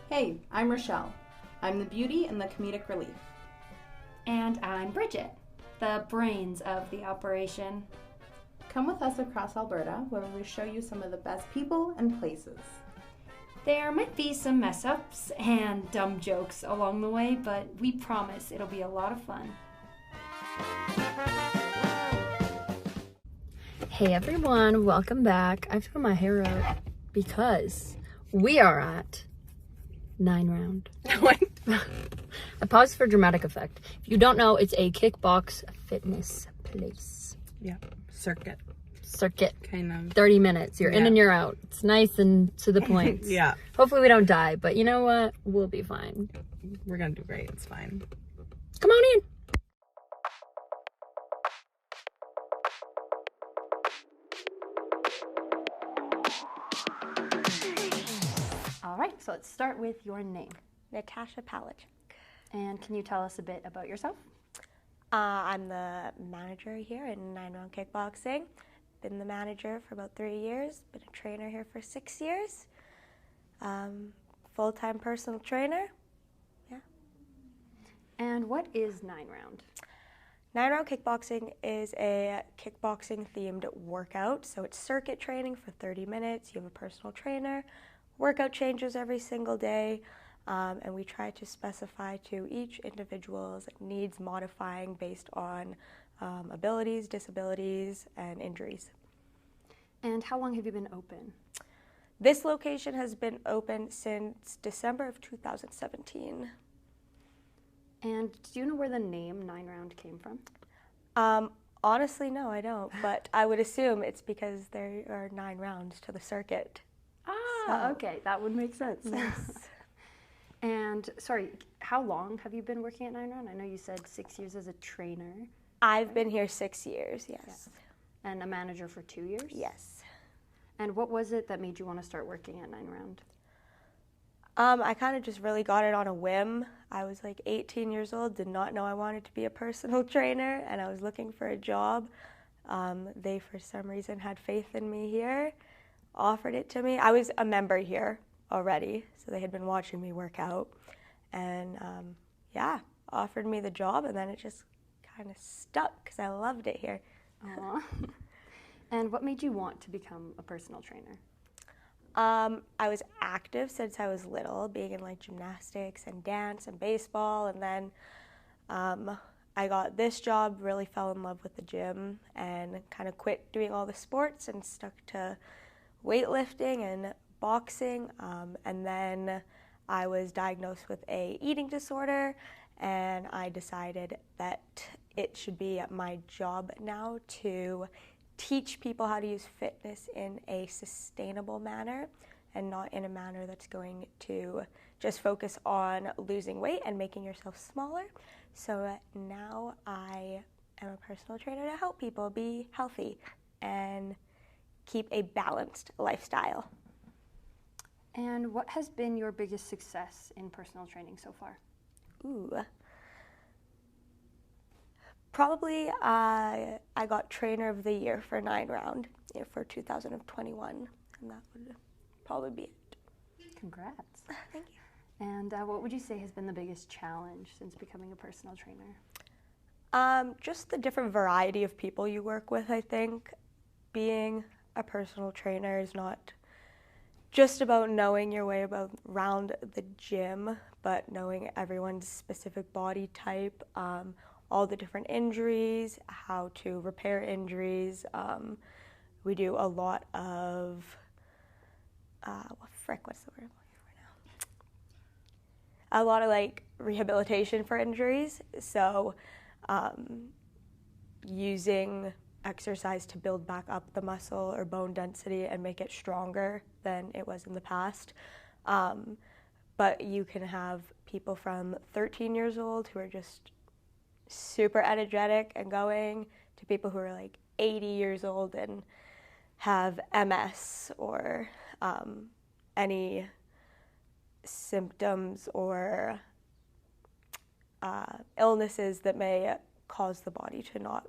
Hey, I'm Rochelle. I'm the beauty and the comedic relief. And I'm Bridget, the brains of the operation. Come with us across Alberta where we show you some of the best people and places. There might be some mess ups and dumb jokes along the way, but we promise it'll be a lot of fun. Hey everyone, welcome back. I've got my hair out because we are at 9 round. I paused for dramatic effect. If you don't know, it's a kickbox fitness place. Yeah, circuit. Kind of. 30 minutes. You're in and you're out. It's nice and to the point. Yeah. Hopefully we don't die, but you know what? We'll be fine. We're gonna do great. It's fine. Come on in. All right, so let's start with your name. Natasha Palic. And can you tell us a bit about yourself? I'm the manager here in 9 Round Kickboxing. Been the manager for about 3 years. Been a trainer here for 6 years. Full-time personal trainer. Yeah. And what is 9 Round? 9 Round Kickboxing is a kickboxing-themed workout. So it's circuit training for 30 minutes. You have a personal trainer. Workout changes every single day. And we try to specify to each individual's needs modifying based on abilities, disabilities, and injuries. And how long have you been open? This location has been open since December of 2017. And do you know where the name 9 Round came from? Honestly, no, I don't. But I would assume it's because there are 9 rounds to the circuit. Ah, okay, that would make sense. Yes. And sorry, how long have you been working at 9 Round? I know you said 6 years as a trainer. I've been here 6 years, yes. Yeah. And a manager for 2 years? Yes. And what was it that made you want to start working at 9 Round? I kind of just really got it on a whim. I was like 18 years old, did not know I wanted to be a personal trainer, and I was looking for a job. They, for some reason, had faith in me here, offered it to me. I was a member here already, so they had been watching me work out, and offered me the job, and then it just kind of stuck because I loved it here. Aww. And what made you want to become a personal trainer? I was active since I was little, being in like gymnastics and dance and baseball, and then I got this job, really fell in love with the gym, and kind of quit doing all the sports and stuck to weightlifting and boxing, and then I was diagnosed with a eating disorder, and I decided that it should be my job now to teach people how to use fitness in a sustainable manner and not in a manner that's going to just focus on losing weight and making yourself smaller. So now I am a personal trainer to help people be healthy and keep a balanced lifestyle. And what has been your biggest success in personal training so far? Probably I got Trainer of the Year for 9 Round for 2021, and that would probably be it. Congrats. Thank you. And what would you say has been the biggest challenge since becoming a personal trainer? Just the different variety of people you work with, I think. Being a personal trainer is not just about knowing your way around the gym, but knowing everyone's specific body type, all the different injuries, how to repair injuries. We do a lot of, what's the word I'm looking for now? A lot of like rehabilitation for injuries. So using exercise to build back up the muscle or bone density and make it stronger than it was in the past. But you can have people from 13 years old who are just super energetic and going to people who are like 80 years old and have MS or any symptoms or illnesses that may cause the body to not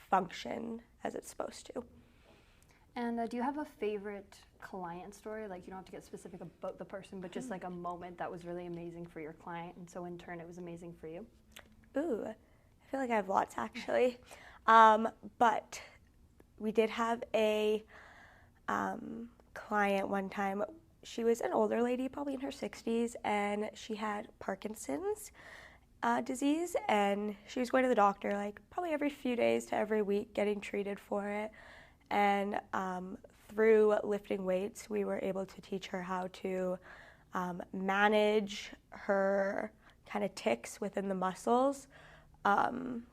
function as it's supposed to. And do you have a favorite client story? Like, you don't have to get specific about the person, but just like a moment that was really amazing for your client, and so in turn it was amazing for you? Ooh, I feel like I have lots actually. But we did have a client one time. She was an older lady, probably in her 60s, and she had Parkinson's disease, and she was going to the doctor like probably every few days to every week getting treated for it. And through lifting weights, we were able to teach her how to manage her kind of tics within the muscles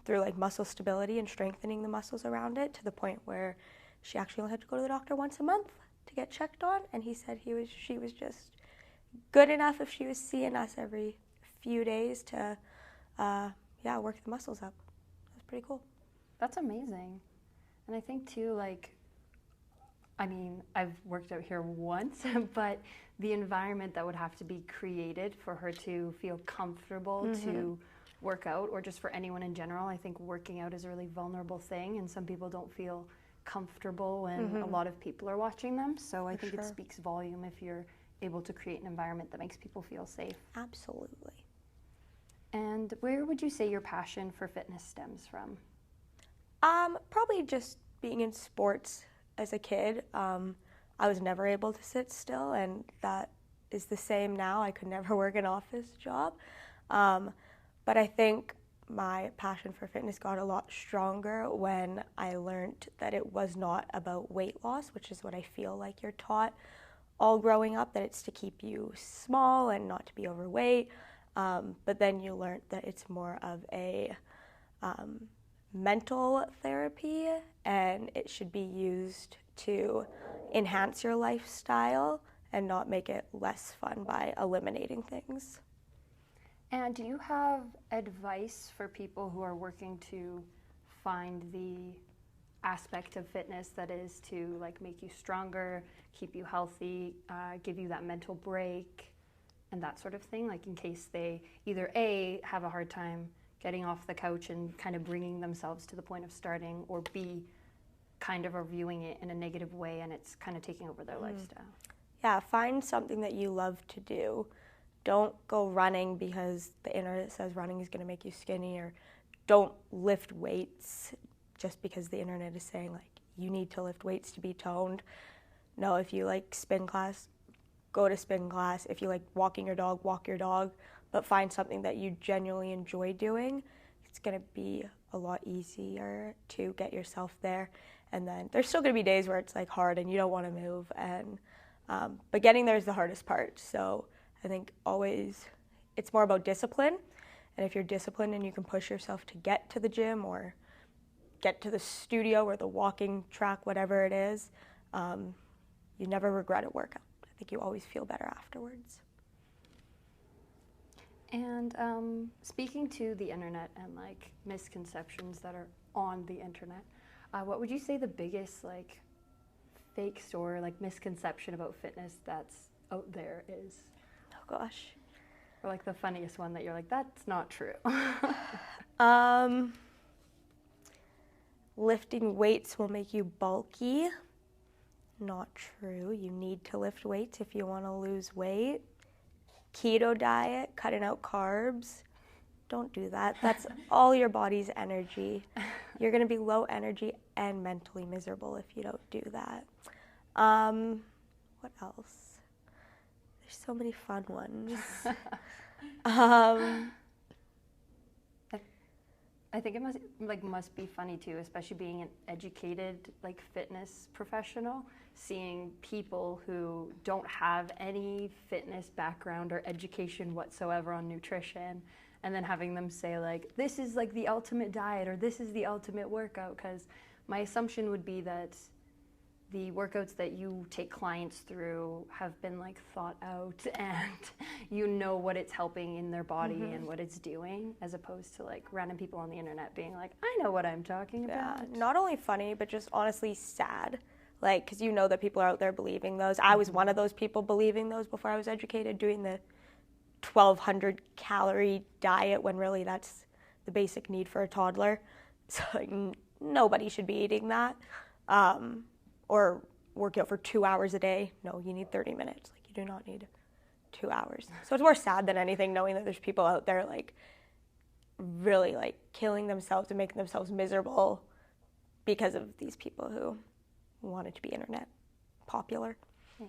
through like muscle stability and strengthening the muscles around it, to the point where she actually only had to go to the doctor once a month to get checked on. And he said she was just good enough if she was seeing us every few days to work the muscles up. It was pretty cool. That's amazing. And I think too, like, I mean, I've worked out here once, but the environment that would have to be created for her to feel comfortable to work out, or just for anyone in general, I think working out is a really vulnerable thing, and some people don't feel comfortable when a lot of people are watching them. So I think it speaks volume if you're able to create an environment that makes people feel safe. Absolutely. And where would you say your passion for fitness stems from? Probably just being in sports as a kid. I was never able to sit still, and that is the same now. I could never work an office job. But I think my passion for fitness got a lot stronger when I learned that it was not about weight loss, which is what I feel like you're taught all growing up, that it's to keep you small and not to be overweight. But then you learned that it's more of a mental therapy, and it should be used to enhance your lifestyle and not make it less fun by eliminating things. And do you have advice for people who are working to find the aspect of fitness that is to like make you stronger, keep you healthy, give you that mental break and that sort of thing, like in case they either A, have a hard time getting off the couch and kind of bringing themselves to the point of starting, or B, kind of are viewing it in a negative way and it's kind of taking over their lifestyle? Yeah, find something that you love to do. Don't go running because the internet says running is going to make you skinny, or don't lift weights just because the internet is saying like you need to lift weights to be toned. No, if you like spin class, go to spin class. If you like walking your dog, walk your dog, but find something that you genuinely enjoy doing. It's going to be a lot easier to get yourself there. And then there's still going to be days where it's like hard and you don't want to move, and but getting there is the hardest part. So I think always it's more about discipline, and if you're disciplined and you can push yourself to get to the gym or get to the studio or the walking track, whatever it is, you never regret a workout. I think you always feel better afterwards. And speaking to the internet and like misconceptions that are on the internet, what would you say the biggest like fake story, like misconception about fitness that's out there is? Oh gosh. Or like the funniest one that you're like, that's not true. Lifting weights will make you bulky. Not true. You need to lift weights if you want to lose weight. Keto diet, cutting out carbs. Don't do that. That's all your body's energy. You're going to be low energy and mentally miserable if you don't do that. What else? There's so many fun ones. I think it must be funny too, especially being an educated like fitness professional, seeing people who don't have any fitness background or education whatsoever on nutrition, and then having them say like, this is like the ultimate diet or this is the ultimate workout, because my assumption would be that the workouts that you take clients through have been like thought out and you know what it's helping in their body and what it's doing, as opposed to like random people on the internet being like, I know what I'm talking about. Not only funny, but just honestly sad. Like, because you know that people are out there believing those. I was one of those people believing those before I was educated, doing the 1,200 calorie diet when really that's the basic need for a toddler. So like, nobody should be eating that. Or working out for 2 hours a day. No, you need 30 minutes. Like, you do not need 2 hours. So it's more sad than anything knowing that there's people out there like really like killing themselves and making themselves miserable because of these people who wanted to be internet popular. Yeah.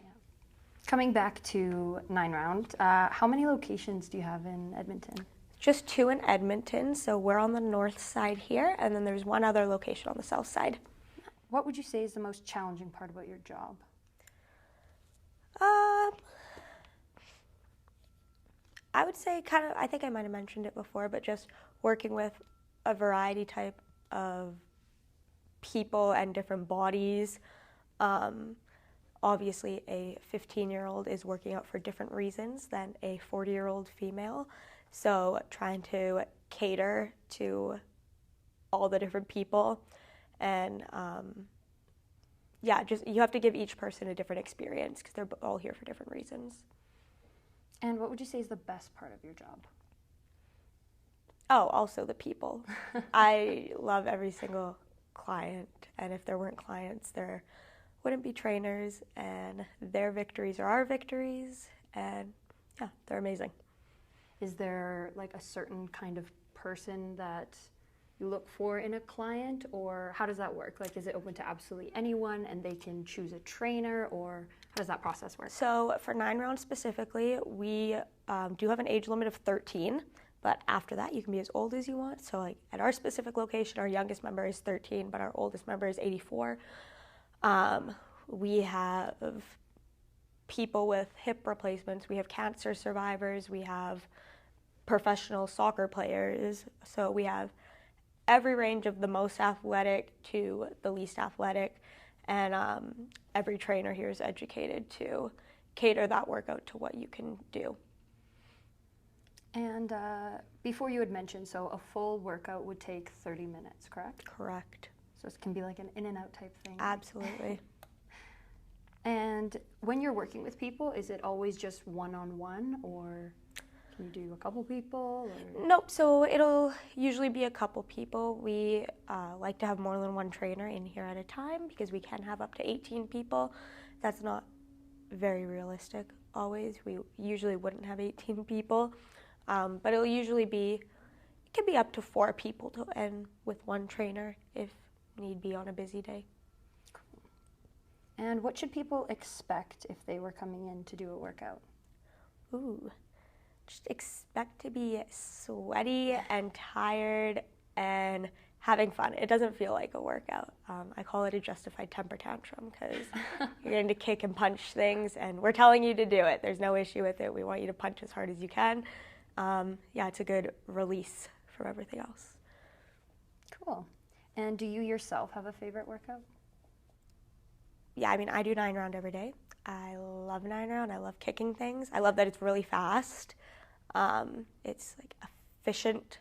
Coming back to 9 Round, how many locations do you have in Edmonton? Just 2 in Edmonton, so we're on the north side here, and then there's 1 other location on the south side. What would you say is the most challenging part about your job? I would say I think I might have mentioned it before, but just working with a variety type of people and different bodies. Obviously, a 15-year-old is working out for different reasons than a 40-year-old female. So trying to cater to all the different people and just you have to give each person a different experience because they're all here for different reasons. And what would you say is the best part of your job? Oh, also the people. I love every single client, and if there weren't clients, there wouldn't be trainers, and their victories are our victories, and yeah, they're amazing. Is there like a certain kind of person that you look for in a client, or how does that work? Like, is it open to absolutely anyone and they can choose a trainer, or how does that process work? So for 9 Rounds specifically, we do have an age limit of 13, but after that you can be as old as you want. So like at our specific location, our youngest member is 13, but our oldest member is 84. We have people with hip replacements, we have cancer survivors, we have professional soccer players, so we have every range of the most athletic to the least athletic, and every trainer here is educated to cater that workout to what you can do. And before you had mentioned, so a full workout would take 30 minutes, correct? Correct. So it can be like an in and out type thing. Absolutely. And when you're working with people, is it always just one-on-one, or can you do a couple people? Or? Nope, so it'll usually be a couple people. We like to have more than one trainer in here at a time because we can have up to 18 people. That's not very realistic always. We usually wouldn't have 18 people, but it'll usually be, it can be up to 4 people and with one trainer if need be on a busy day. And what should people expect if they were coming in to do a workout? Ooh, just expect to be sweaty and tired and having fun. It doesn't feel like a workout. I call it a justified temper tantrum because you're going to kick and punch things, and we're telling you to do it. There's no issue with it. We want you to punch as hard as you can. It's a good release from everything else. Cool. And do you yourself have a favorite workout? Yeah, I mean, I do 9 Round every day. I love 9 Round. I love kicking things. I love that it's really fast. It's like efficient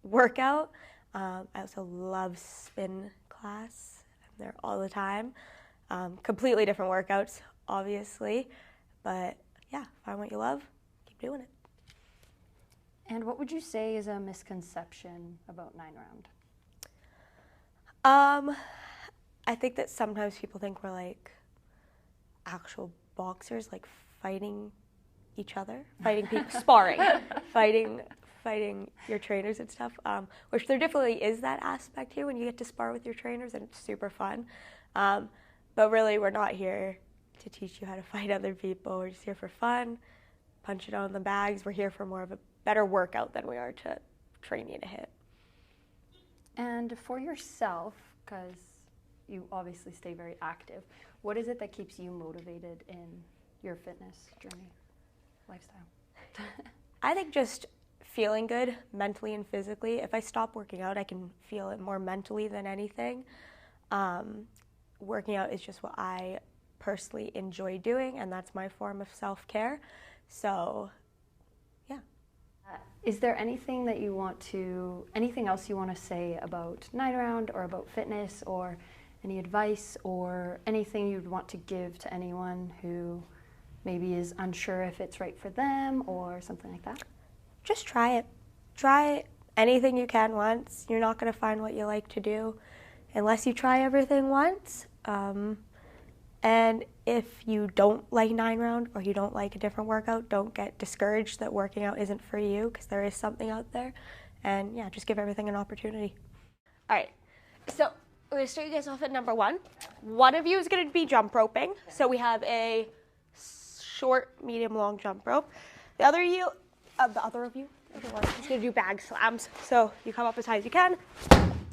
workout. I also love spin class. I'm there all the time. Completely different workouts, obviously. But yeah, find what you love, keep doing it. And what would you say is a misconception about 9 Round? I think that sometimes people think we're like actual boxers, like fighting each other, fighting people, sparring, fighting your trainers and stuff, which there definitely is that aspect here when you get to spar with your trainers, and it's super fun. But really, we're not here to teach you how to fight other people. We're just here for fun, punch it on the bags. We're here for more of a better workout than we are to train you to hit. And for yourself, because you obviously stay very active, what is it that keeps you motivated in your fitness journey, lifestyle? I think just feeling good mentally and physically. If I stop working out, I can feel it more mentally than anything. Working out is just what I personally enjoy doing, and that's my form of self-care. So, yeah. Is there anything that you want to, anything else you want to say about 9 Round or about fitness, or any advice or anything you'd want to give to anyone who maybe is unsure if it's right for them or something like that? Just try it. Try anything you can once. You're not going to find what you like to do unless you try everything once. And if you don't like 9 round or you don't like a different workout, don't get discouraged that working out isn't for you, because there is something out there. And yeah, just give everything an opportunity. All right, so I'm going to start you guys off at number 1. One of you is going to be jump roping. So we have a short, medium, long jump rope. The other of you is going to do bag slams. So you come up as high as you can,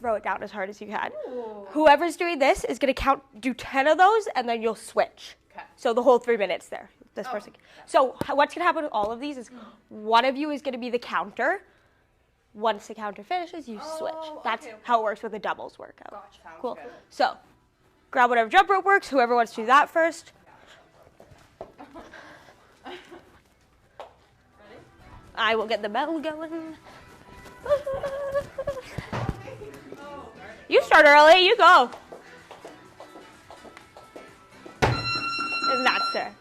throw it down as hard as you can. Ooh. Whoever's doing this is going to do 10 of those, and then you'll switch. Okay. So the whole 3 minutes there. This person. Okay. So what's going to happen with all of these is one of you is going to be the counter. Once the counter finishes, you switch. That's how it works with a doubles workout. Gotcha. Cool. Good. So grab whatever jump rope works. Whoever wants to do that first. I will get the bell going. You start early, you go. And that's it.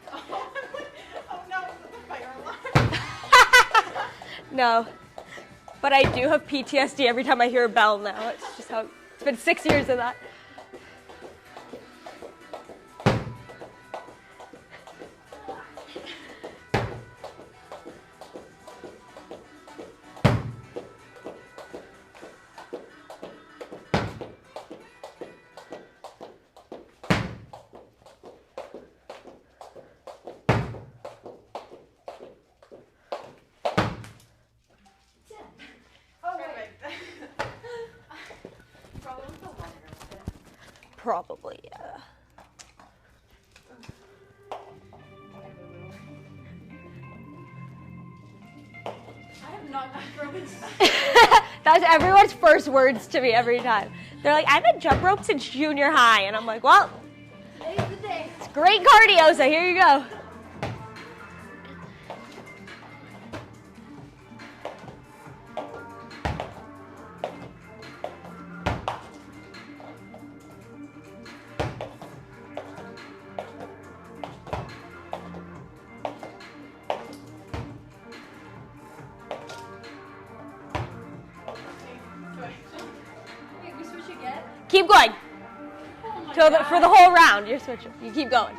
Oh no, the fire alarm. No. But I do have PTSD every time I hear a bell now. It's just how, it's been 6 years of that. Probably, yeah. I have not jump roped. That's everyone's first words to me every time. They're like, I've been jump rope since junior high. And I'm like, well, Today's the day. It's great cardio, so here you go. Keep going. For the whole round, you're switching. You keep going.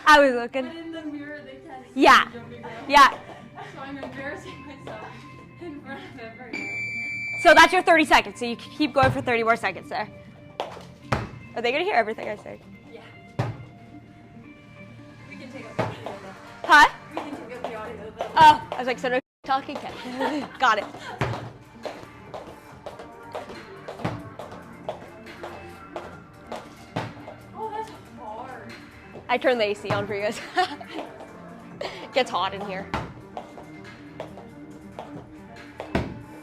I was looking. But in the mirror, they can't see. Yeah. Yeah. So I'm embarrassing myself in front of everyone. So that's your 30 seconds. So you keep going for 30 more seconds there. Are they going to hear everything I say? Yeah. We can take up the audio though. Huh? We can take up the audio though. Oh, I was like, so no talking? Okay. Got it. Oh, that's hard. I turned the AC on for you guys. Gets hot in here.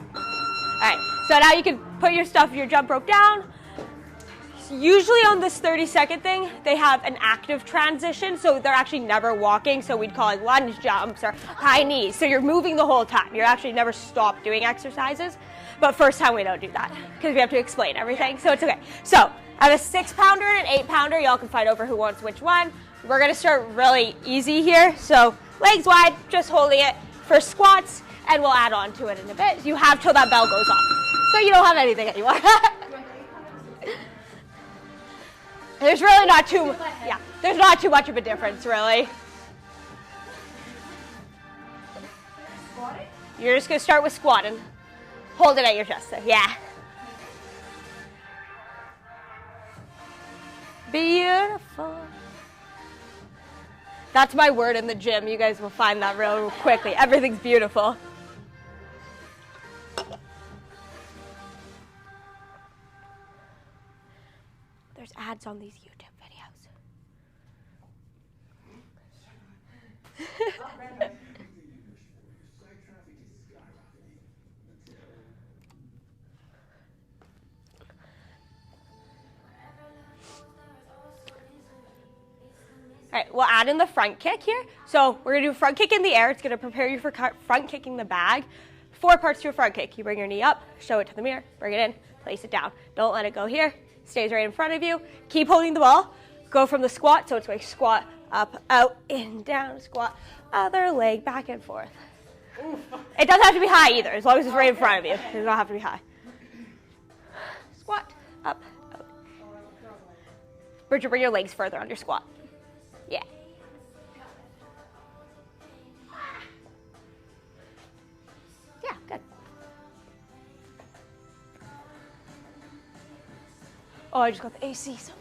Alright, so now you can put your jump rope down. Usually on this 30-second thing, they have an active transition, so they're actually never walking, so we'd call it lunge jumps or high knees. So you're moving the whole time. You're actually never stopped doing exercises. But first time we don't do that, because we have to explain everything, so it's okay. So I have a 6-pounder and an 8-pounder. Y'all can fight over who wants which one. We're gonna start really easy here. So legs wide, just holding it for squats, and we'll add on to it in a bit. You have till that bell goes off. So you don't have anything anymore. There's really not there's not too much of a difference, really. Squatting? You're just gonna start with squatting. Hold it at your chest, so yeah. Beautiful. That's my word in the gym. You guys will find that real quickly. Everything's beautiful. there's ads on these YouTube videos. All right, we'll add in the front kick here. So we're gonna do a front kick in the air. It's gonna prepare you for front kicking the bag. 4 parts to a front kick. You bring your knee up, show it to the mirror, bring it in, place it down. Don't let it go here. Stays right in front of you. Keep holding the ball. Go from the squat, so it's like squat, up, out, in, down, squat, other leg, back and forth. It doesn't have to be high either, as long as it's right in front of you. It does not have to be high. Squat, up, out. Bridget, bring your legs further on your squat. Yeah. Yeah, good. Oh, I just got the AC. So.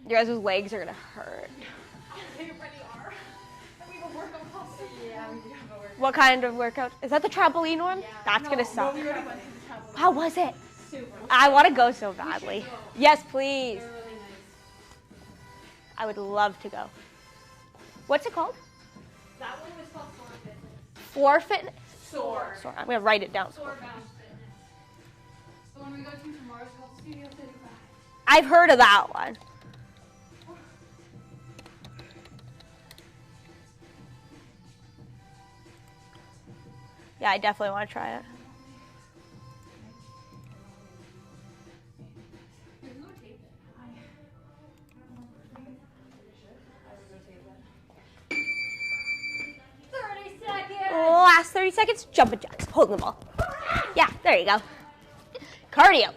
You guys' legs are gonna hurt. They already are. We have a workout posture. Yeah, we do have a workout. What kind of workout? Is that the trampoline one? Yeah. That's gonna suck. We already went to the trampoline. How was it? Super. I want to go so badly. Yes, please. They're really nice. I would love to go. What's it called? That one was called Soar Fitness. Floor fitness? Soar. Sorry, I'm gonna write it down. Soar Bound Fitness. The one we go to tomorrow is called Studio 35. I've heard of that one. Yeah, I definitely want to try it. There's no tape in. 30 seconds. Last 30 seconds, jumping jacks, holding the ball. Yeah, there you go. Cardio.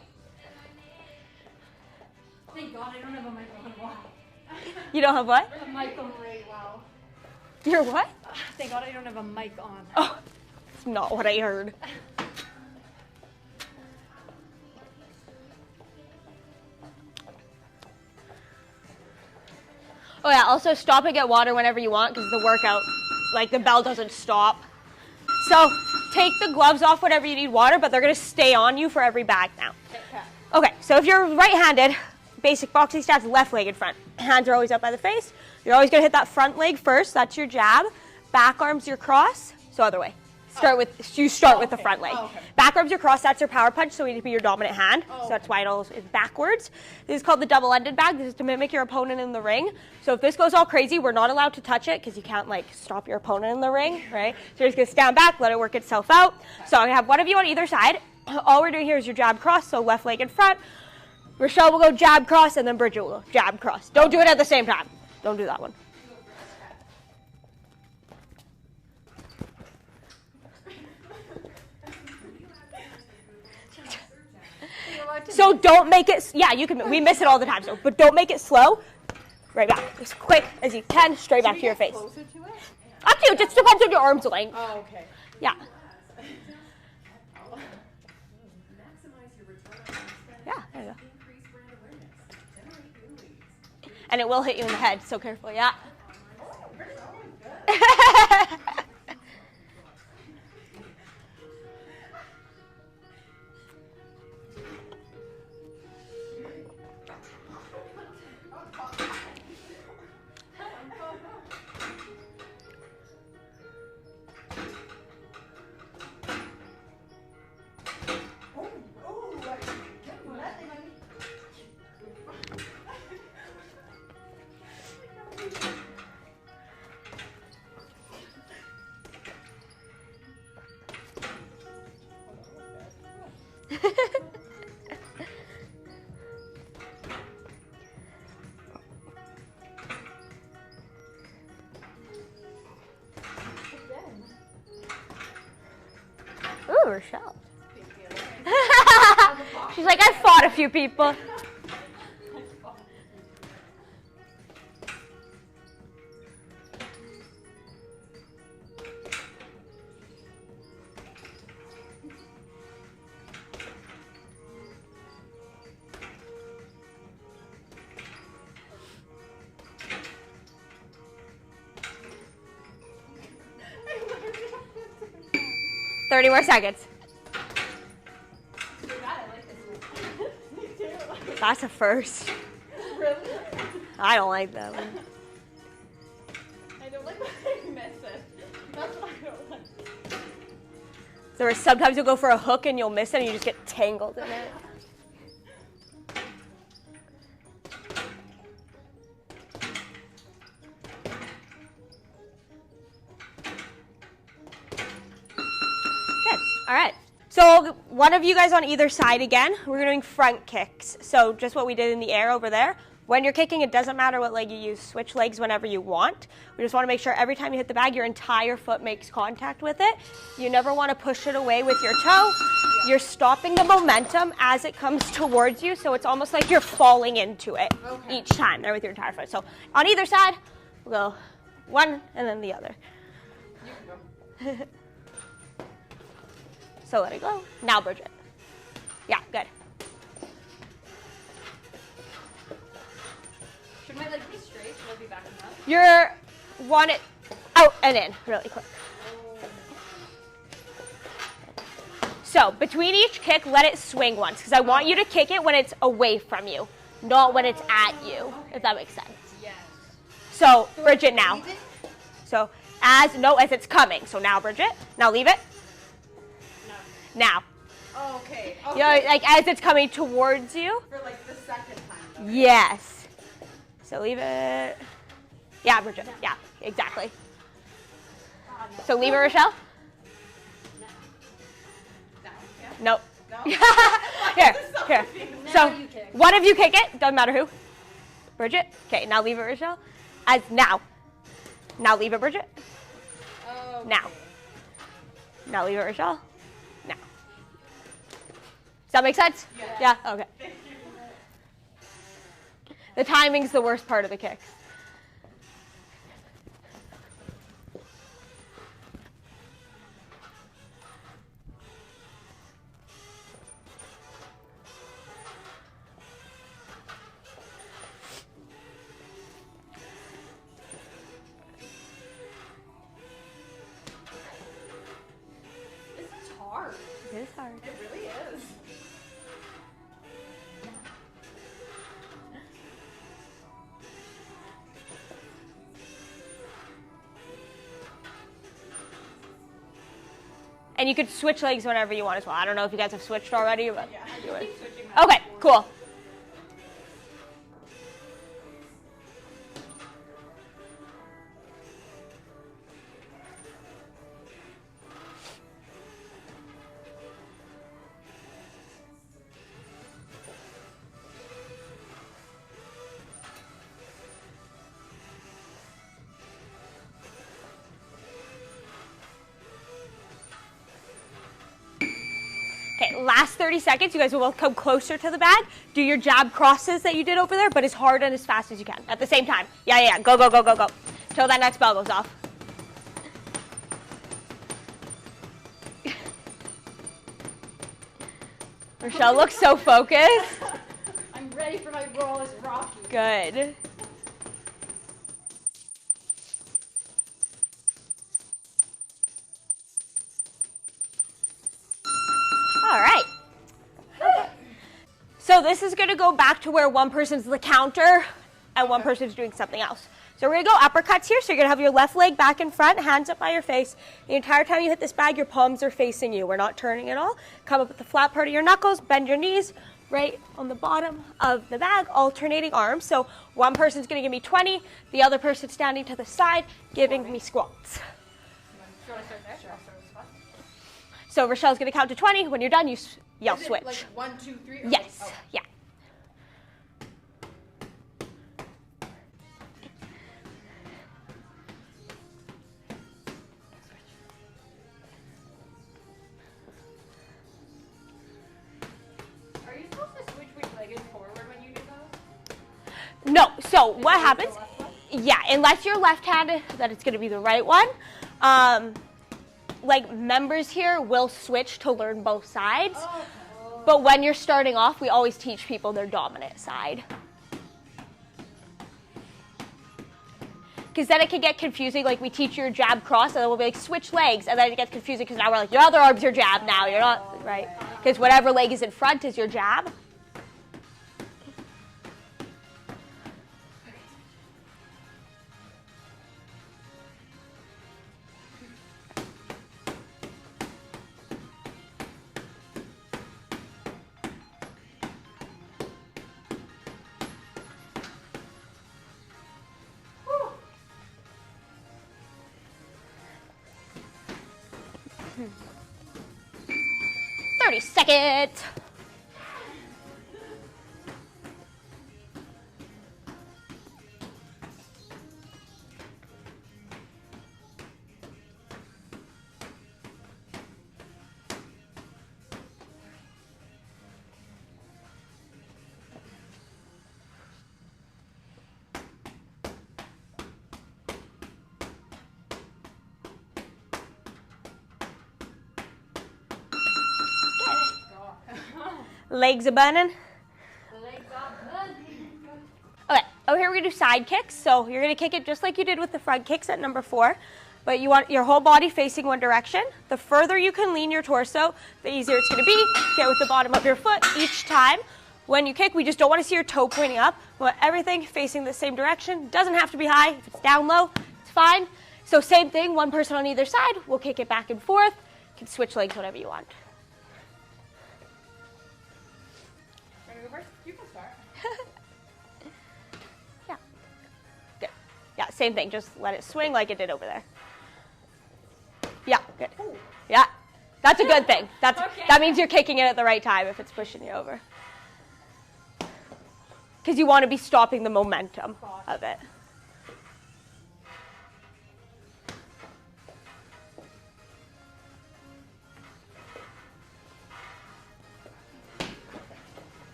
Thank God I don't have a mic on. Why? You don't have what? A mic on really well. You're what? Thank God I don't have a mic on. Oh, that's not what I heard. Oh yeah, also stop and get water whenever you want because the workout, like the bell doesn't stop. So take the gloves off whenever you need water, but they're gonna stay on you for every bag now. Okay, so if you're right-handed, basic boxing stats, left leg in front. Hands are always up by the face. You're always gonna hit that front leg first, that's your jab. Back arms your cross, so other way. Start with the front leg. Oh, okay. Back arms your cross, that's your power punch, so we need to be your dominant hand. So that's why it all is backwards. This is called the double-ended bag. This is to mimic your opponent in the ring. So if this goes all crazy, we're not allowed to touch it because you can't like stop your opponent in the ring, right? So you're just gonna stand back, let it work itself out. So I'm gonna have one of you on either side. All we're doing here is your jab cross, so left leg in front. Rochelle will go jab cross, and then Bridget will go jab cross. Don't do it at the same time. Don't do that one. So don't make it, yeah, you can, we miss it all the time, so, but don't make it slow. Right back, as quick as you can, straight back to your face. Closer to it? Up to you, it just depends on your arm's length. Oh, okay. Yeah. Yeah, there you go. And it will hit you in the head, so careful, yeah. Ooh, Rochelle. She's like, I fought a few people. 30 more seconds. That's a first. Really? I don't like that one. I don't like when I miss it. That's why I don't like it. So sometimes you'll go for a hook and you'll miss it and you just get tangled in it. Good. All right. So one of you guys on either side again. We're doing front kicks. So just what we did in the air over there. When you're kicking, it doesn't matter what leg you use. Switch legs whenever you want. We just want to make sure every time you hit the bag, your entire foot makes contact with it. You never want to push it away with your toe. You're stopping the momentum as it comes towards you, so it's almost like you're falling into it each time there with your entire foot. So on either side, we'll go one and then the other. You can go. So let it go. Now Bridget. Yeah, good. Should my leg be straight? Should I be backing up? You're want it out and in really quick. So between each kick, let it swing once, because I want you to kick it when it's away from you, not when it's at you, if that makes sense. Yes. So Bridget now. So as it's coming. So now Bridget. Now leave it. No. Now. Oh, okay. You know, like as it's coming towards you. For like the second time. Though. Yes. So leave it. Yeah, Bridget. Yeah, exactly. So leave it, Rochelle. Nope. No. Here. So you kick. one of you kick it. Doesn't matter who. Bridget. Okay. Now leave it, Rochelle. As now. Now leave it, Bridget. Okay. Now. Now leave it, Rochelle. Now. Does that make sense? Yeah. Yeah. Okay. The timing's the worst part of the kick. This is hard. It is hard. It really is. And you could switch legs whenever you want as well. I don't know if you guys have switched already, but Yeah. you would. Keep switching my Okay, cool. Okay, last 30 seconds. You guys will come closer to the bag. Do your jab crosses that you did over there, but as hard and as fast as you can at the same time. Yeah. Go, go, go, go, go. Till that next bell goes off. Rochelle looks so focused. I'm ready for my role as Rocky. Good. All right. So this is going to go back to where one person's the counter and one person's doing something else. So we're going to go uppercuts here. So you're going to have your left leg back in front, hands up by your face. The entire time you hit this bag, your palms are facing you. We're not turning at all. Come up with the flat part of your knuckles, bend your knees right on the bottom of the bag, alternating arms. So one person's going to give me 20, the other person standing to the side giving me squats. So Rochelle's going to count to 20. When you're done, you yell switch. Like 1, 2, 3? Or Yes. Like, Yeah. Are you supposed to switch which leg is forward when you do those? No. So what happens? The left one? Yeah, unless you're left-handed, that it's going to be the right one. Like members here will switch to learn both sides. But when you're starting off, we always teach people their dominant side. because then it can get confusing. Like we teach your jab cross, and then we'll be like switch legs, and then it gets confusing because now we're like your other arm's your jab now. You're not right because whatever leg is in front is your jab. Hmm. 30 seconds. Legs are burning. Okay, over here we're gonna do side kicks. So you're gonna kick it just like you did with the front kicks at number 4, but you want your whole body facing one direction. The further you can lean your torso, the easier it's gonna be. Get with the bottom of your foot each time. When you kick, we just don't want to see your toe pointing up. We want everything facing the same direction. Doesn't have to be high. If it's down low, it's fine. So same thing, one person on either side. We'll kick it back and forth. You can switch legs whenever you want. You can start. Yeah. Good. Yeah, same thing. Just let it swing like it did over there. Yeah, good. Ooh. Yeah. That's a good thing. That means you're kicking it at the right time if it's pushing you over. Because you want to be stopping the momentum of it.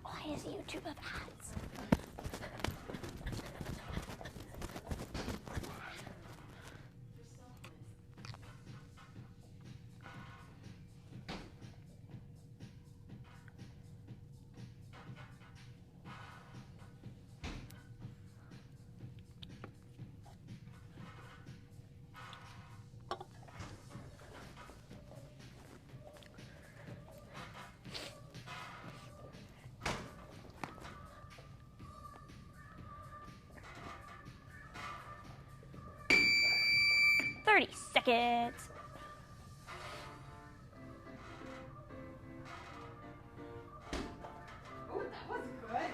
Why is YouTube of ads? Seconds. Oh, that was good.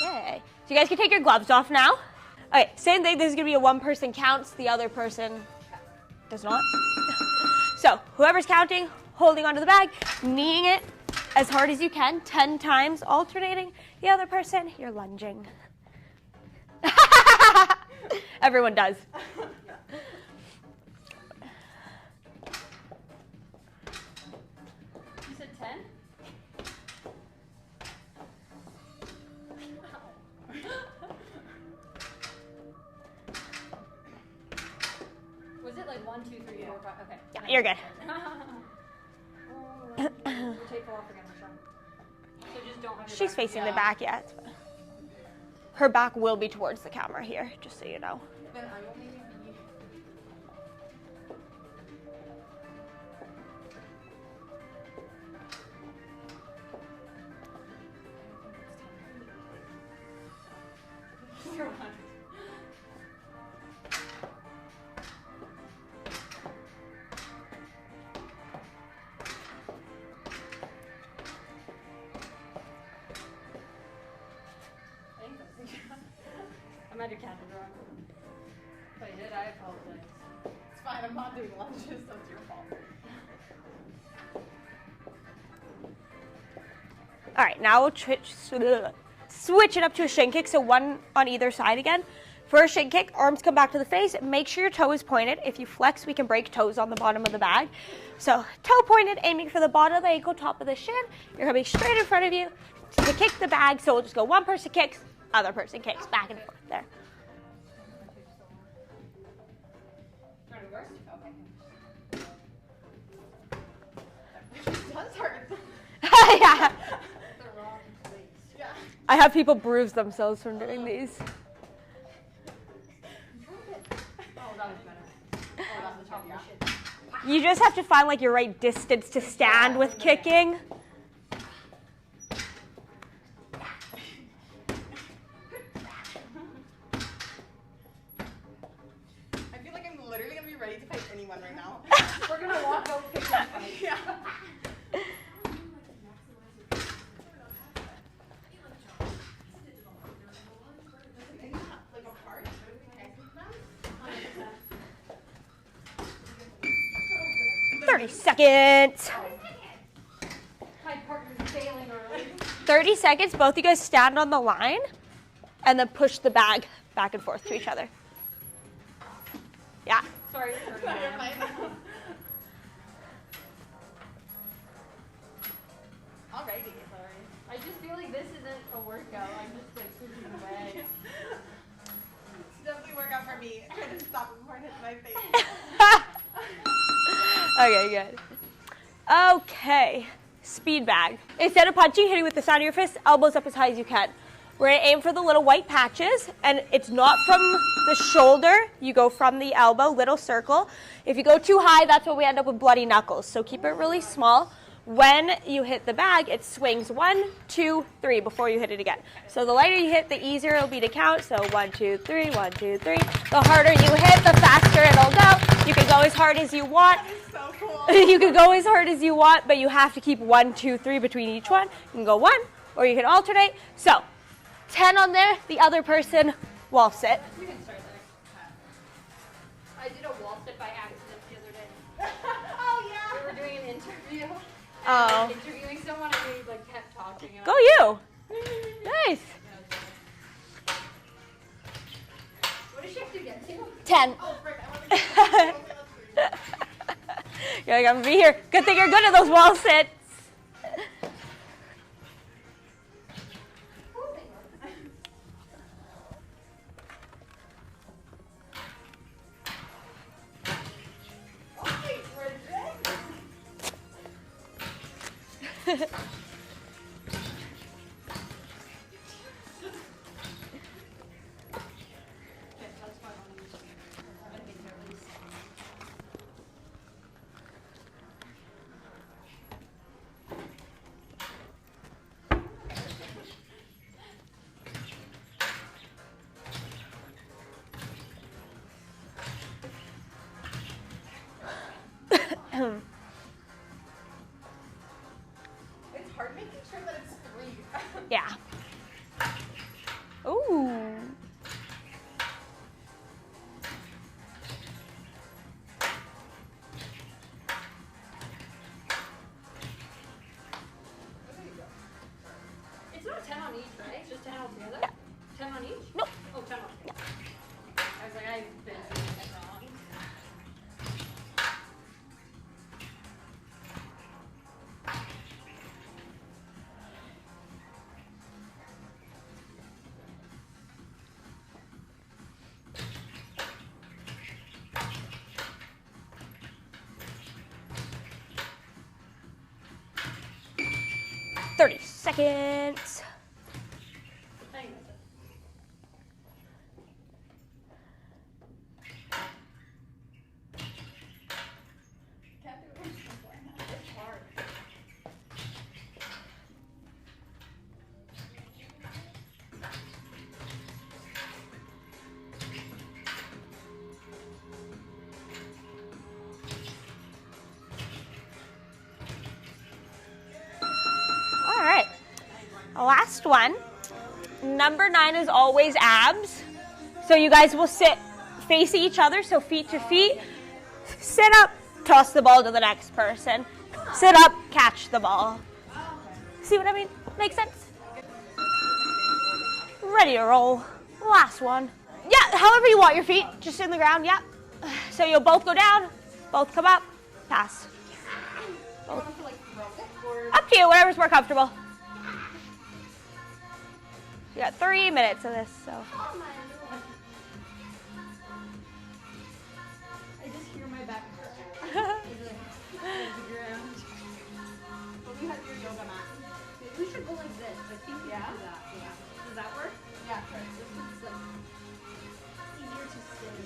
Yay. So you guys can take your gloves off now. Okay, same thing. This is going to be a one person counts. The other person does not. So whoever's counting, holding onto the bag, kneeing it as hard as you can, 10 times, alternating. The other person, you're lunging. Everyone does. You said 10? Was it like 1, 2, 3, 4, 5? Okay. you're good. She's facing the back, yeah. It's fine. Her back will be towards the camera here, just so you know. Then I will maybe be. I'm at your camera drawing. If I did, I apologize. It's fine, I'm not doing lunches, so it's your fault. All right, now we'll switch it up to a shin kick, so one on either side again. For a shin kick, arms come back to the face. Make sure your toe is pointed. If you flex, we can break toes on the bottom of the bag. So toe pointed, aiming for the bottom of the ankle, top of the shin. You're coming straight in front of you to kick the bag. So we'll just go one person kicks, other person kicks, back and forth. There. That's hard. Yeah. I have people bruise themselves from doing these. You just have to find like your right distance to stand with kicking. I feel like I'm literally gonna be ready to fight anyone right now. We're gonna walk out pick up fight. Yeah. Like a part? 30 seconds. My partner's failing early. 30 seconds. Both you guys stand on the line and then push the bag back and forth to each other. Yeah. Sorry. You're fine. Alrighty. Sorry. I just feel like this isn't a workout. I'm just like pushing away. It's definitely work out for me. Try to stop before it hits my face. Okay, good. Okay, speed bag. Instead of punching, hitting with the side of your fist, elbows up as high as you can. We're gonna aim for the little white patches, and it's not from the shoulder. You go from the elbow, little circle. If you go too high, that's when we end up with bloody knuckles. So keep it really small. When you hit the bag, it swings 1, 2, 3 before you hit it again. So the lighter you hit, the easier it'll be to count. So 1, 2, 3, 1, 2, 3. The harder you hit, the faster it'll go. You can go as hard as you want. So cool. You can go as hard as you want, but you have to keep 1, 2, 3 between each one. You can go 1, or you can alternate. So 10 on there, the other person wall sit. You can start there. I did a wall sit by accident the other day. Oh yeah. We were doing an interview. Oh. Interviewing someone, and we like kept talking. And Go you. Nice. What does she have to get to? 10. Oh, frick, I want to You're like, I'm gonna be here. Good thing you're good at those wall sits. It's hard making sure that it's 3. Yeah. Ooh. It's not 10 on each, right? It's just 10 altogether? Yeah. 10 on each? No. Oh, 10 on each. I was like, I've been doing it wrong. 30 seconds. All right, last one. Number 9 is always abs. So you guys will sit facing each other, so feet to feet. Sit up, toss the ball to the next person. Sit up, catch the ball. See what I mean? Makes sense? Ready to roll. Last one. Yeah, however you want your feet, just in the ground, yeah. So you'll both go down, both come up, pass. Both. Up to you, whatever's more comfortable. You got 3 minutes of this, so. I just hear my back hurt. But we have your yoga mat. We should go like this. I think we can do that. Yeah. Does that work? Yeah, sure. It's like easier to sit.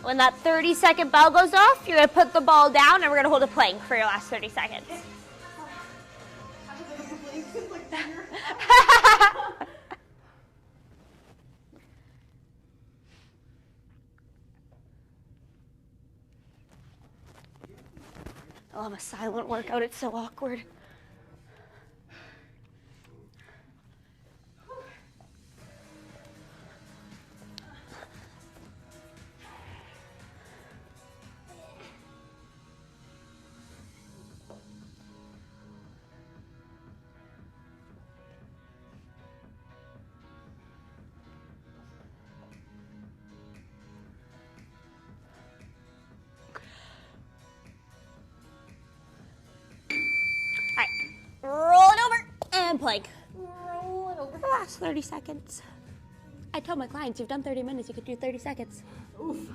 When that 30-second bell goes off, you're gonna put the ball down and we're gonna hold a plank for your last 30 seconds. I love a silent workout, it's so awkward. Roll it over and plank. Roll it over. The last 30 seconds. I tell my clients, you've done 30 minutes, you could do 30 seconds. Oof.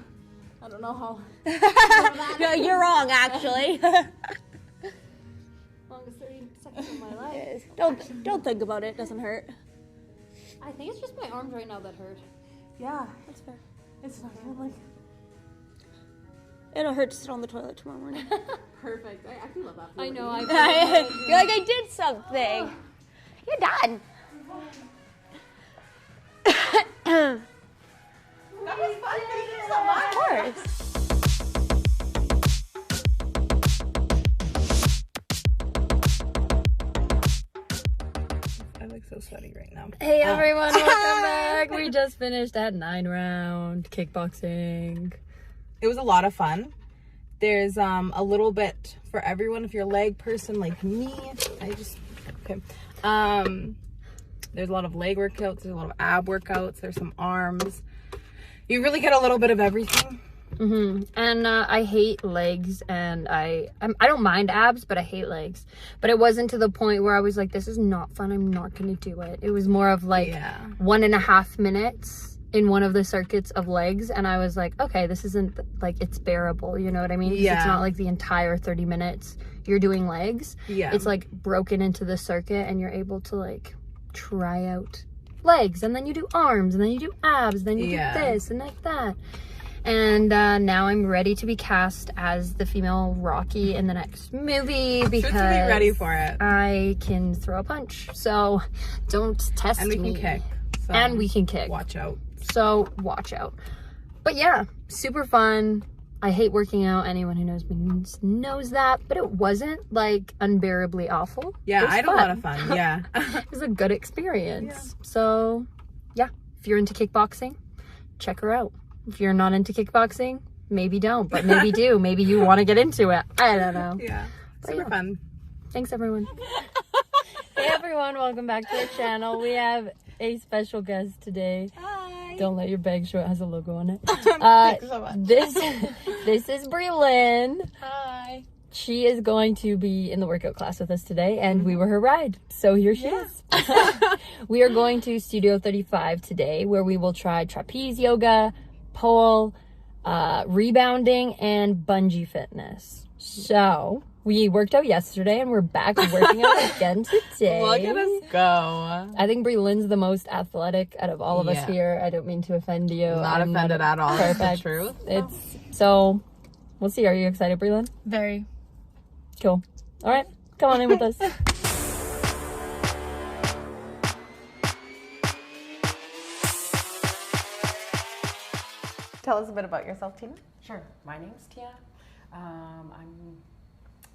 I don't know how. No, you're wrong, actually. Longest 30 seconds of my life. Don't think about it. It doesn't hurt. I think it's just my arms right now that hurt. Yeah, That's fair. it's not even like It'll hurt to sit on the toilet tomorrow morning. perfect. I actually love that. I know. You're like, I did something. You're done. That was fun. Thank you so much. Of course. I'm like so sweaty right now. Hey everyone, welcome back. We just finished that 9-round kickboxing. It was a lot of fun. There's a little bit for everyone. If you're a leg person like me, there's a lot of leg workouts, there's a lot of ab workouts, there's some arms. You really get a little bit of everything. And I hate legs, and I don't mind abs, but I hate legs. But it wasn't to the point where I was like, this is not fun, I'm not gonna do it. It was more of like 1.5 minutes in one of the circuits of legs, and I was like, okay, this isn't like, it's bearable, you know what I mean? 'Cause it's not like the entire 30 minutes you're doing legs. It's like broken into the circuit, and you're able to like try out legs, and then you do arms, and then you do abs, then you do this and like that. And now I'm ready to be cast as the female Rocky in the next movie because Should be ready for it. I can throw a punch. So don't test me. And we can kick. So and we can kick. watch out. So watch out. But yeah, super fun. I hate working out. Anyone who knows me knows that. But it wasn't like unbearably awful. Yeah, It was I had a lot of fun. Yeah. It was a good experience. So yeah, if you're into kickboxing, check her out. If you're not into kickboxing, maybe don't, but maybe do. Maybe you want to get into it. I don't know. Yeah. But Super yeah. fun. Thanks, everyone. Hey, everyone. Welcome back to our channel. We have a special guest today. Hi. Don't let your bag show it has a logo on it. Thanks so much. This is Bree-Lynn. Hi. She is going to be in the workout class with us today, and we were her ride. So here she is. We are going to Studio 35 today, where we will try trapeze yoga, pole, rebounding, and bungee fitness. So we worked out yesterday, and we're back working out again today. Look at us go. I think Bree-Lynn's the most athletic out of all of us Yeah. here. I don't mean to offend you. Not I'm offended at all. It's the Perfect. truth. It's so. We'll see. Are you excited, Bree-Lynn? Very. Cool. All right, come on in with us. Tell us a bit about yourself, Tina. Sure. My name's Tia. I'm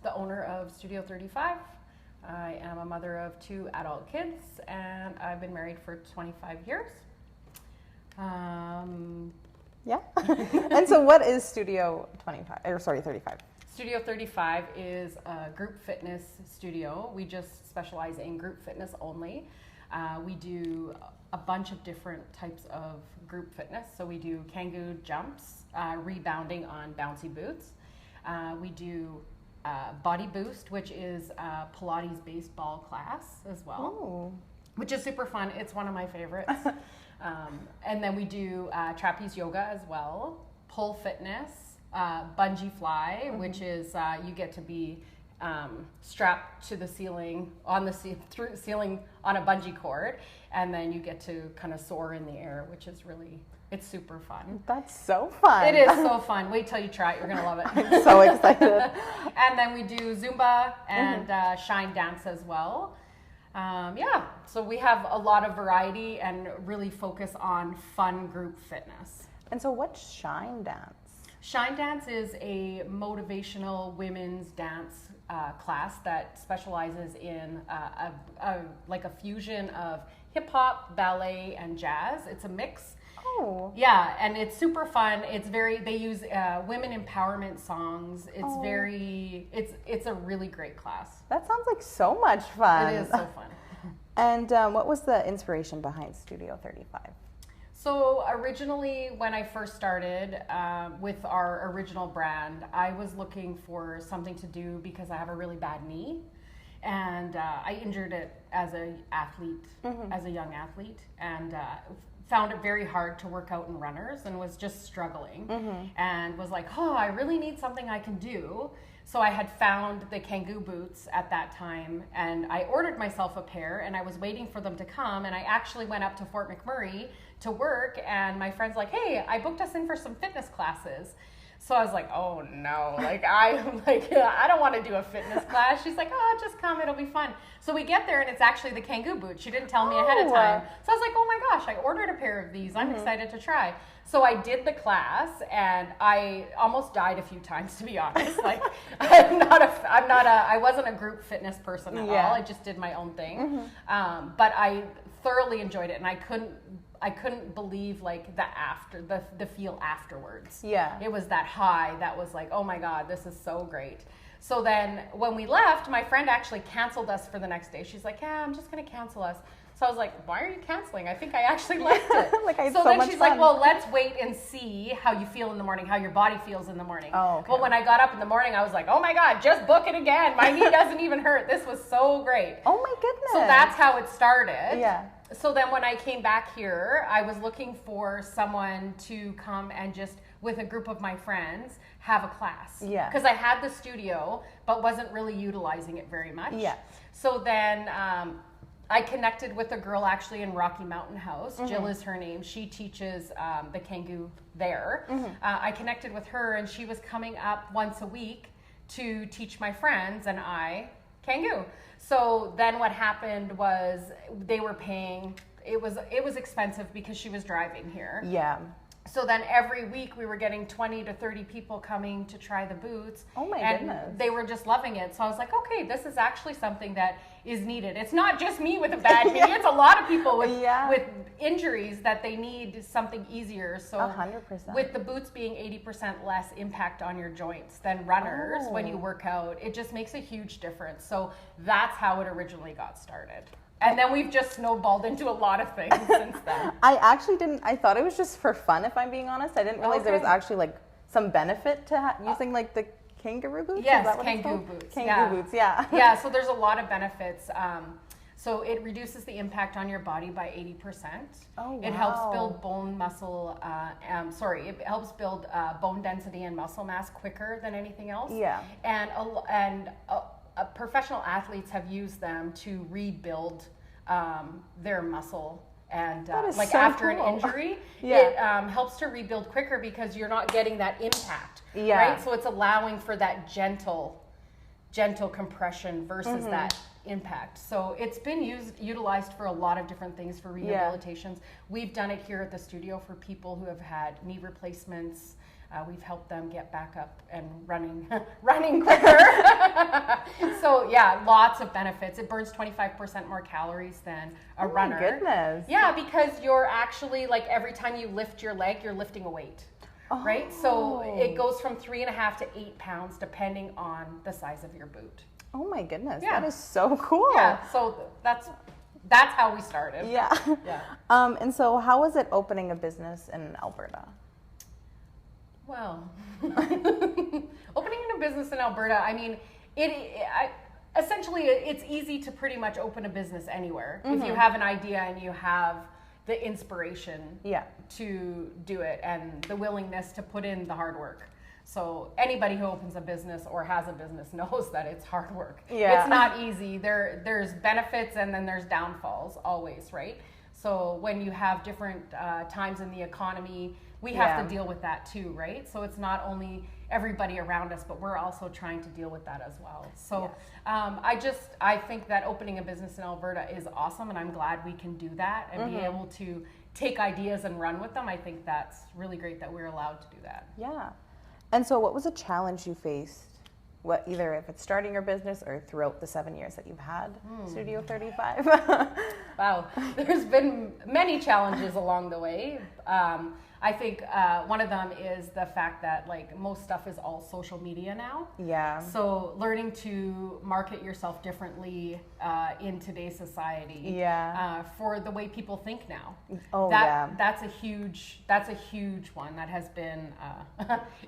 the owner of Studio 35. I am a mother of 2 adult kids, and I've been married for 25 years. Yeah. And so, what is Studio 35? Studio 35 is a group fitness studio. We just specialize in group fitness only. We do a bunch of different types of group fitness. So we do Kangoo jumps, rebounding on bouncy boots. We do body boost, which is a Pilates-based ball class as well, Oh. which is super fun. It's one of my favorites. And then we do trapeze yoga as well, pole fitness, bungee fly, which is you get to be strapped to the ceiling through ceiling on a bungee cord, and then you get to kind of soar in the air, which is it's super fun. That's so fun. It is so fun. Wait till you try it. You're going to love it. I'm so excited. And then we do Zumba and Shine Dance as well. So we have a lot of variety and really focus on fun group fitness. And so, what's Shine Dance? Shine Dance is a motivational women's dance class that specializes in a fusion of hip hop, ballet, and jazz. It's a mix. Oh. Yeah, and it's super fun. They use women empowerment songs. It's a really great class. That sounds like so much fun. It is so fun. And what was the inspiration behind Studio 35? So originally, when I first started with our original brand, I was looking for something to do because I have a really bad knee, and I injured it as a young athlete, and found it very hard to work out in runners, and was just struggling, and was like, oh, I really need something I can do. So I had found the Kangoo boots at that time, and I ordered myself a pair, and I was waiting for them to come, and I actually went up to Fort McMurray to work, and my friend's like, hey, I booked us in for some fitness classes. So I was like, oh no, I don't want to do a fitness class. She's like, oh, just come, it'll be fun. So we get there, and it's actually the Kangoo boots. She didn't tell me ahead of time. So I was like, oh my gosh, I ordered a pair of these. I'm excited to try. So I did the class, and I almost died a few times, to be honest. I wasn't a group fitness person at all. I just did my own thing. But I thoroughly enjoyed it, and I couldn't believe the feel afterwards. Yeah. It was that high that was like, oh my God, this is so great. So then when we left, my friend actually canceled us for the next day. She's like, yeah, I'm just going to cancel us. So I was like, why are you canceling? I think I actually liked it. I had so so then much she's fun. like, well, let's wait and see how you feel in the morning, how your body feels in the morning. Oh, okay. Well, when I got up in the morning, I was like, oh my God, just book it again. My knee doesn't even hurt. This was so great. Oh my goodness. So that's how it started. Yeah. So then when I came back here, I was looking for someone to come and just, with a group of my friends, have a class. Yeah. Because I had the studio, but wasn't really utilizing it very much. Yeah. So then I connected with a girl actually in Rocky Mountain House. Jill is her name. She teaches the Kangoo there. I connected with her, and she was coming up once a week to teach my friends and I Kangoo. So then what happened was they were paying it was expensive because she was driving here. Yeah. So then every week we were getting 20 to 30 people coming to try the boots. Oh my and goodness. They were just loving it. So I was like, okay, this is actually something that is needed. It's not just me with a bad knee. It's a lot of people with injuries that they need something easier. So 100%. with the boots being 80% less impact on your joints than runners when you work out, it just makes a huge difference. So that's how it originally got started. And then we've just snowballed into a lot of things since then. I actually didn't, I thought it was just for fun, if I'm being honest. I didn't realize there was actually like some benefit to using like the kangaroo boots? Yes, kangaroo boots. Kangaroo boots, yeah. Yeah, so there's a lot of benefits. So it reduces the impact on your body by 80%. Oh, wow. It helps build bone muscle, it helps build bone density and muscle mass quicker than anything else. Yeah. And professional athletes have used them to rebuild their muscle. And like so after cool. an injury, it helps to rebuild quicker because you're not getting that impact, right? So it's allowing for that gentle compression versus that impact. So it's been utilized for a lot of different things for rehabilitations. We've done it here at the studio for people who have had knee replacements. We've helped them get back up and running quicker. So yeah, lots of benefits. It burns 25% more calories than a runner. Oh my goodness. Yeah, because you're actually, like, every time you lift your leg, you're lifting a weight. Right? So it goes from 3.5 to 8 pounds depending on the size of your boot. Oh my goodness. Yeah. That is so cool. Yeah, so that's how we started. Yeah. Yeah. And so how was it opening a business in Alberta? Well, opening a business in Alberta, I mean, essentially it's easy to pretty much open a business anywhere if you have an idea and you have the inspiration to do it and the willingness to put in the hard work. So anybody who opens a business or has a business knows that it's hard work. Yeah. It's not easy. There's benefits and then there's downfalls always, right? So when you have different times in the economy, we have to deal with that too, right? So it's not only everybody around us, but we're also trying to deal with that as well. So I think that opening a business in Alberta is awesome, and I'm glad we can do that and be able to take ideas and run with them. I think that's really great that we're allowed to do that. Yeah. And so what was a challenge you faced? Either if it's starting your business or throughout the 7 years that you've had Studio 35? Wow, there's been many challenges along the way. I think one of them is the fact that, like, most stuff is all social media now. Yeah. So learning to market yourself differently in today's society. Yeah. For the way people think now. Oh, that's a huge one that has been.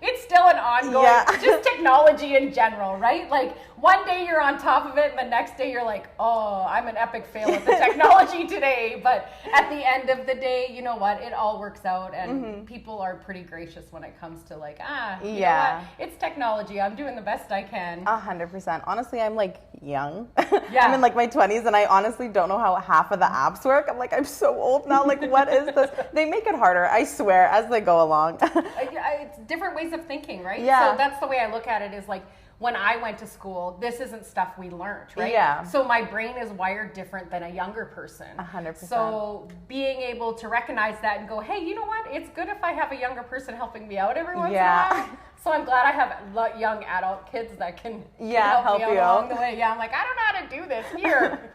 It's still an ongoing. Just technology in general, right? Like, one day you're on top of it, and the next day you're like, oh, I'm an epic fail at the technology today. But at the end of the day, you know what? It all works out, and people are pretty gracious when it comes to, like, you know what? It's technology. I'm doing the best I can. 100%. Honestly, I'm like young. I'm in like my 20s, and I honestly don't know how half of the apps work. I'm like, I'm so old now. Like, what is this? They make it harder, I swear, as they go along. It's different ways of thinking, right? Yeah. So that's the way I look at it, is like, when I went to school, this isn't stuff we learned, right? Yeah. So my brain is wired different than a younger person. 100%. So being able to recognize that and go, hey, you know what? It's good if I have a younger person helping me out every once in a while. So I'm glad I have young adult kids that can help me out along the way. Yeah, I'm like, I don't know how to do this here.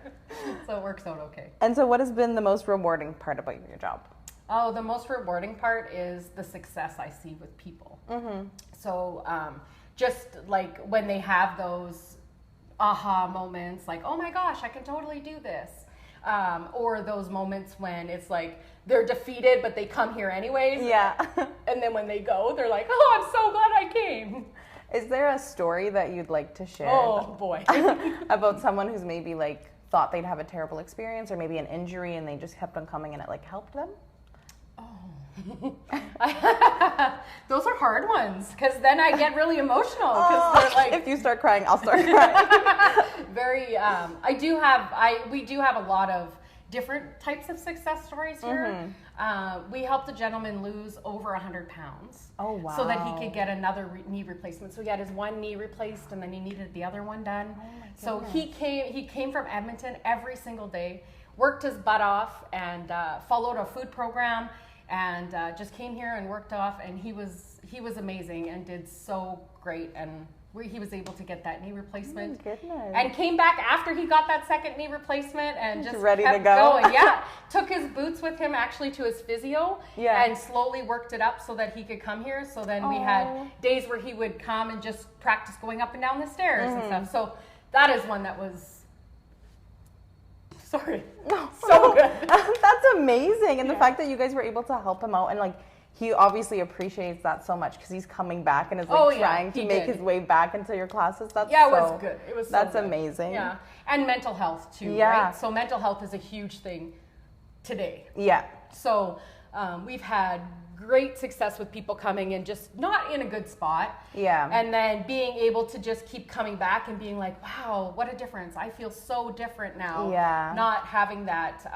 So it works out okay. And so what has been the most rewarding part about your job? Oh, the most rewarding part is the success I see with people. So just like when they have those aha moments, like, oh my gosh, I can totally do this. Or those moments when it's like they're defeated, but they come here anyways. Yeah. And then when they go, they're like, oh, I'm so glad I came. Is there a story that you'd like to share? Oh, boy. About someone who's maybe like thought they'd have a terrible experience or maybe an injury and they just kept on coming and it like helped them? Those are hard ones, because then I get really emotional, because they're like, if you start crying, I'll start crying. Very we do have a lot of different types of success stories here. We helped a gentleman lose over 100 pounds. Oh, wow. So that he could get another knee replacement. So he had his one knee replaced and then he needed the other one done. Oh, so he came from Edmonton every single day, worked his butt off and followed a food program and just came here and worked off, and he was amazing and did so great, and he was able to get that knee replacement. Oh my goodness. And came back after he got that second knee replacement and just ready kept to go. going. Yeah, took his boots with him actually to his physio, Yeah. and slowly worked it up so that he could come here. So then we had days where he would come and just practice going up and down the stairs and stuff. So that is one that was, sorry, so good. That's amazing. And the fact that you guys were able to help him out, and like, he obviously appreciates that so much because he's coming back and is like trying to make his way back into your classes. It was good. It was that's good. Amazing. Yeah, and mental health too, Yeah. right? So mental health is a huge thing today. Yeah. So we've had great success with people coming and just not in a good spot. Yeah. And then being able to just keep coming back and being like, wow, what a difference. I feel so different now. Yeah. Not having that,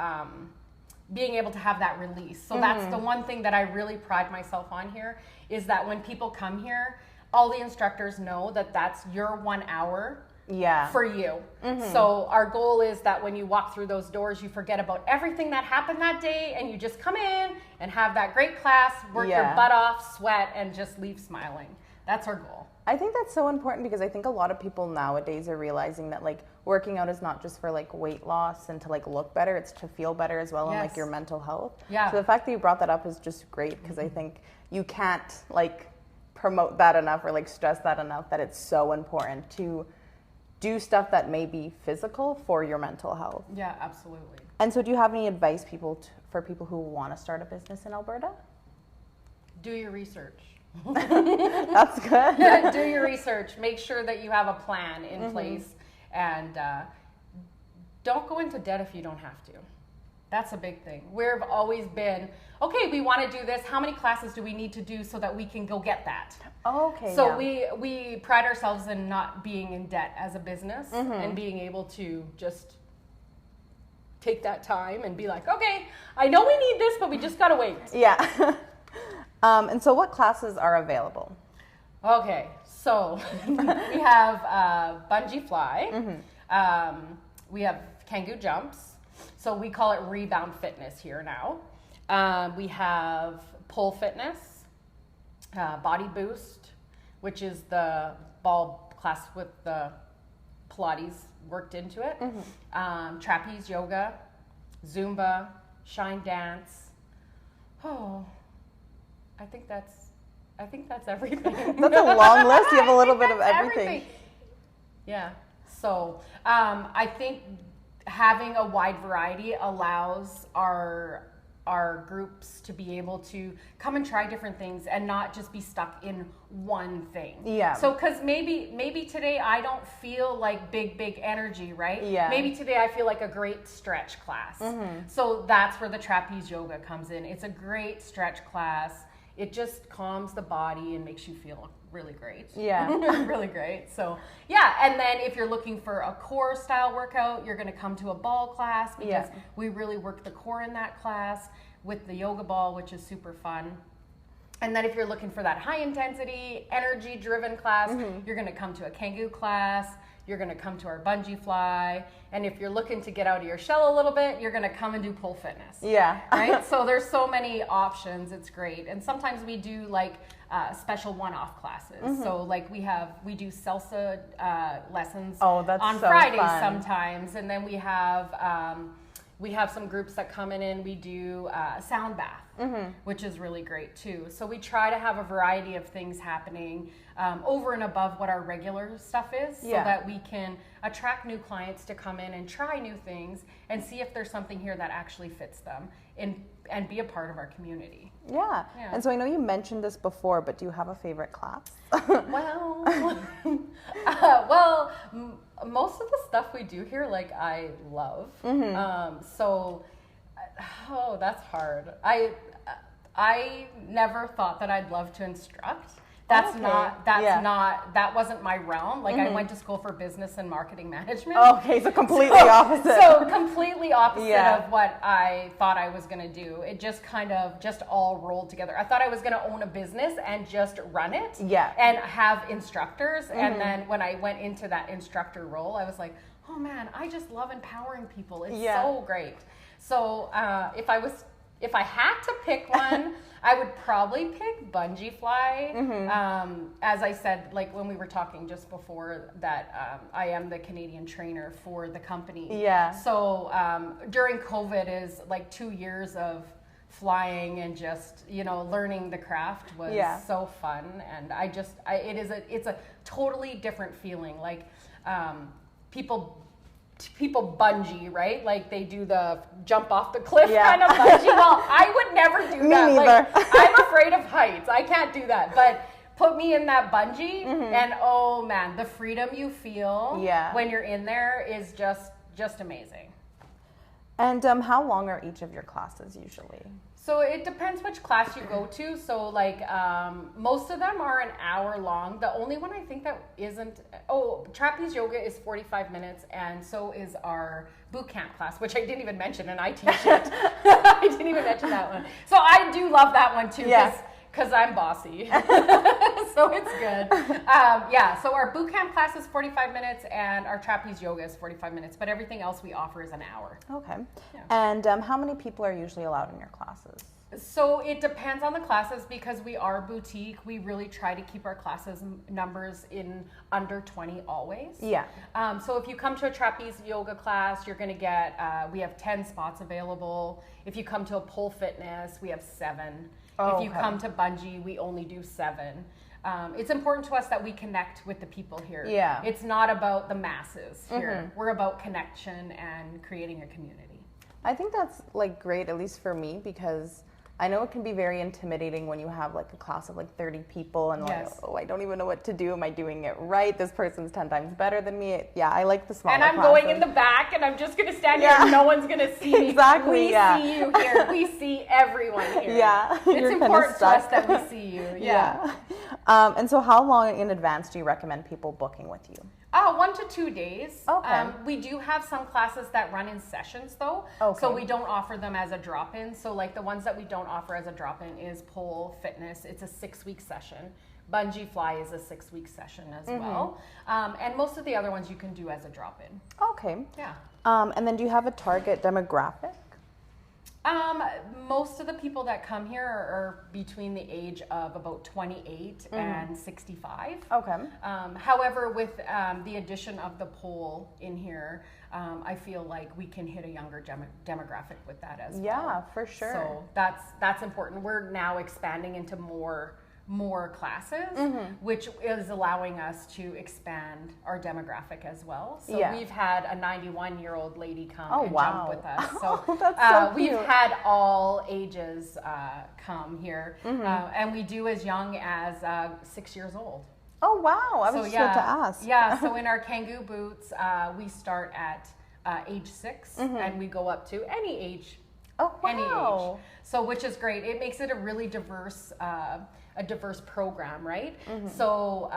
being able to have that release. So that's the one thing that I really pride myself on here, is that when people come here, all the instructors know that that's your 1 hour for you. So our goal is that when you walk through those doors, you forget about everything that happened that day and you just come in and have that great class, work your butt off, sweat, and just leave smiling. That's our goal. I think that's so important because I think a lot of people nowadays are realizing that like working out is not just for like weight loss and to like look better, it's to feel better as well, and like your mental health. Yeah. So the fact that you brought that up is just great, because I think you can't like promote that enough or like stress that enough, that it's so important to do stuff that may be physical for your mental health. Yeah, absolutely. And so do you have any advice for people who want to start a business in Alberta? Do your research. That's good. Do your research. Make sure that you have a plan in place, and don't go into debt if you don't have to. That's a big thing. We've always been, okay, we want to do this. How many classes do we need to do so that we can go get that? Okay. So we pride ourselves in not being in debt as a business, and being able to just take that time and be like, okay, I know we need this, but we just got to wait. Yeah. And so what classes are available? Okay, so we have bungee fly, we have Kangoo jumps, so we call it rebound fitness here now. We have pole fitness, body boost, which is the ball class with the Pilates worked into it, trapeze yoga, Zumba, shine dance. Oh, I think that's everything. That's a long list. You have a little bit of everything. Yeah. So I think having a wide variety allows our groups to be able to come and try different things and not just be stuck in one thing. Yeah. So because maybe today I don't feel like big energy, right? Yeah. Maybe today I feel like a great stretch class. So that's where the trapeze yoga comes in. It's a great stretch class. It just calms the body and makes you feel really great. Yeah. Really great. So, yeah. And then if you're looking for a core style workout, you're going to come to a ball class, because we really work the core in that class with the yoga ball, which is super fun. And then if you're looking for that high intensity, energy driven class, you're going to come to a Kangoo class. You're going to come to our bungee fly. And if you're looking to get out of your shell a little bit, you're going to come and do pole fitness. Yeah. Right? So there's so many options. It's great. And sometimes we do like special one-off classes. So like we do salsa lessons on so Fridays fun. sometimes. And then we have some groups that come in and we do a sound bath, which is really great too. So we try to have a variety of things happening over and above what our regular stuff is, so that we can attract new clients to come in and try new things and see if there's something here that actually fits them and be a part of our community. Yeah. And so I know you mentioned this before, but do you have a favorite class? Well, most of the stuff we do here, like, I love. That's hard. I never thought that I'd love to instruct. That wasn't my realm. Like, I went to school for business and marketing management. Okay, so completely opposite. So completely opposite of what I thought I was going to do. It just kind of just all rolled together. I thought I was going to own a business and just run it. Yeah. And have instructors. And then when I went into that instructor role, I was like, oh man, I just love empowering people. It's Yeah. so great. So if I had to pick one, I would probably pick bungee fly. As I said, like when we were talking just before that, I am the Canadian trainer for the company. Yeah. So during COVID is like 2 years of flying and just, you know, learning the craft was so fun. And it's a totally different feeling. Like people bungee, right? Like they do the jump off the cliff kind of bungee. Well, I would never do Me that. neither. Like, I'm afraid of heights. I can't do that. But put me in that bungee and oh man, the freedom you feel when you're in there is just amazing. And how long are each of your classes usually? So it depends which class you go to. So like most of them are an hour long. The only one I think that isn't, trapeze yoga is 45 minutes, and so is our boot camp class, which I didn't even mention, and I teach it. I didn't even mention that one. So I do love that one too, because I'm bossy. So it's good. So our boot camp class is 45 minutes and our trapeze yoga is 45 minutes, but everything else we offer is an hour. Okay. Yeah. And how many people are usually allowed in your classes? So it depends on the classes because we are boutique. We really try to keep our classes numbers in under 20 always. Yeah. So if you come to a trapeze yoga class, you're going to get, we have 10 spots available. If you come to a pole fitness, we have 7. If you come to bungee, we only do 7. It's important to us that we connect with the people here. Yeah. It's not about the masses here. We're about connection and creating a community. I think that's like great, at least for me, because I know it can be very intimidating when you have like a class of like 30 people and like, oh, I don't even know what to do. Am I doing it right? This person's 10 times better than me. Yeah, I like the smaller And I'm classes. going in the back and I'm just going to stand here and no one's going to see me. Exactly, We see you here. We see everyone here. Yeah. It's important to us that we see you. Yeah. And so how long in advance do you recommend people booking with you? 1 to 2 days. Okay. We do have some classes that run in sessions though. Okay. So we don't offer them as a drop-in. So like the ones that we don't offer as a drop-in is pole fitness. It's a 6-week session. Bungee fly is a 6-week session as well. And most of the other ones you can do as a drop-in. Okay. Yeah. And then do you have a target demographic? Most of the people that come here are between the age of about 28 and 65. Okay. However, with the addition of the pole in here, I feel like we can hit a younger demographic with that as well. Yeah, for sure. So that's important. We're now expanding into more classes, which is allowing us to expand our demographic as well. So we've had a 91-year-old lady come and jump with us. So, that's so cute. We've had all ages come here, and we do as young as 6 years old. Oh, wow. I was just about to ask. Yeah, so in our Kangoo boots, we start at age 6, and we go up to any age. Oh, wow. Any age. So, which is great. It makes it a really diverse program, right? So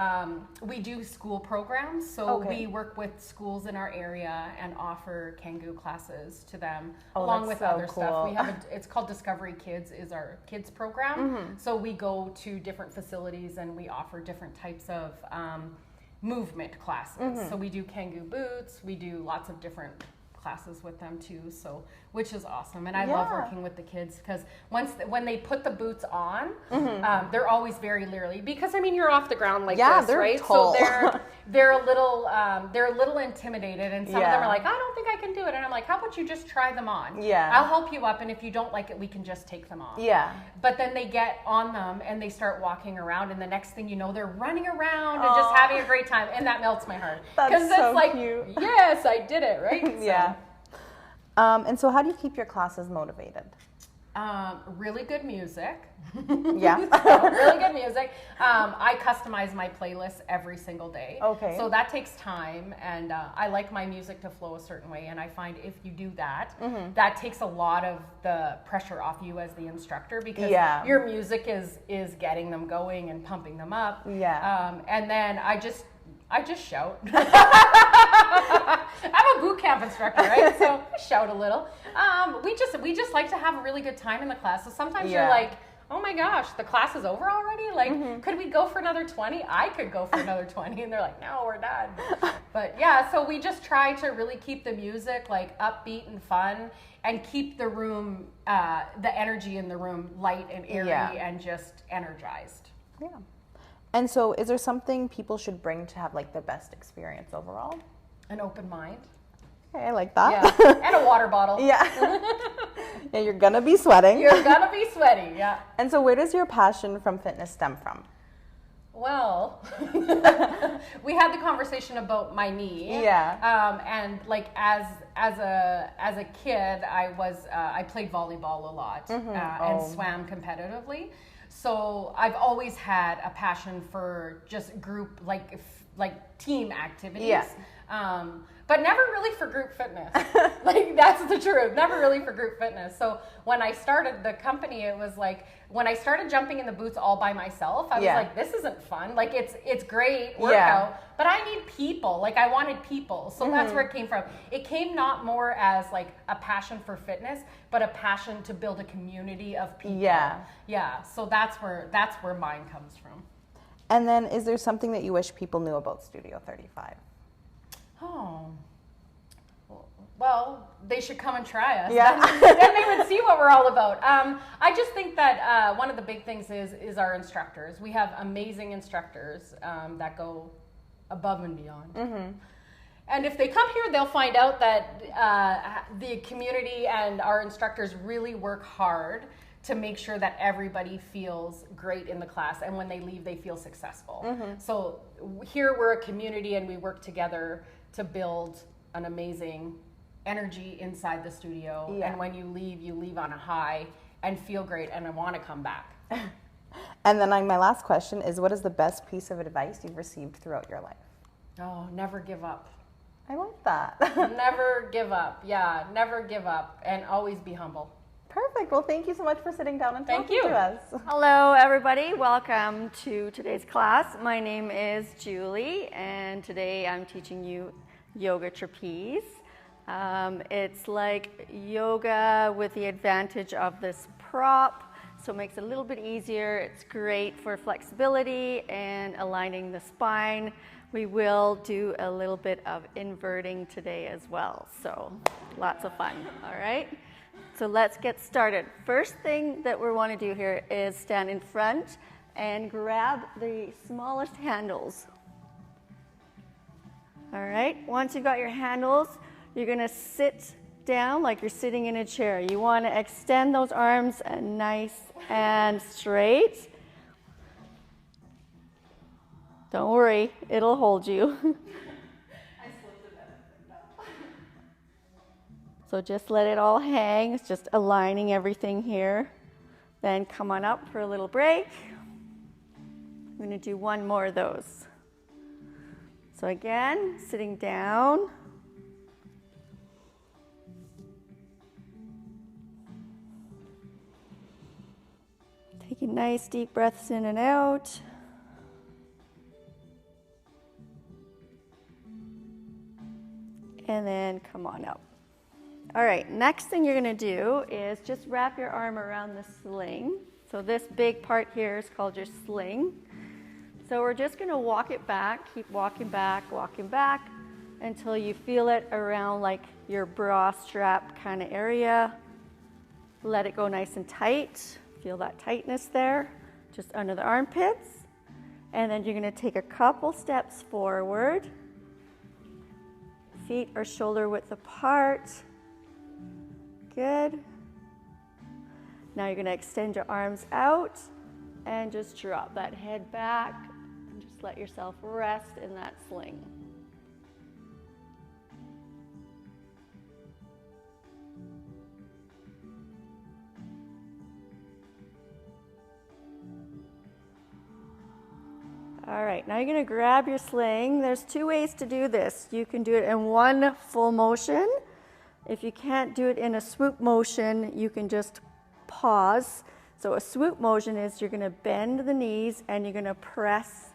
we do school programs. So we work with schools in our area and offer Kangoo classes to them, along with other stuff. We have it's called Discovery Kids is our kids program. So we go to different facilities and we offer different types of movement classes. So we do Kangoo boots. We do lots of different classes with them too, so which is awesome. And I love working with the kids because when they put the boots on, they're always very leery because I mean you're off the ground like this, they're right? tall. So they're a little intimidated, and some of them are like, I don't think I can do it, and I'm like, how about you just try them on? I'll help you up, and if you don't like it, we can just take them off. But then they get on them and they start walking around, and the next thing you know, they're running around and just having a great time, and that melts my heart because That's so it's like, cute. yes, I did it, right? And so how do you keep your classes motivated? Really good music. Yeah. Really good music. I customize my playlist every single day. Okay. So that takes time, and I like my music to flow a certain way, and I find if you do that, that takes a lot of the pressure off you as the instructor because your music is getting them going and pumping them up. And then I just shout. I'm a boot camp instructor, right? So I shout a little. We just like to have a really good time in the class. So sometimes you're like, oh my gosh, the class is over already? Like, could we go for another 20? I could go for another 20. And they're like, no, we're done. But yeah, so we just try to really keep the music like upbeat and fun and keep the room, the energy in the room light and airy and just energized. Yeah. And so is there something people should bring to have like the best experience overall? An open mind. Okay, I like that. Yeah. And a water bottle. Yeah. Yeah, you're gonna be sweating. You're gonna be sweaty, yeah. And so where does your passion from fitness stem from? Well, we had the conversation about my knee. Yeah. And like as a kid, I played volleyball a lot and swam competitively. So I've always had a passion for just group like team activities. Yeah. But never really for group fitness. Like, that's the truth. Never really for group fitness. So when I started the company, it was like, when I started jumping in the boots all by myself, I was like, this isn't fun. Like, it's great workout, but I need people. Like, I wanted people. So that's where it came from. It came not more as like a passion for fitness, but a passion to build a community of people. Yeah. Yeah. So that's where mine comes from. And then is there something that you wish people knew about Studio 35? Oh, well, they should come and try us. Yeah. Then they would see what we're all about. I just think that one of the big things is our instructors. We have amazing instructors that go above and beyond. And if they come here, they'll find out that the community and our instructors really work hard to make sure that everybody feels great in the class, and when they leave, they feel successful. So here we're a community, and we work together to build an amazing energy inside the studio. And when you leave on a high and feel great and want to come back. And then my last question is, what is the best piece of advice you've received throughout your life? Oh, never give up. I like that. Never give up. Yeah, never give up, and always be humble. Perfect. Well, thank you so much for sitting down and talking to us. Hello, everybody. Welcome to today's class. My name is Julie, and today I'm teaching you yoga trapeze. It's like yoga with the advantage of this prop, so it makes it a little bit easier. It's great for flexibility and aligning the spine. We will do a little bit of inverting today as well, so lots of fun, all right? So let's get started. First thing that we want to do here is stand in front and grab the smallest handles. All right, once you've got your handles, you're going to sit down like you're sitting in a chair. You want to extend those arms nice and straight. Don't worry, it'll hold you. So just let it all hang. It's just aligning everything here. Then come on up for a little break. I'm going to do one more of those. So again, sitting down. Taking nice deep breaths in and out. And then come on up. All right, next thing you're going to do is just wrap your arm around the sling. So this big part here is called your sling. So we're just going to walk it back, keep walking back until you feel it around like your bra strap kind of area. Let it go nice and tight. Feel that tightness there, just under the armpits. And then you're going to take a couple steps forward. Feet are shoulder width apart. Good. Now you're going to extend your arms out and just drop that head back and just let yourself rest in that sling. All right, now you're going to grab your sling. There's two ways to do this. You can do it in one full motion. If you can't do it in a swoop motion, you can just pause. So a swoop motion is you're going to bend the knees and you're going to press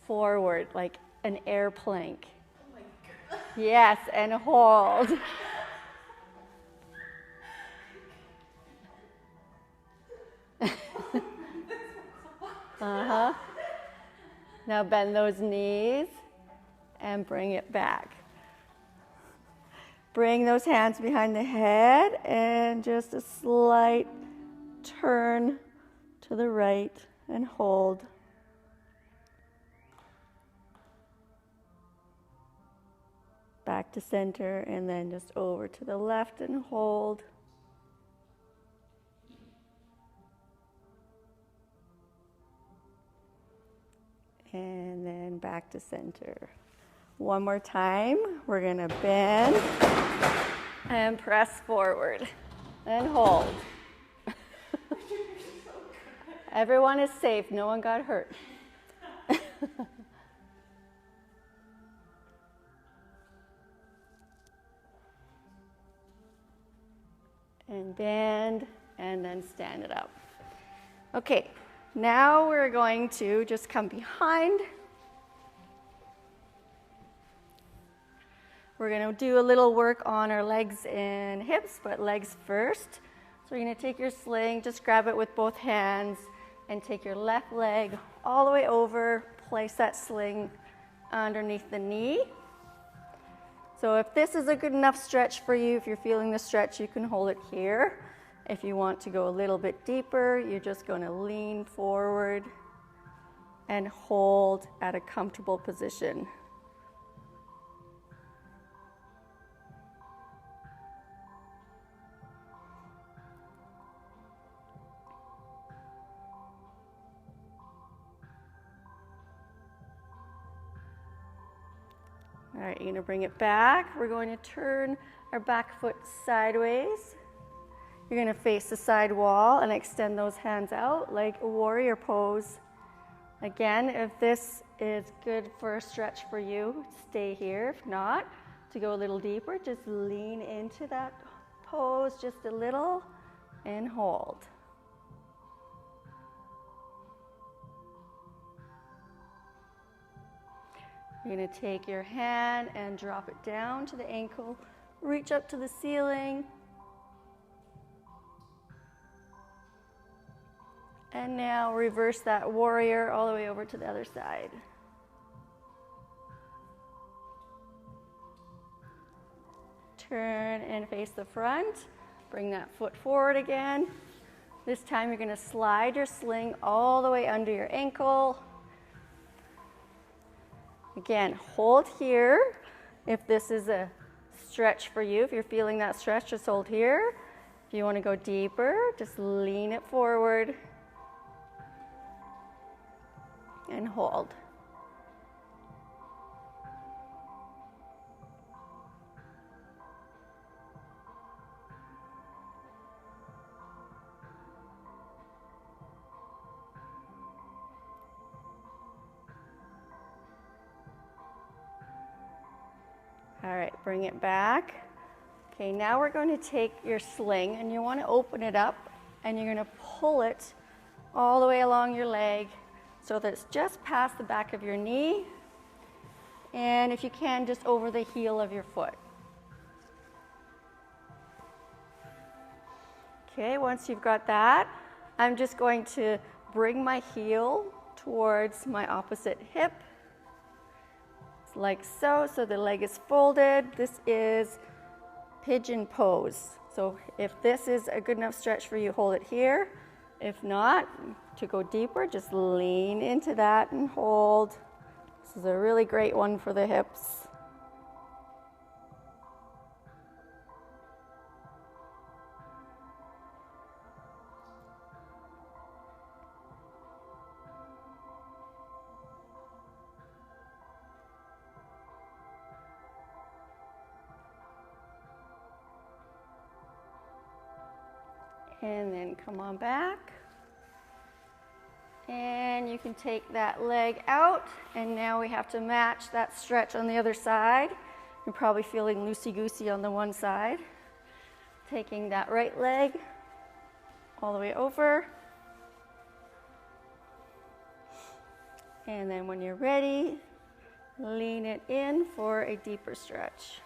forward like an air plank. Oh my God. Yes, and hold. Now bend those knees and bring it back. Bring those hands behind the head and just a slight turn to the right and hold. Back to center and then just over to the left and hold. And then back to center. One more time. We're going to bend and press forward and hold. Everyone is safe. No one got hurt. And bend and then stand it up. Okay, now we're going to just come behind. We're going to do a little work on our legs and hips, but legs first. So you're going to take your sling, just grab it with both hands, and take your left leg all the way over, place that sling underneath the knee. So if this is a good enough stretch for you, if you're feeling the stretch, you can hold it here. If you want to go a little bit deeper, you're just going to lean forward and hold at a comfortable position. All right, you're going to bring it back. We're going to turn our back foot sideways. You're going to face the side wall and extend those hands out like a warrior pose. Again, if this is good for a stretch for you, stay here. If not, to go a little deeper, just lean into that pose just a little and hold. You're going to take your hand and drop it down to the ankle, reach up to the ceiling, and now reverse that warrior all the way over to the other side. Turn and face the front, bring that foot forward again. This time you're going to slide your sling all the way under your ankle. Again, hold here. If this is a stretch for you, if you're feeling that stretch, just hold here. If you want to go deeper, just lean it forward and hold. All right, bring it back. Okay, now we're going to take your sling and you want to open it up and you're going to pull it all the way along your leg so that it's just past the back of your knee, and if you can, just over the heel of your foot. Okay, once you've got that, I'm just going to bring my heel towards my opposite hip, like so, so the leg is folded. This is pigeon pose. So if this is a good enough stretch for you, hold it here. If not, to go deeper, just lean into that and hold. This is a really great one for the hips. And then come on back. And you can take that leg out, and now we have to match that stretch on the other side. You're probably feeling loosey-goosey on the one side. Taking that right leg all the way over. And then when you're ready, lean it in for a deeper stretch.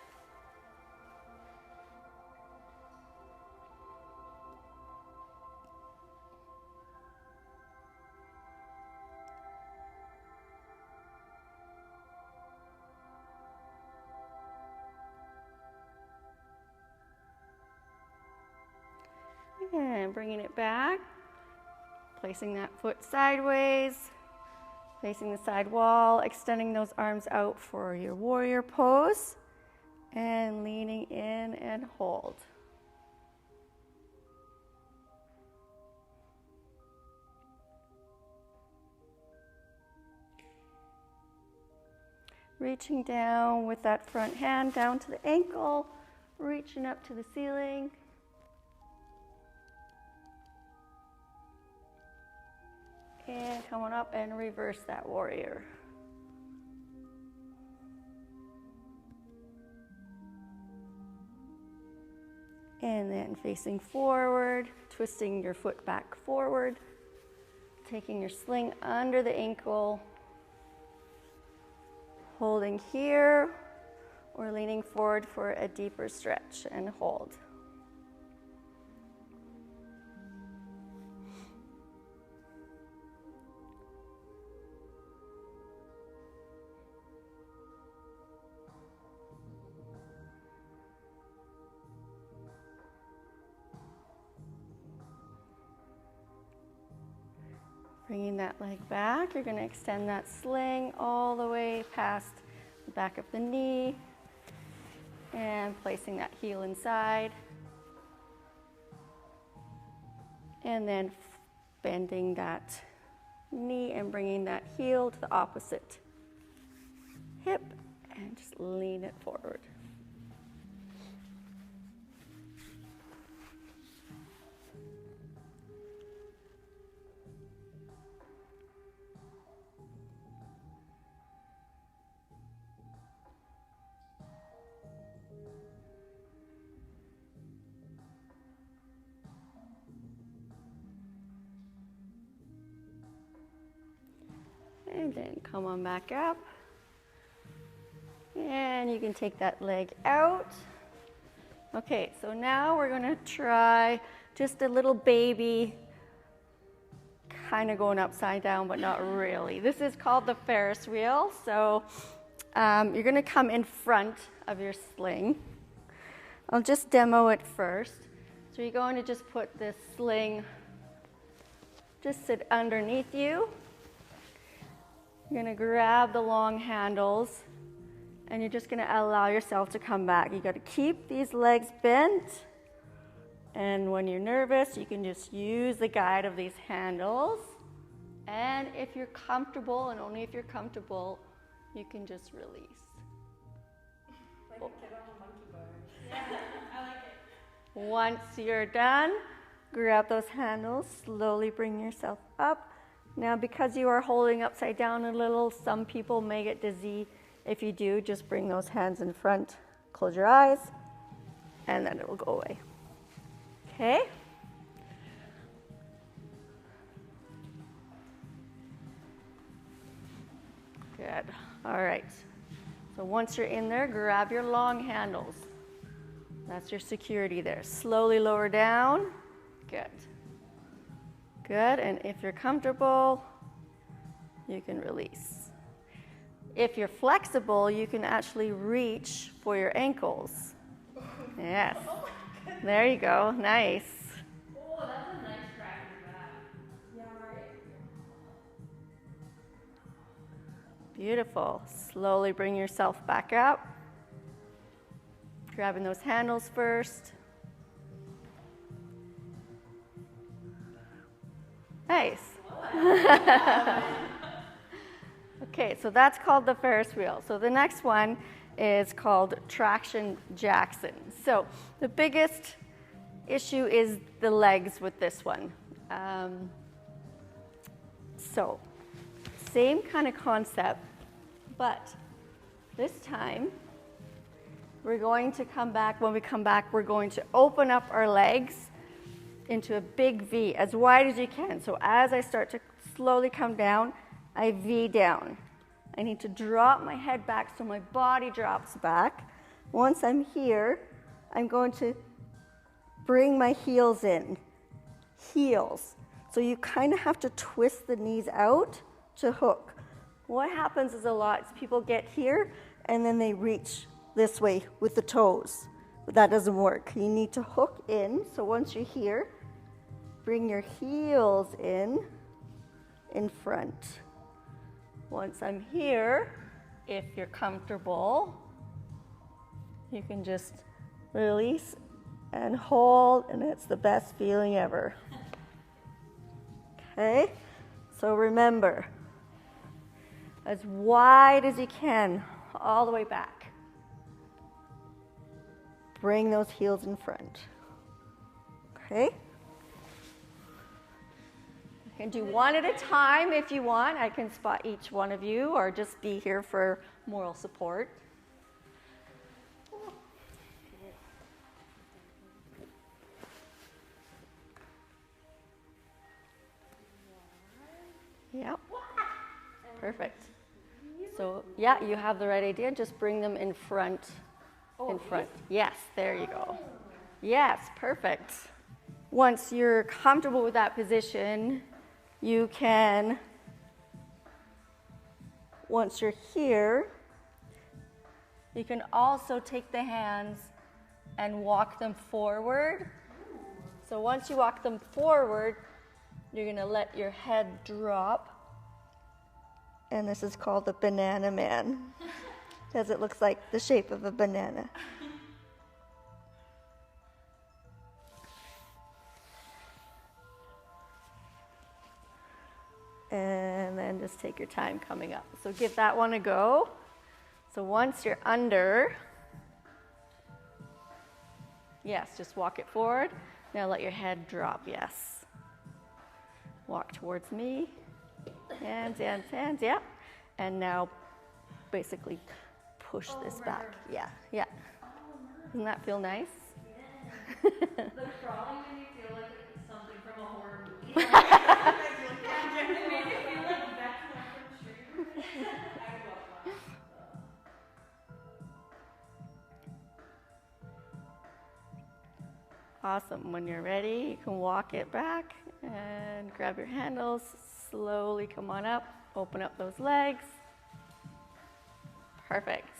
And bringing it back, placing that foot sideways, facing the side wall, extending those arms out for your warrior pose, and leaning in and hold. Reaching down with that front hand down to the ankle, reaching up to the ceiling. And come on up and reverse that warrior. And then facing forward, twisting your foot back forward, taking your sling under the ankle, holding here, or leaning forward for a deeper stretch and hold. Bringing that leg back, you're going to extend that sling all the way past the back of the knee and placing that heel inside. And then bending that knee and bringing that heel to the opposite hip and just lean it forward. And then come on back up. And you can take that leg out. Okay, so now we're going to try just a little baby, kind of going upside down, but not really. This is called the Ferris wheel. So you're going to come in front of your sling. I'll just demo it first. So you're going to just put this sling, just sit underneath you. You're going to grab the long handles and you're just going to allow yourself to come back. You got to keep these legs bent, and when you're nervous, you can just use the guide of these handles. And if you're comfortable, and only if you're comfortable, you can just release. Like a kid on a monkey bar. Yeah, I like it. Once you're done, grab those handles, slowly bring yourself up. Now, because you are holding upside down a little, some people may get dizzy. If you do, just bring those hands in front, close your eyes, and then it will go away. Okay? Good. All right. So once you're in there, grab your long handles. That's your security there. Slowly lower down. Good. Good, and if you're comfortable, you can release. If you're flexible, you can actually reach for your ankles. Yes. There you go. Nice. Oh, that's a nice crack in the back. Yeah, right? Beautiful. Slowly bring yourself back up. Grabbing those handles first. Nice. Okay, so that's called the Ferris wheel. So the next one is called traction Jackson. So the biggest issue is the legs with this one. So same kind of concept, but this time we're going to come back. When we come back, we're going to open up our legs into a big V, as wide as you can. So as I start to slowly come down, I V down. I need to drop my head back so my body drops back. Once I'm here, I'm going to bring my heels in. Heels. So you kind of have to twist the knees out to hook. What happens is a lot is people get here and then they reach this way with the toes. But that doesn't work. You need to hook in. So once you're here, bring your heels in front. Once I'm here, if you're comfortable, you can just release and hold, and it's the best feeling ever. Okay, so remember, as wide as you can, all the way back. Bring those heels in front. Okay? You can do one at a time if you want. I can spot each one of you or just be here for moral support. Yeah. Perfect. So, yeah, you have the right idea. Just bring them in front. In front. Yes, there you go. Yes, perfect. Once you're comfortable with that position, you can, once you're here, you can also take the hands and walk them forward. So once you walk them forward, you're going to let your head drop. And this is called the banana man, because it looks like the shape of a banana. And then just take your time coming up. So give that one a go. So once you're under, yes, just walk it forward. Now let your head drop, yes. Walk towards me. Hands, hands, hands, yeah. And now basically push this back. Yeah, yeah. Doesn't that feel nice? The crawling made me feel like something from a horror movie. It made me feel like that's not from Street. I love that. Awesome. When you're ready, you can walk it back and grab your handles. Slowly come on up. Open up those legs. Perfect.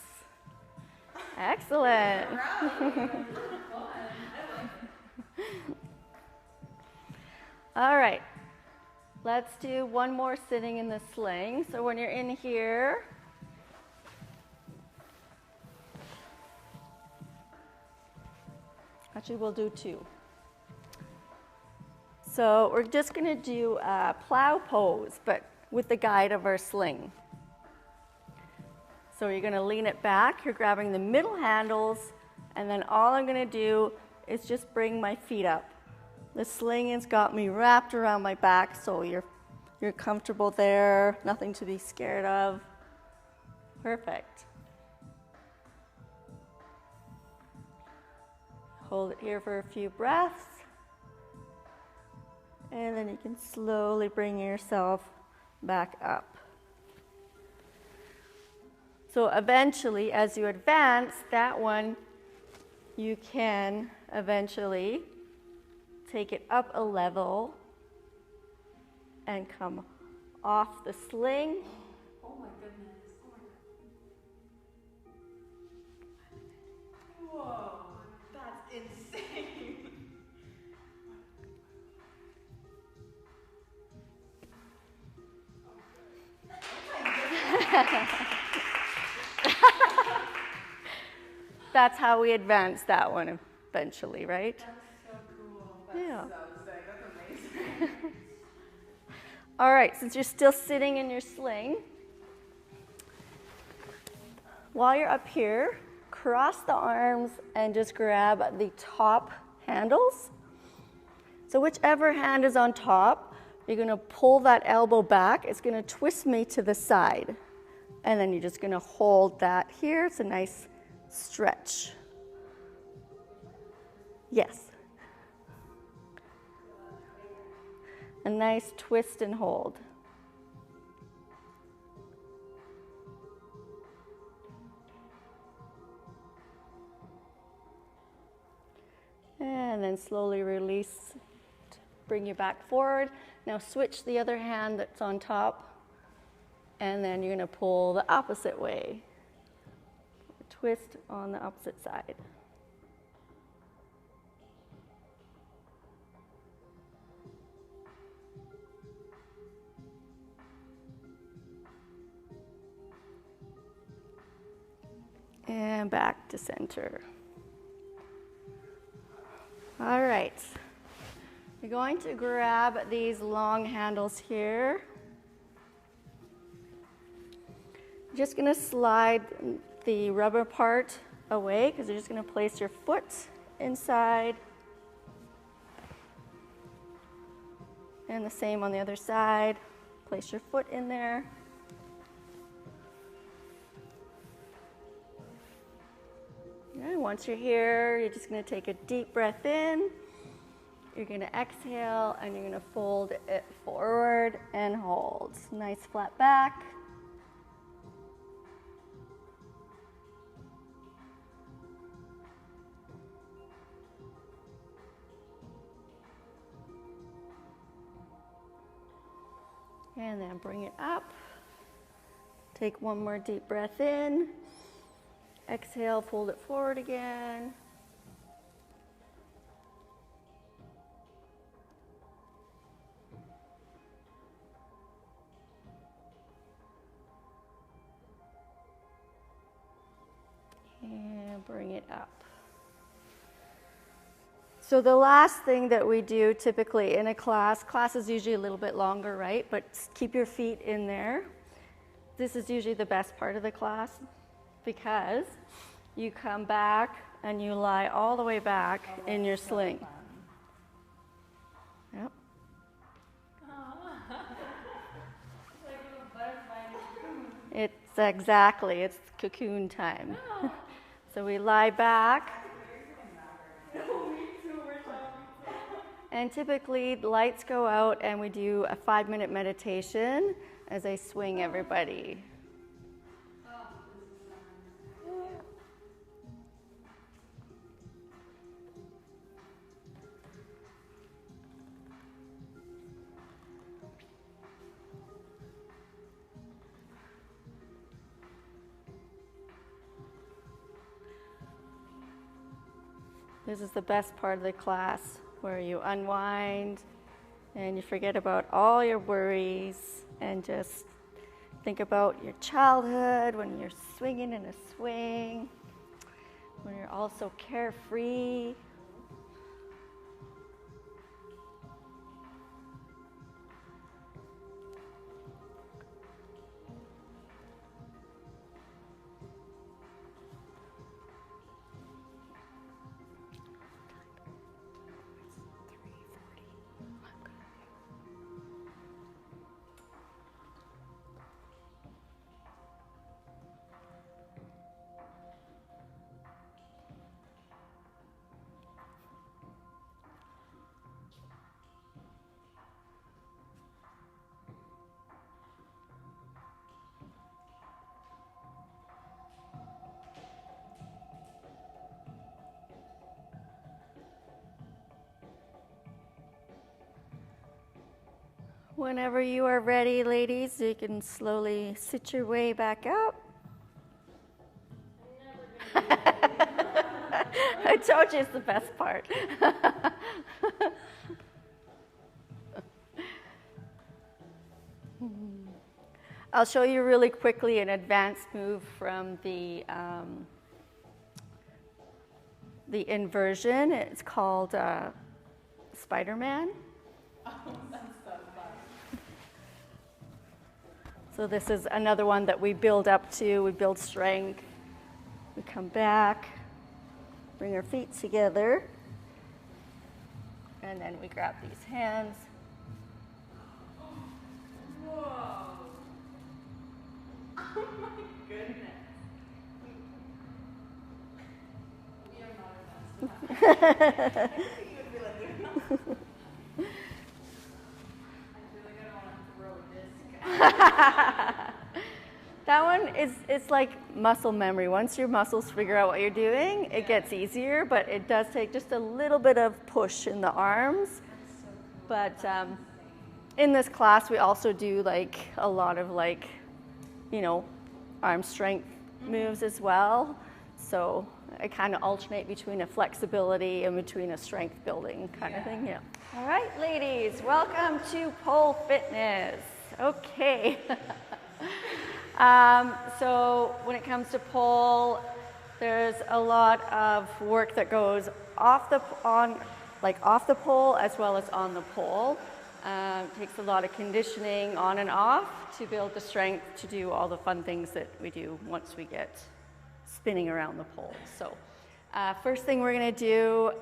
Excellent. All right. Let's do one more sitting in the sling. So when you're in here, actually we'll do two. So we're just going to do a plow pose, but with the guide of our sling. So you're going to lean it back. You're grabbing the middle handles, and then all I'm going to do is just bring my feet up. The sling has got me wrapped around my back, so you're comfortable there. Nothing to be scared of. Perfect. Hold it here for a few breaths. And then you can slowly bring yourself back up. So eventually, as you advance, that one, you can eventually take it up a level and come off the sling. Oh my goodness. Oh my God. Whoa, that's insane. That's how we advance that one eventually, right? That's so cool. Yeah. So sick. That's amazing. All right, since you're still sitting in your sling, while you're up here, cross the arms and just grab the top handles. So whichever hand is on top, you're going to pull that elbow back. It's going to twist me to the side. And then you're just going to hold that here. It's a nice stretch. Yes. A nice twist and hold. And then slowly release, bring you back forward. Now switch the other hand that's on top, and then you're going to pull the opposite way. Twist on the opposite side. and back to center. All right. You're going to grab these long handles here. Just going to slide the rubber part away because you're just going to place your foot inside. And the same on the other side. Place your foot in there. And once you're here, you're just going to take a deep breath in. You're going to exhale and you're going to fold it forward and hold. Nice flat back. And then bring it up. Take one more deep breath in. Exhale, fold it forward again. And bring it up. So the last thing that we do typically in a class is usually a little bit longer, right? But keep your feet in there. This is usually the best part of the class because you come back and you lie all the way back in your sling. Yep. It's cocoon time. So we lie back. And typically the lights go out and we do a 5-minute meditation as I swing everybody. This is the best part of the class, where you unwind and you forget about all your worries and just think about your childhood when you're swinging in a swing, when you're also carefree. Whenever you are ready, ladies, you can slowly sit your way back up. I told you it's the best part. I'll show you really quickly an advanced move from the inversion. It's called Spider-Man. So this is another one that we build up to. We build strength. We come back, bring our feet together, and then we grab these hands. Whoa. Oh my goodness. We are not advanced. That one it's like muscle memory. Once your muscles figure out what you're doing, it gets easier, but it does take just a little bit of push in the arms. But in this class, we also do like a lot of like, arm strength moves as well. So I kind of alternate between a flexibility and between a strength building kind of thing. Yeah. All right, ladies, welcome to pole fitness. Okay. So when it comes to pole, There's a lot of work that goes off the pole as well as on the pole. It takes a lot of conditioning on and off to build the strength to do all the fun things that we do once we get spinning around the pole. So first thing we're going to do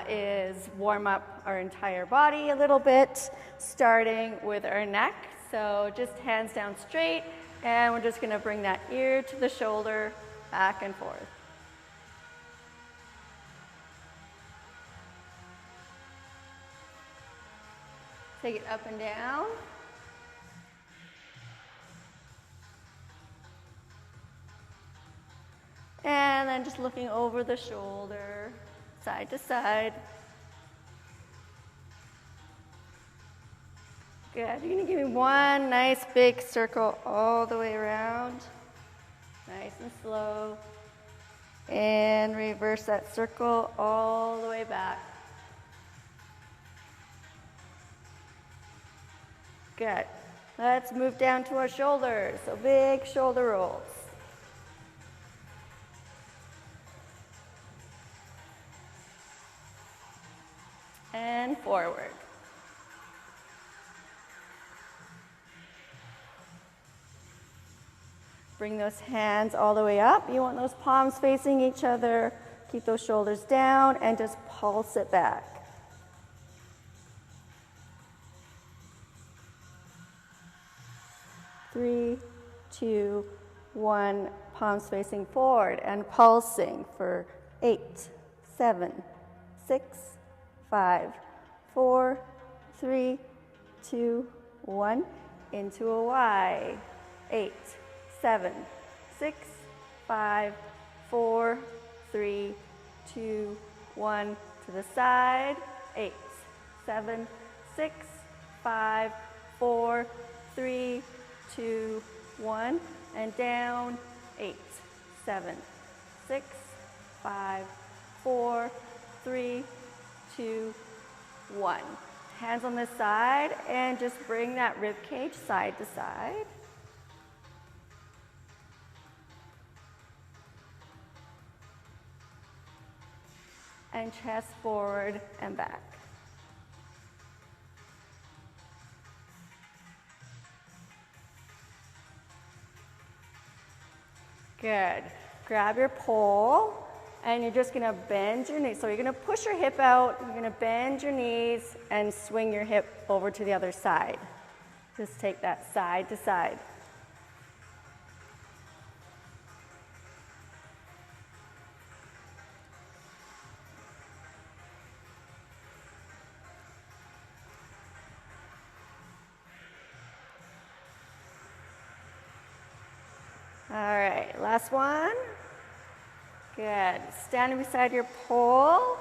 is warm up our entire body a little bit, starting with our neck. So just hands down straight, and we're just going to bring that ear to the shoulder, back and forth. Take it up and down. And then just looking over the shoulder, side to side. Good. You're going to give me one nice big circle all the way around. Nice and slow. And reverse that circle all the way back. Good. Let's move down to our shoulders. So big shoulder rolls. And forward. Bring those hands all the way up. You want those palms facing each other. Keep those shoulders down and just pulse it back. Three, two, one. Palms facing forward and pulsing for 8, 7, 6, 5, 4, 3, 2, 1. Into a Y. 8, 7, 6, 5, 4, 3, 2, 1. To the side. 8, 7, 6, 5, 4, 3, 2, 1. And down. 8, 7, 6, 5, 4, 3, 2, 1. Hands on this side and just bring that rib cage side to side. And chest forward and back. Good. Grab your pole and you're just going to bend your knees. So you're going to push your hip out, you're going to bend your knees and swing your hip over to the other side. Just take that side to side. All right, last one. Good. Standing beside your pole.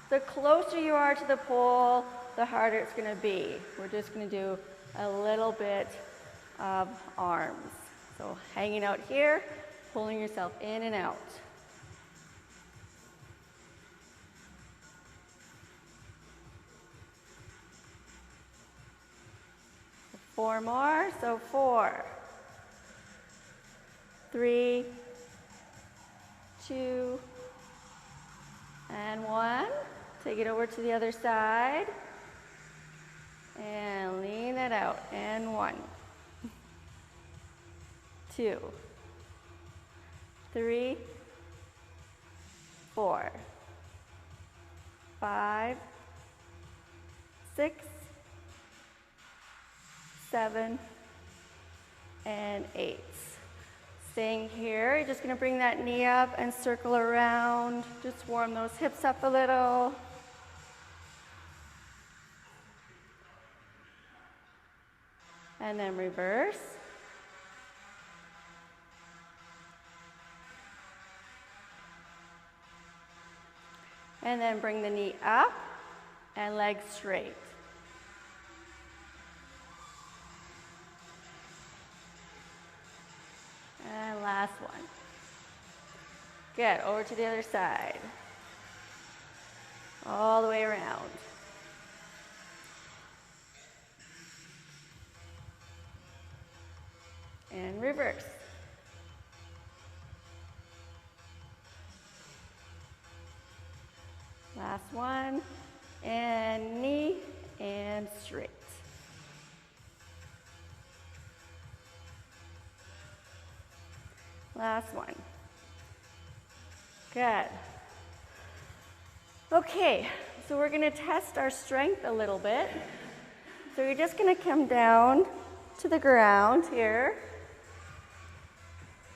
The closer you are to the pole, the harder it's going to be. We're just going to do a little bit of arms. So hanging out here, pulling yourself in and out. Four more, so 4, 3, 2, and 1. Take it over to the other side. And lean it out. And 1, 2, 3, 4, 5, 6, 7, and 8. Staying here, you're just going to bring that knee up and circle around. Just warm those hips up a little. And then reverse. And then bring the knee up and legs straight. And last one. Good. Over to the other side. All the way around. And reverse. one, and knee, and straight. Last one. Good. Okay, so we're gonna test our strength a little bit. So you're just gonna come down to the ground here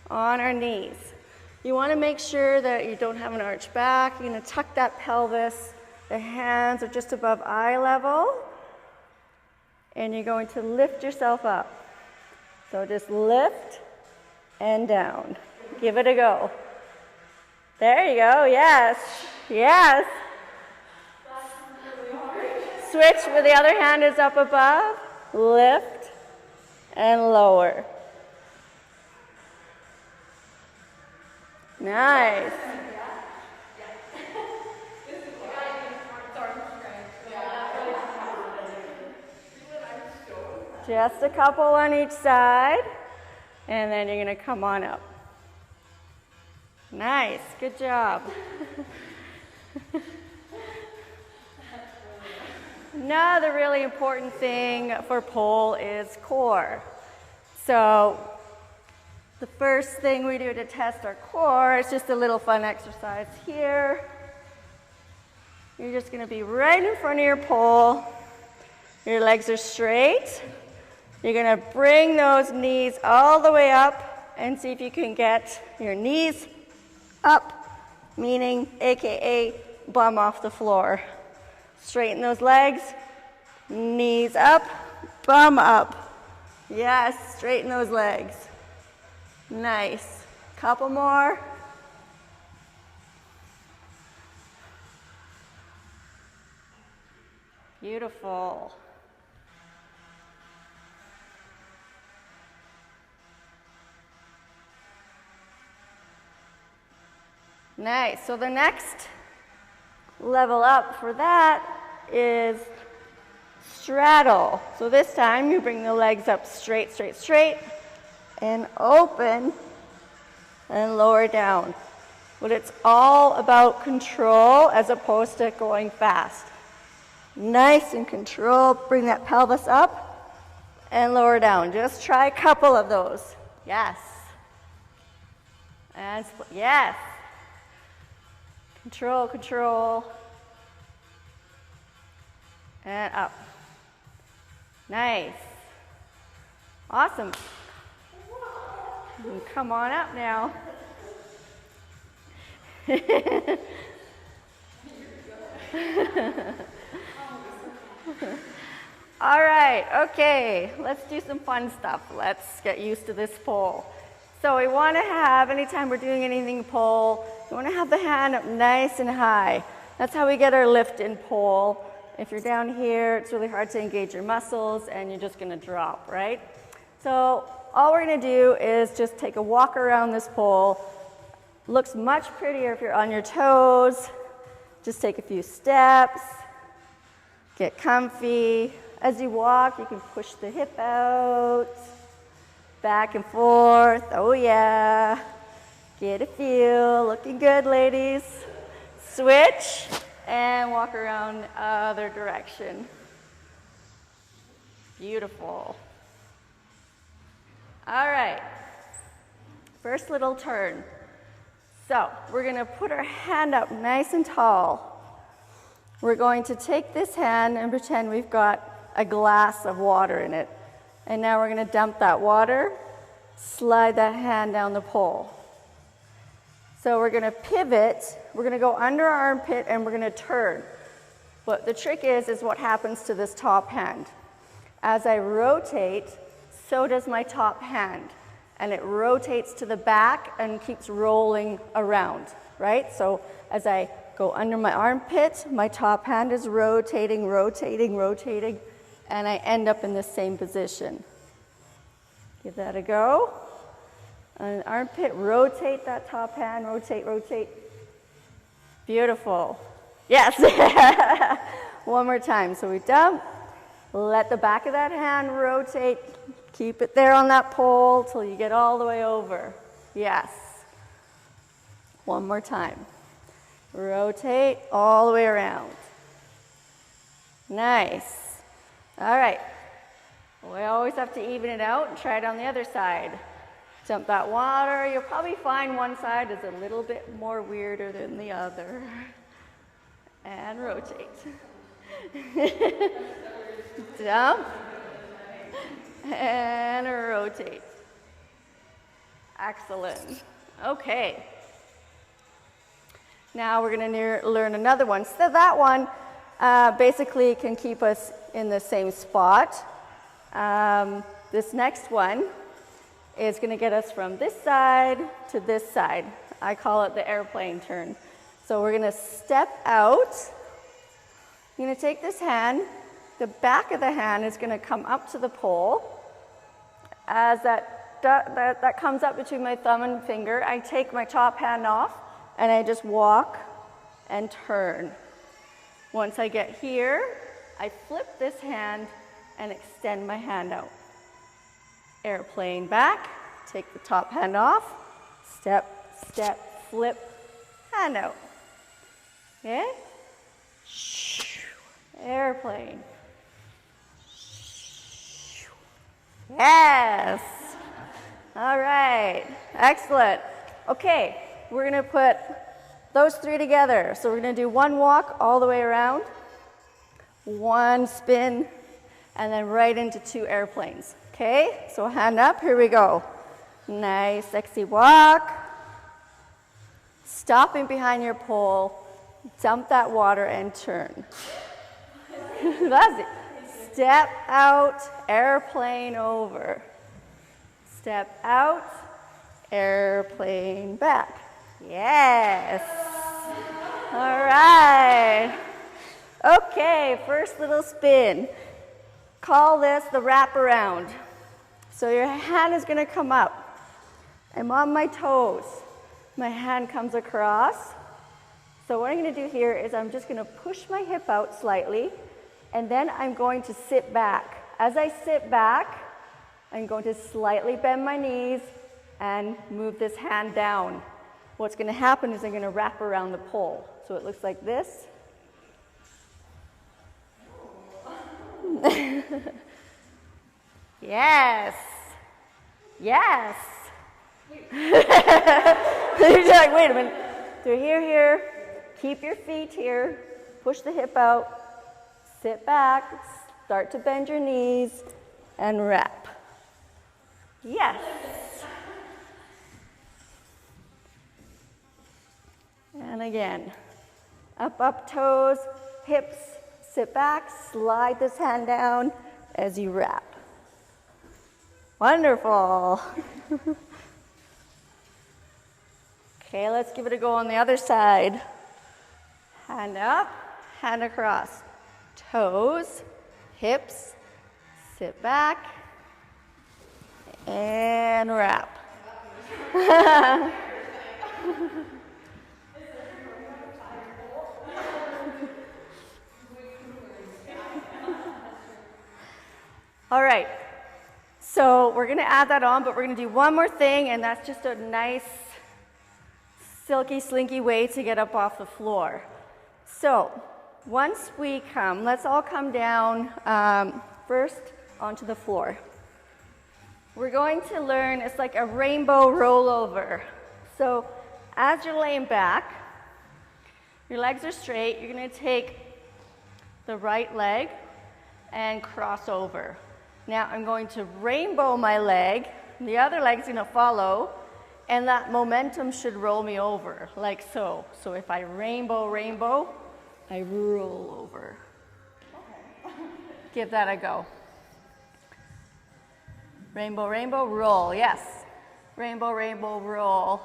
on our knees. You wanna make sure that you don't have an arch back. You're gonna tuck that pelvis. The hands are just above eye level. And you're going to lift yourself up. So just lift and down. Give it a go. There you go, yes, yes. Switch where the other hand is up above, lift and lower. Nice. Just a couple on each side, and then you're gonna come on up. Nice, good job. Another really important thing for pole is core. So the first thing we do to test our core is just a little fun exercise here. You're just gonna be right in front of your pole. Your legs are straight. You're gonna bring those knees all the way up and see if you can get your knees up, meaning AKA bum off the floor. Straighten those legs, knees up, bum up. Yes, straighten those legs. Nice. Couple more. Beautiful. Nice. So the next level up for that is straddle. So this time you bring the legs up straight, straight, straight, and open and lower down. But it's all about control as opposed to going fast. Nice and control. Bring that pelvis up and lower down. Just try a couple of those. Yes. And split. Yes. Control, control. And up. Nice. Awesome. And come on up now. All right, okay, let's do some fun stuff. Let's get used to this pole. So we want to have, anytime we're doing anything pole, we want to have the hand up nice and high. That's how we get our lift in pole. If you're down here, it's really hard to engage your muscles and you're just going to drop, right? So all we're going to do is just take a walk around this pole. Looks much prettier if you're on your toes. Just take a few steps. Get comfy. As you walk, you can push the hip out. Back and forth. Oh yeah. Get a feel. Looking good, ladies. Switch and walk around the other direction. Beautiful. All right. First little turn. So we're going to put our hand up nice and tall. We're going to take this hand and pretend we've got a glass of water in it. And now we're going to dump that water, slide that hand down the pole. So we're going to pivot, we're going to go under our armpit and we're going to turn. But the trick is what happens to this top hand. As I rotate, so does my top hand. And it rotates to the back and keeps rolling around, right? So as I go under my armpit, my top hand is rotating, rotating, rotating, and I end up in the same position. Give that a go. And armpit, rotate that top hand, rotate, rotate. Beautiful. Yes. One more time. So we dump, let the back of that hand rotate, keep it there on that pole till you get all the way over. Yes. One more time. rotate all the way around. Nice. All right. We always have to even it out and try it on the other side. Jump that water. You'll probably find one side is a little bit more weirder than the other. And rotate. Jump. And rotate. Excellent. Okay. Now we're going to learn another one. So that one basically can keep us in the same spot. This next one is going to get us from this side to this side. I call it the airplane turn. So we're going to step out. You're going to take this hand. The back of the hand is going to come up to the pole. As that comes up between my thumb and finger, I take my top hand off and I just walk and turn. Once I get here, I flip this hand and extend my hand out. Airplane back, take the top hand off, step, step, flip, hand out. Okay? Airplane. Yes. All right. Excellent. Okay, we're going to put those three together. So we're going to do one walk all the way around, one spin, and then right into two airplanes. Okay? So hand up. Here we go. Nice, sexy walk. Stopping behind your pole. Dump that water and turn. That's it. Step out, airplane over. Step out, airplane back. Yes. All right. Okay, first little spin. Call this the wraparound. So your hand is going to come up. I'm on my toes. My hand comes across. So what I'm going to do here is I'm just going to push my hip out slightly, and then I'm going to sit back. As I sit back, I'm going to slightly bend my knees and move this hand down. What's going to happen is I'm going to wrap around the pole. So it looks like this. Yes. Yes. You're like, wait a minute. So here. Keep your feet here. Push the hip out. Sit back. Start to bend your knees and wrap. Yes. And again. Up toes, hips. Sit back. Slide this hand down as you wrap. Wonderful. Okay, let's give it a go on the other side. Hand up, hand across. Toes, hips, sit back, and wrap. All right, so we're going to add that on, but we're going to do one more thing, and that's just a nice, silky, slinky way to get up off the floor. So once we come, let's all come down first onto the floor. We're going to learn, it's like a rainbow rollover. So as you're laying back, your legs are straight, you're going to take the right leg and cross over. Now I'm going to rainbow my leg, the other leg's going to follow, and that momentum should roll me over, like so. So if I rainbow, I roll over. Okay. Give that a go. Rainbow, roll, yes. Rainbow, roll.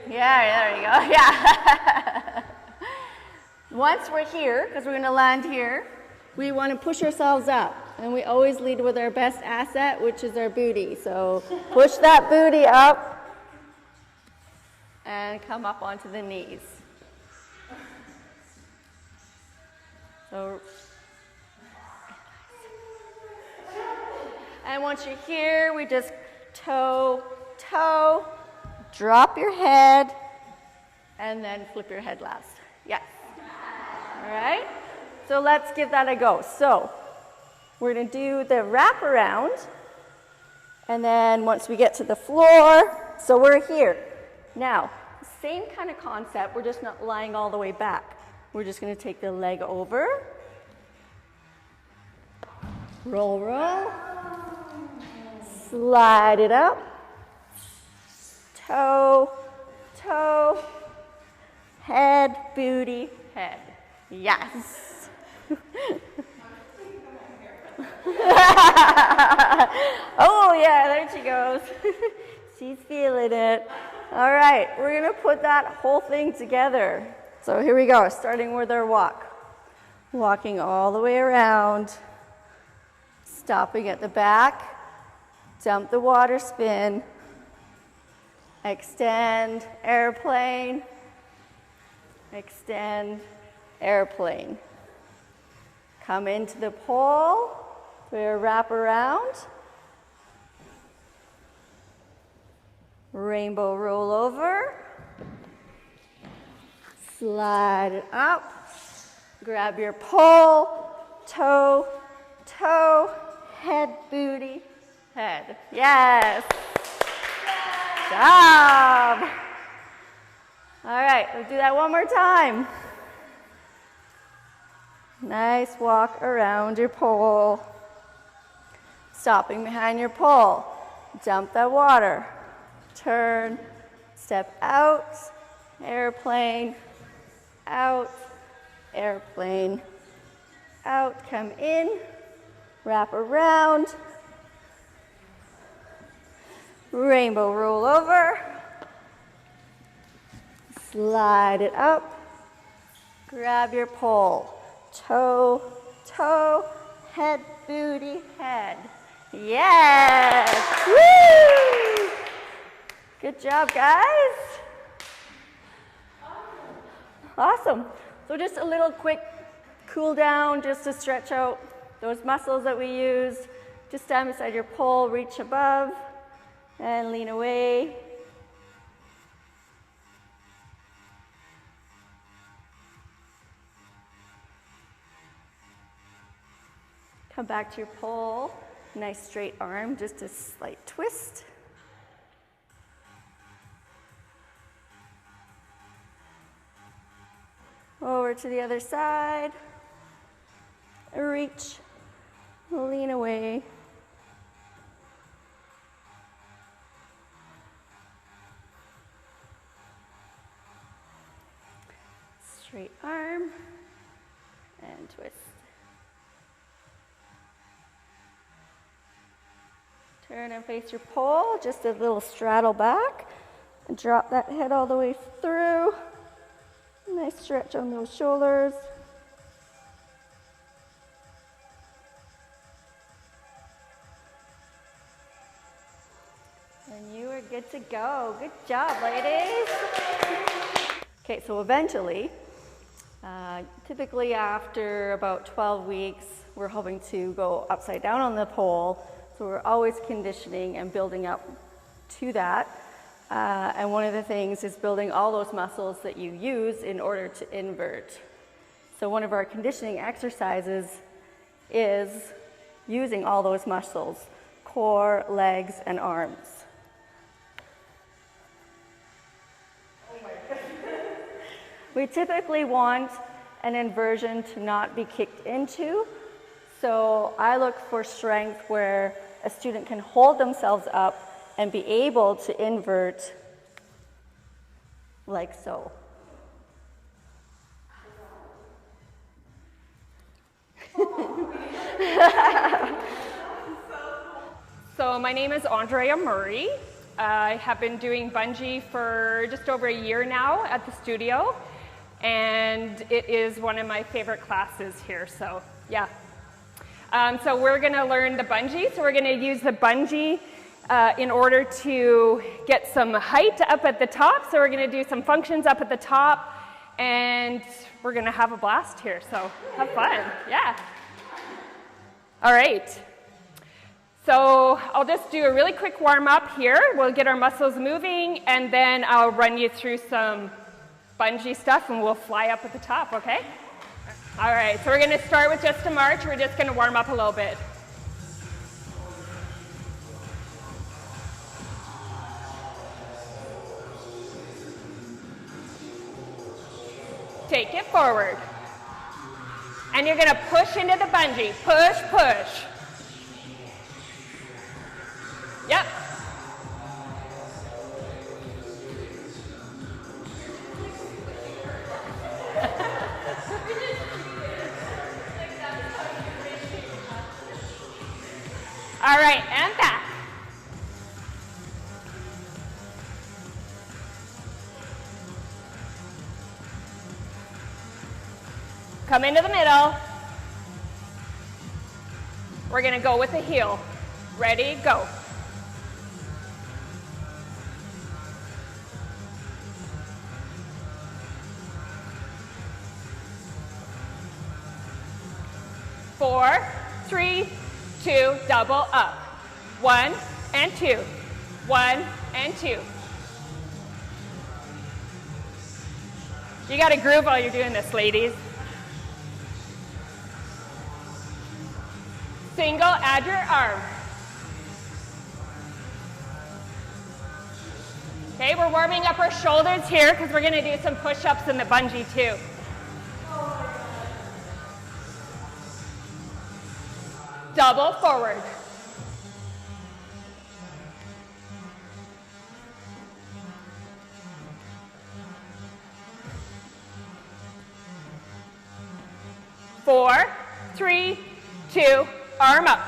Yeah, there you go, yeah. Once we're here, because we're going to land here, we want to push ourselves up. And we always lead with our best asset, which is our booty. So push that booty up and come up onto the knees. So, and once you're here, we just toe toe, drop your head, and then flip your head last. Yes. All right? So let's give that a go. So we're going to do the wrap around, and then once we get to the floor, so we're here. Now, same kind of concept, we're just not lying all the way back. We're just going to take the leg over, roll, roll, slide it up, toe, toe, head, booty, head. Yes. Oh yeah, there she goes. She's feeling it. All right, we're gonna put that whole thing together. So here we go, starting with our walk. Walking all the way around, stopping at the back, dump the water spin, extend, airplane, extend, airplane. Come into the pole, do a wrap around, rainbow roll over, slide it up, grab your pole, toe, toe, head, booty, head. Yes. Good job. All right, let's do that one more time. Nice walk around your pole. Stopping behind your pole. Dump that water. Turn, step out, airplane, out, airplane, out, come in, wrap around, rainbow roll over, slide it up, grab your pole, toe, toe, head, booty, head. Yes! Woo! Good job, guys. Awesome. So just a little quick cool down just to stretch out those muscles that we used. Just stand beside your pole, reach above, and lean away. Come back to your pole. Nice straight arm, just a slight twist. Over to the other side. Reach, lean away. Straight arm and twist. Turn and face your pole, just a little straddle back. And drop that head all the way through. Nice stretch on those shoulders. And you are good to go. Good job, ladies. Okay, so eventually, typically after about 12 weeks, we're hoping to go upside down on the pole. So we're always conditioning and building up to that. And one of the things is building all those muscles that you use in order to invert. So one of our conditioning exercises is using all those muscles, core, legs, and arms. We typically want an inversion to not be kicked into. So I look for strength where a student can hold themselves up and be able to invert like so. So my name is Andrea Murray. I have been doing bungee for just over a year now at the studio, and it is one of my favorite classes here, so yeah. So we're going to learn the bungee. So we're going to use the bungee in order to get some height up at the top. So we're going to do some functions up at the top, and we're going to have a blast here. So have fun. Yeah. All right. So I'll just do a really quick warm up here. We'll get our muscles moving, and then I'll run you through some bungee stuff, and we'll fly up at the top, okay? All right, so we're going to start with just a march. We're just going to warm up a little bit. Take it forward. And you're going to push into the bungee. Push, push. Yep. All right, and back. Come into the middle. We're going to go with the heel. Ready, go. Four, three, two, double up. 1 and 2. 1 and 2. You got to groove while you're doing this, ladies. Single, add your arm. Okay, we're warming up our shoulders here because we're going to do some push-ups in the bungee too. Double forward. Four, three, two, arm up.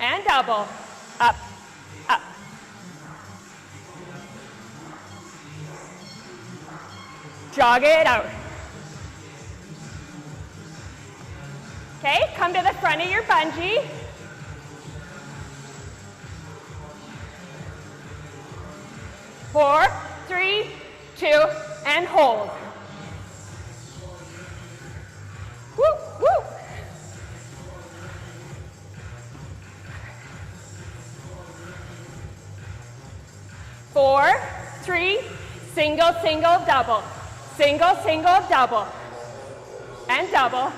And double, up, up. Jog it out. Okay, come to the front of your bungee. Four, three, two, and hold. Woo, woo. Four, three, single, single, double. Single, single, double. And double.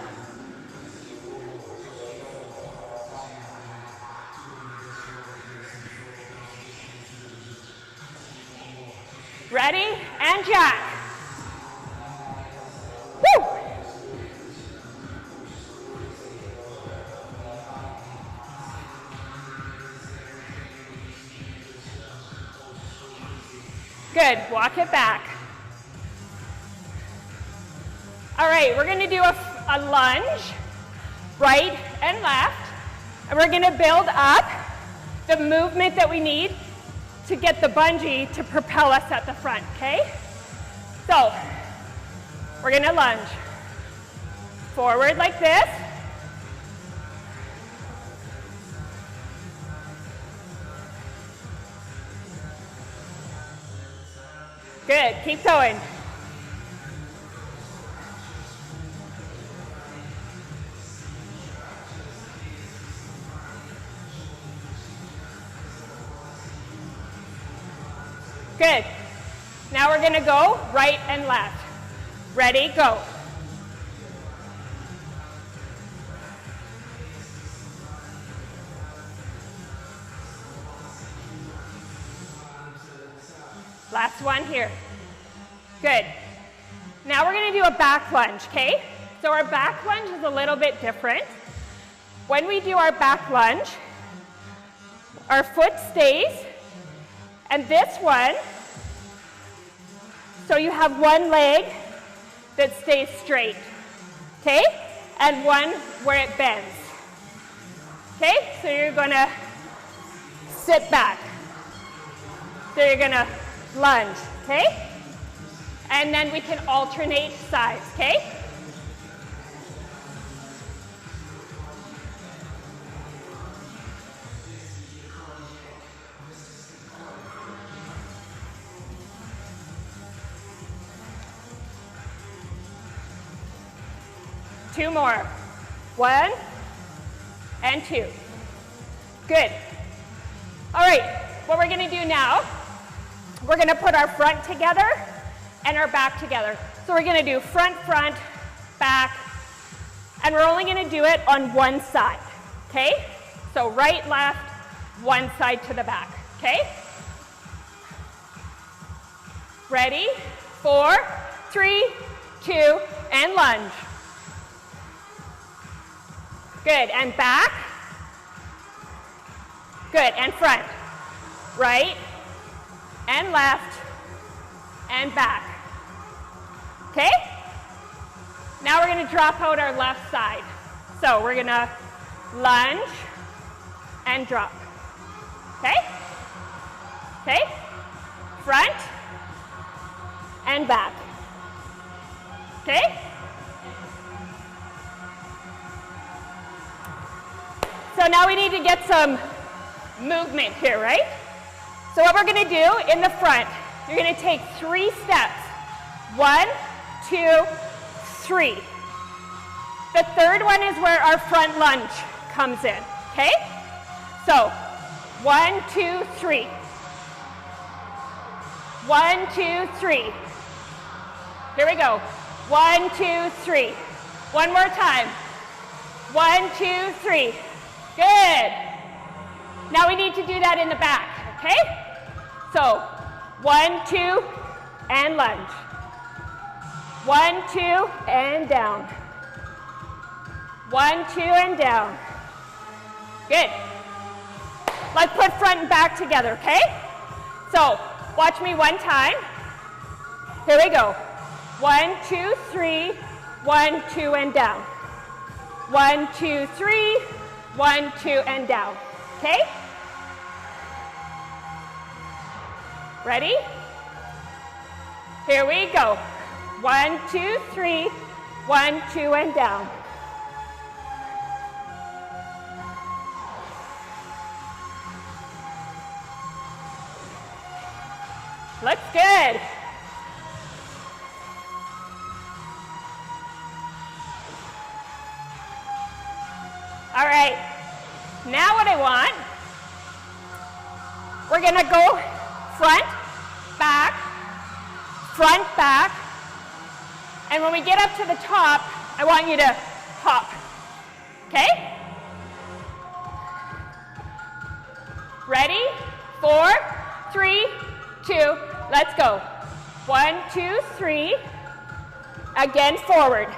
Ready? And jack. Woo! Good. Walk it back. All right, we're going to do a lunge, right and left. And we're going to build up the movement that we need to get the bungee to propel us at the front, okay? So, we're going to lunge. Forward like this. Good, keep going. Good. Now we're going to go right and left. Ready, go. Last one here. Good. Now we're going to do a back lunge, okay? So our back lunge is a little bit different. When we do our back lunge, our foot stays. And this one, so you have one leg that stays straight, okay? And one where it bends, okay? So you're gonna sit back. So you're gonna lunge, okay? And then we can alternate sides, okay? 2 more. 1 and 2. Good. All right, what we're gonna do now, we're gonna put our front together and our back together. So we're gonna do front, front, back, and we're only gonna do it on one side, okay? So right, left, one side to the back, okay? Ready? 4, 3, 2, and lunge. Good, and back. Good, and front. Right, and left, and back. Okay? Now we're gonna drop out our left side. So we're gonna lunge and drop. Okay? Okay? Front and back. Okay? So now we need to get some movement here, right? So what we're gonna do in the front, you're gonna take 3 steps. 1, 2, 3. The third one is where our front lunge comes in, okay? So 1, 2, 3. 1, 2, 3. Here we go. 1, 2, 3. One more time. 1, 2, 3. Good. Now we need to do that in the back, okay? So 1, 2, and lunge. 1, 2, and down. 1, 2, and down. Good. Let's put front and back together, okay? So watch me one time. Here we go. 1, 2, 3, 1, 2, and down. 1, 2, 3, 1, 2, and down. Okay? Ready? Here we go. 1, 2, 3, 1, 2, and down. Looks good. All right, now what I want, we're gonna go front, back, and when we get up to the top, I want you to hop, okay? Ready? 4, 3, 2, let's go. 1, 2, 3, again forward.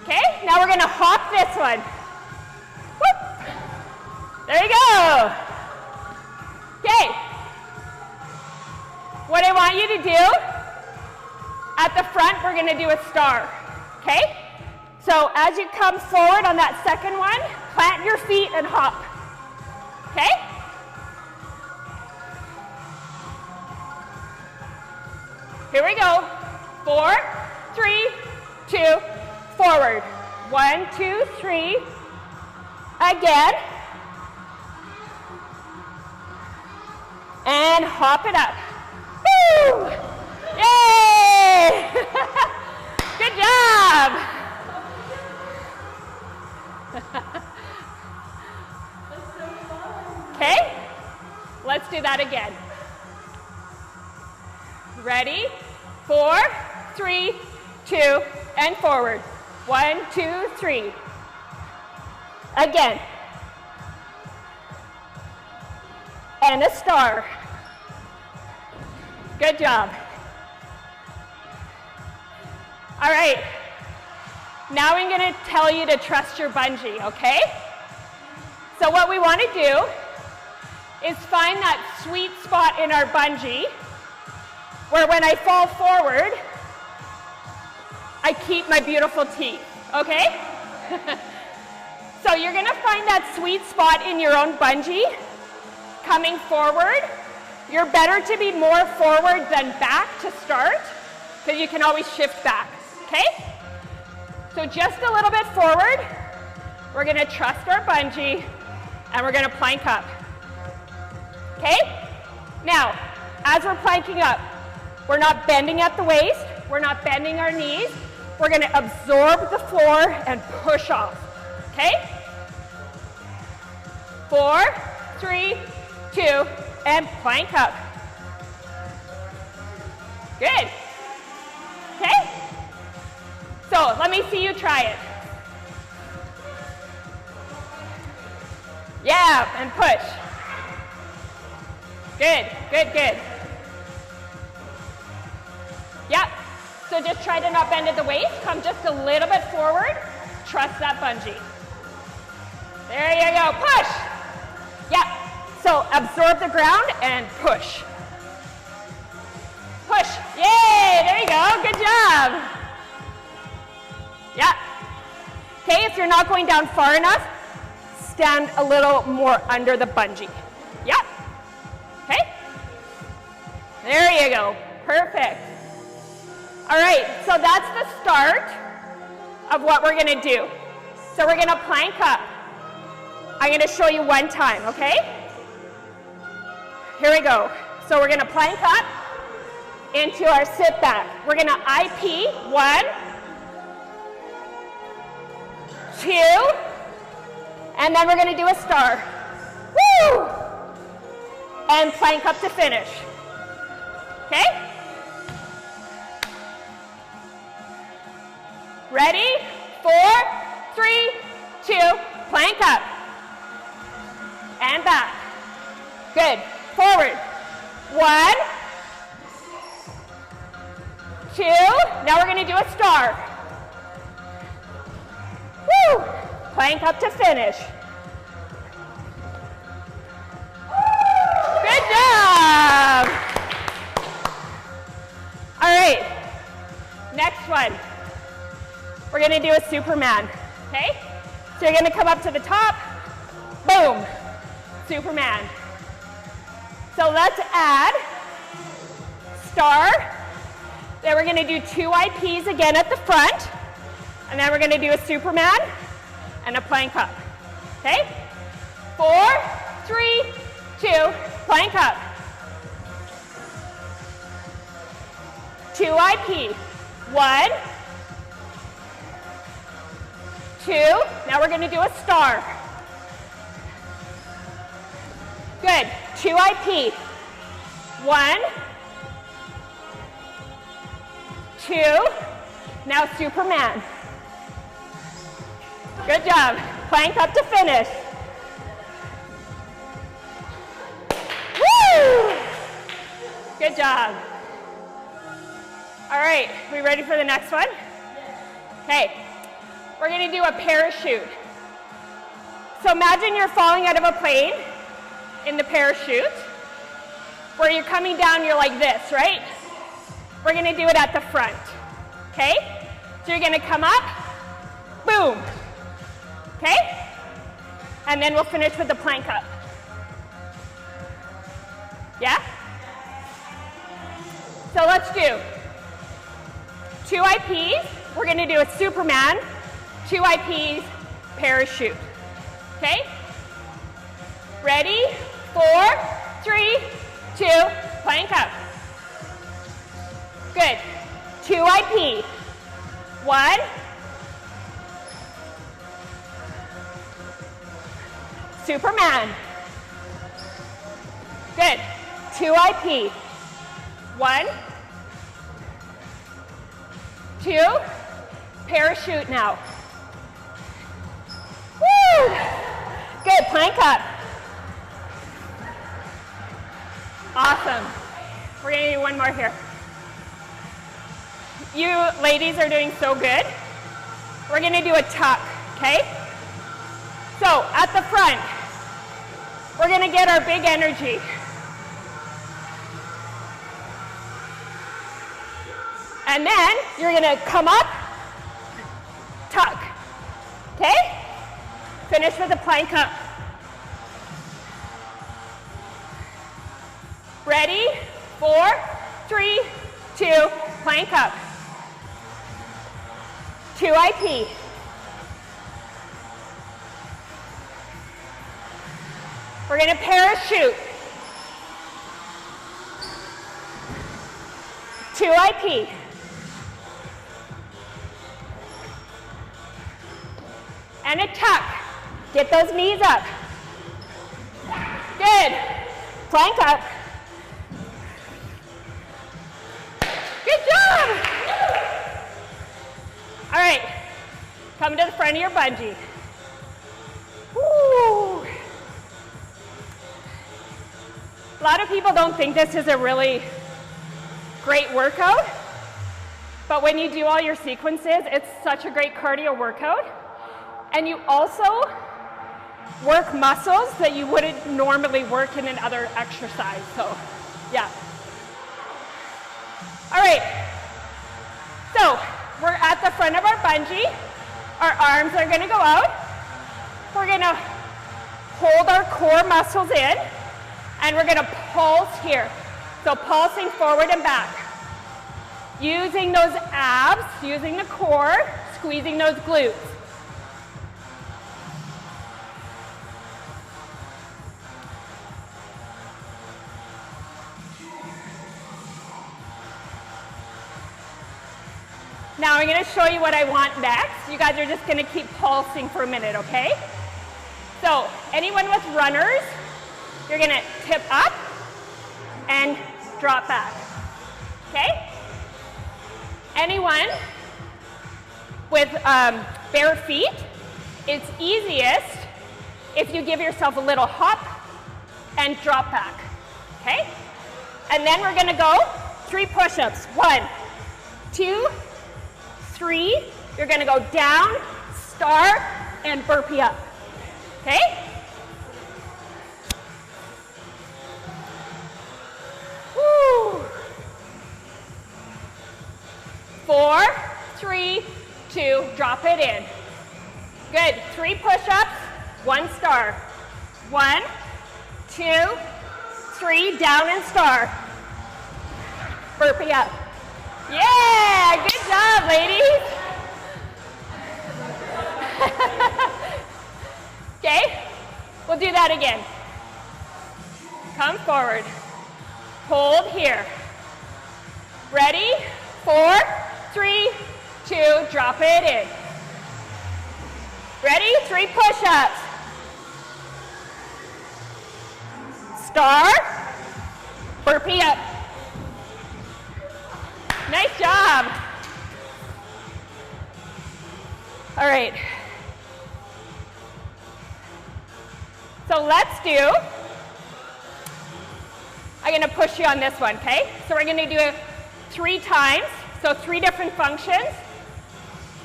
Okay, now we're gonna hop this one. Whoop. There you go. Okay. What I want you to do, at the front, we're gonna do a star, okay? So as you come forward on that second one, plant your feet and hop, okay? Here we go. 4, 3, 2, forward. 1, 2, 3. Again. And hop it up. Woo! Yay! Good job. Okay, let's do that again. Ready? 4, 3, 2, and forward. 1, 2, 3. Again. And a star. Good job. All right. Now I'm going to tell you to trust your bungee, okay? So what we want to do is find that sweet spot in our bungee where when I fall forward, I keep my beautiful teeth, okay? So you're gonna find that sweet spot in your own bungee, coming forward. You're better to be more forward than back to start, because you can always shift back, okay? So just a little bit forward. We're gonna trust our bungee, and we're gonna plank up, okay? Now, as we're planking up, we're not bending at the waist, we're not bending our knees, we're gonna absorb the floor and push off, okay? 4, 3, 2, and plank up. Good. Okay? So let me see you try it. Yeah, and push. Good, good, good. Yep. So just try to not bend at the waist. Come just a little bit forward. Trust that bungee. There you go. Push. Yep. So absorb the ground and push. Push. Yay. There you go. Good job. Yeah. Okay, if you're not going down far enough, stand a little more under the bungee. Yep. Okay. There you go. Perfect. All right, so that's the start of what we're gonna do. So we're gonna plank up. I'm gonna show you one time, okay? Here we go. So we're gonna plank up into our sit back. We're gonna IP, 1, 2, and then we're gonna do a star. Woo! And plank up to finish. Okay? Ready? 4, 3, 2, plank up. And back. Good. Forward. 1, 2. Now we're going to do a star. Woo! Plank up to finish. Good job. All right. Next one. We're gonna do a Superman, okay? So you're gonna come up to the top, boom, Superman. So let's add star. Then we're gonna do 2 IPs again at the front, and then we're gonna do a Superman and a plank up, okay? 4, 3, 2, plank up. 2 IP, 1, 2, now we're gonna do a star. Good, 2 IP. 1, 2, now Superman. Good job, plank up to finish. Woo! Good job. All right, we ready for the next one? Okay. We're gonna do a parachute. So imagine you're falling out of a plane in the parachute, where you're coming down, you're like this, right? We're gonna do it at the front, okay? So you're gonna come up, boom, okay? And then we'll finish with the plank up. Yeah? So let's do 2 IPs. We're gonna do a Superman, 2 IPs, parachute. Okay? Ready? 4, 3, 2, plank up. Good. 2 IP. 1, 2, Superman. Good. 2 IP. 1, 2, parachute now. Woo! Good, plank up. Awesome. We're gonna do one more here. You ladies are doing so good. We're gonna do a tuck, okay? So at the front, we're gonna get our big energy. And then you're gonna come up, tuck, okay? Finish with a plank up. Ready? 4, 3, 2, plank up. 2 IP. We're gonna parachute. 2 IP. And a tuck. Get those knees up. Good. Plank up. Good job. All right. Come to the front of your bungee. Woo. A lot of people don't think this is a really great workout, but when you do all your sequences, it's such a great cardio workout. And you also work muscles that you wouldn't normally work in another exercise. So, yeah. All right. So, we're at the front of our bungee. Our arms are going to go out. We're going to hold our core muscles in, and we're going to pulse here. So pulsing forward and back. Using those abs, using the core, squeezing those glutes. Now I'm going to show you what I want next. You guys are just going to keep pulsing for a minute, okay? So anyone with runners, you're going to tip up and drop back, okay? Anyone with bare feet, it's easiest if you give yourself a little hop and drop back, okay? And then we're going to go 3 push-ups. 1, 2, 3. You're going to go down, star, and burpee up, okay? Woo. 4, 3, 2, drop it in. Good. 3 push-ups, 1 star. 1, 2, 3, down and star. Burpee up. Yeah, good job, ladies. Okay, we'll do that again. Come forward. Hold here. Ready? 4, 3, 2, drop it in. Ready? 3 push-ups. Star. Burpee up. Nice job. All right. So let's do, I'm going to push you on this one, okay? So we're going to do it 3 times, so 3 different functions.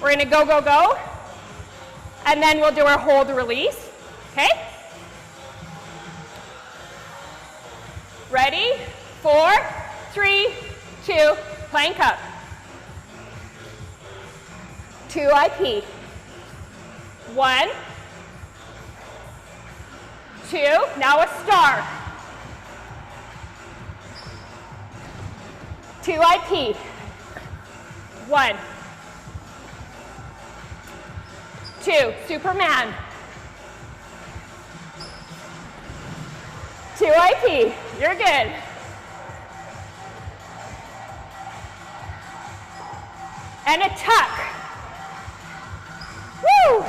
We're going to go, go, go, and then we'll do our hold release, okay? Ready? 4, 3, 2, plank up. 2 IP. 1, 2, now a star. 2 IP. 1, 2, Superman. 2 IP, you're good. And a tuck. Woo!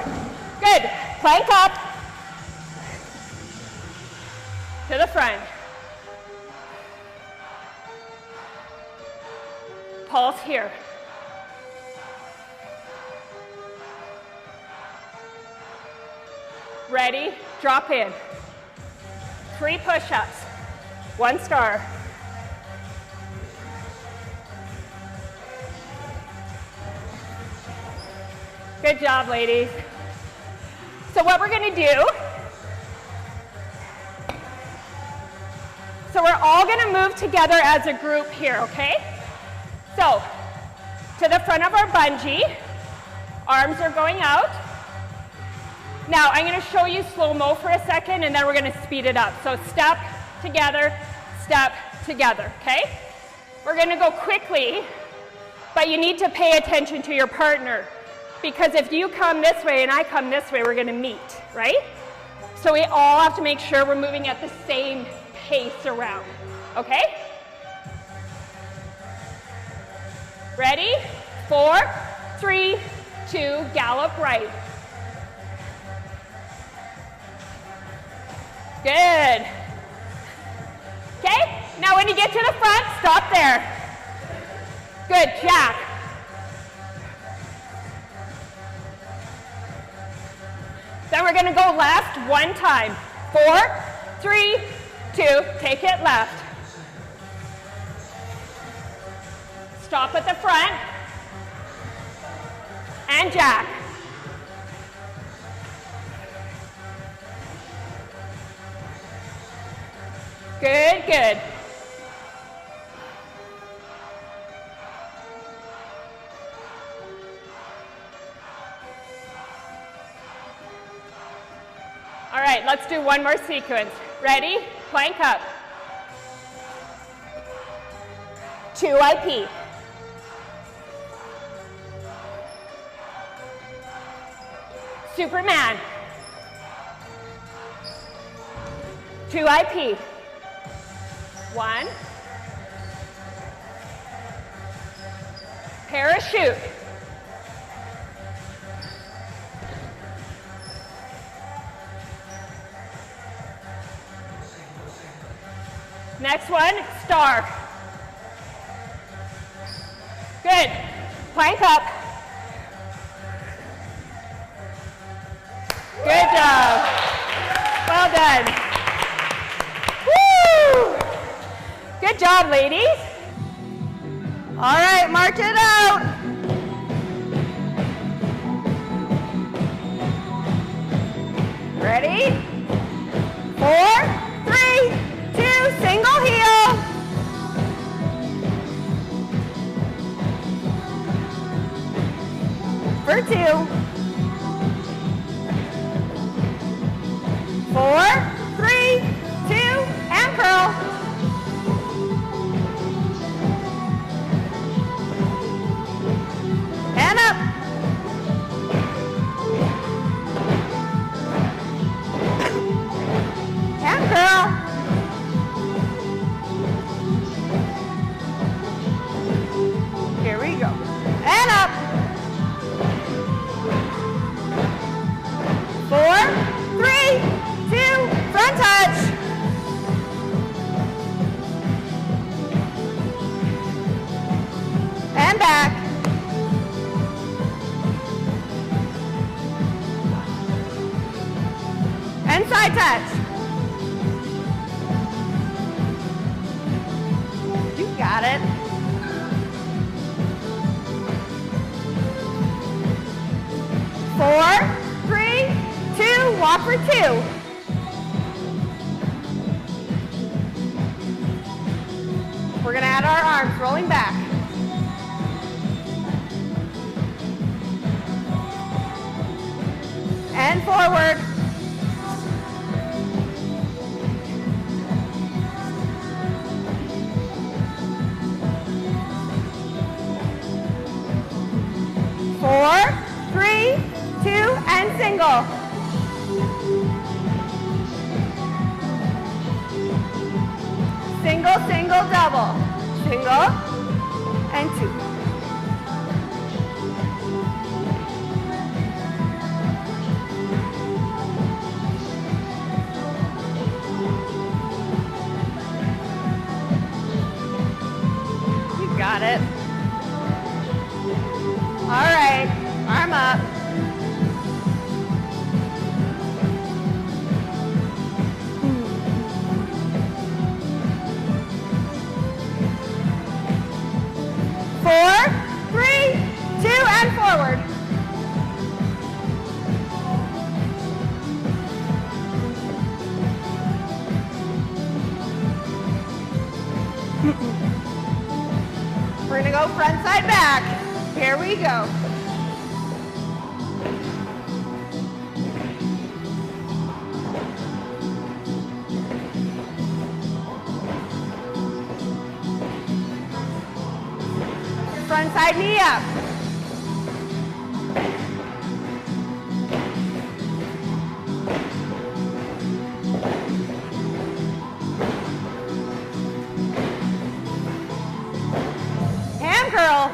Good. Plank up. To the front. Pulse here. Ready? Drop in. 3 push-ups. 1 star. Good job, ladies. So what we're going to do, so we're all going to move together as a group here, okay? So, to the front of our bungee, arms are going out. Now, I'm going to show you slow-mo for a second, and then we're going to speed it up. So step together, okay? We're going to go quickly, but you need to pay attention to your partner. Because if you come this way and I come this way, we're going to meet, right? So we all have to make sure we're moving at the same pace around, okay? Ready? 4, 3, 2, gallop right. Good. Okay, now when you get to the front, stop there. Good, jack. Then we're gonna go left one time. 4, 3, 2, take it left. Stop at the front. And jack. Good, good. All right, let's do one more sequence. Ready? Plank up. 2 IP. Superman. 2 IP. 1. Parachute. Next one, star. Good. Plank up. Good job. Well done. Woo! Good job, ladies. All right, march it out. Ready? 4, 3, 2, single heel. For 2. 4, 3, 2, and curl. And up. And curl. Here we go. And up. 4, 3, 2, front touch. And back. And side touch. You got it. Four, 3, 2, walk for 2. We're gonna add our arms, rolling back. And forward. Four, 3, 2, and single. Single, single, double. Single, and 2. You got it. All right, arm up. Four, 3, 2, and forward. We're gonna go front side back. Here we go. Front side knee up. Ham curl.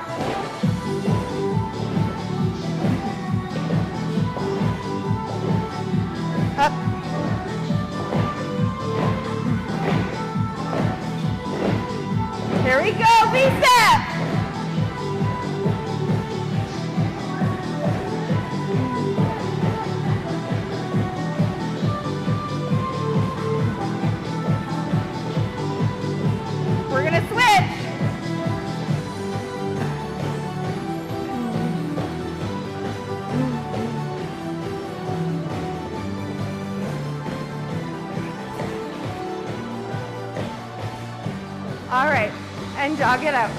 Up. Here we go, V-step. We're gonna switch. All right, and jog it out.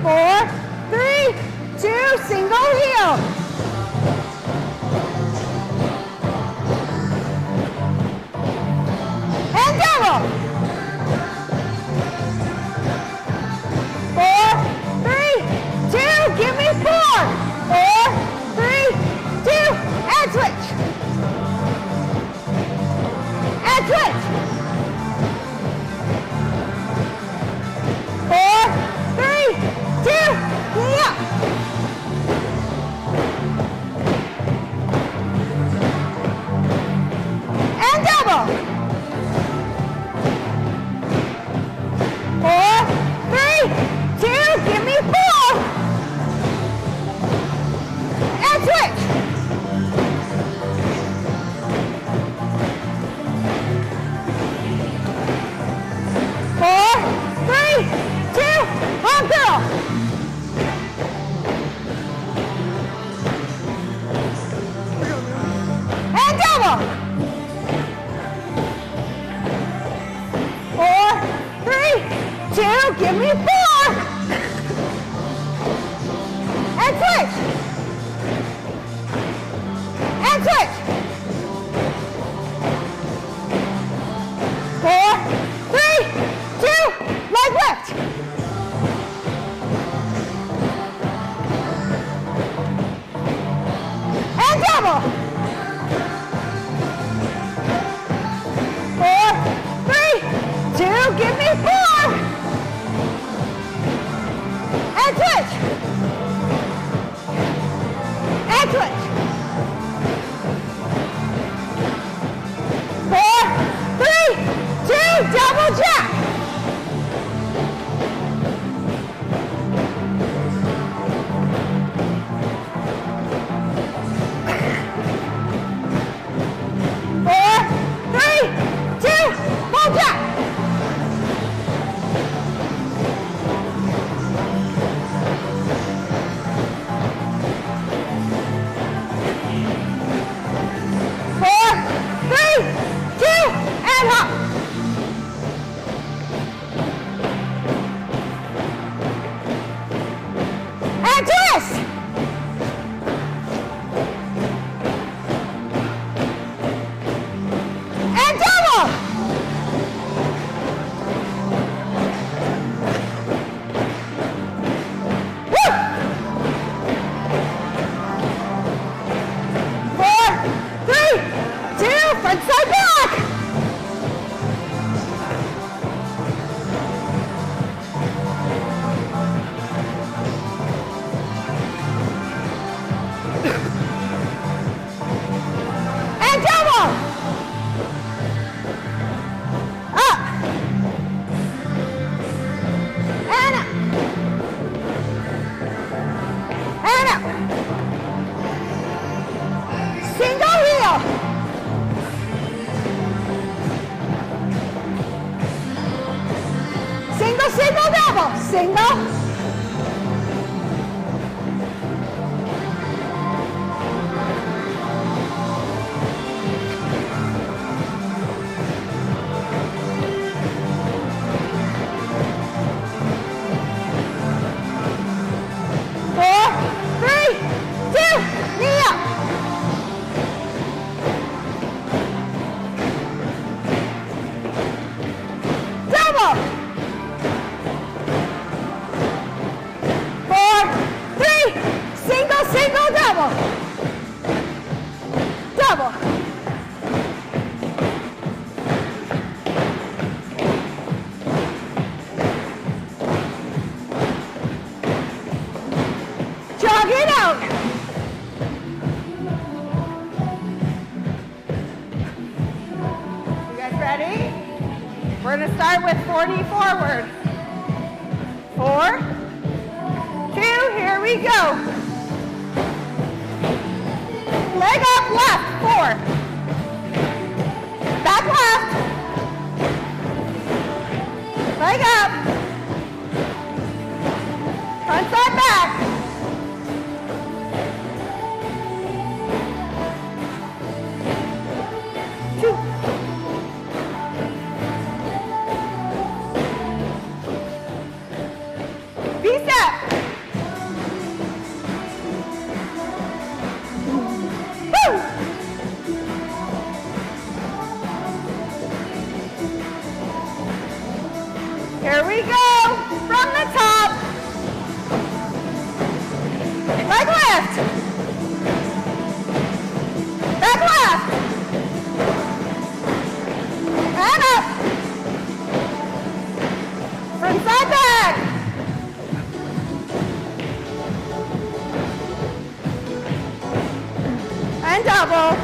Four, three, two, single heel. And double. 4, 3, 2, give me 4. 4, 3, 2, and switch. And switch. 4, 3, 2, knee up. And double. 4, 3, 2, give me 4. And switch. Four, three, two, home girl. And double. 4, 3, 2, give me 4. And switch. And switch. 4, 3, 2, leg lift. And double. 4, 3, 2, give me 4. And switch. And switch. 4, 3, 2, double jack. Single, double, single. We're gonna start with 40 forward. 4, 2, here we go. Leg up left, 4. Back left. Leg up. Front side back. Here we go, from the top. Leg lift. Back left. And up. Front side back. And double.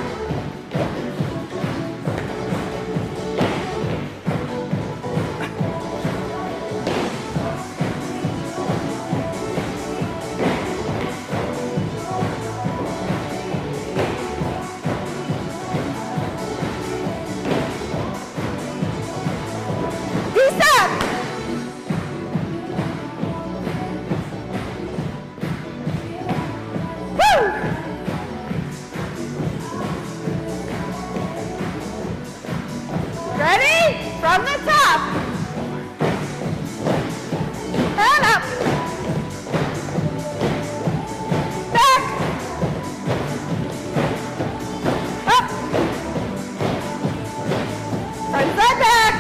From the top. And up. Back. Up. Front side back.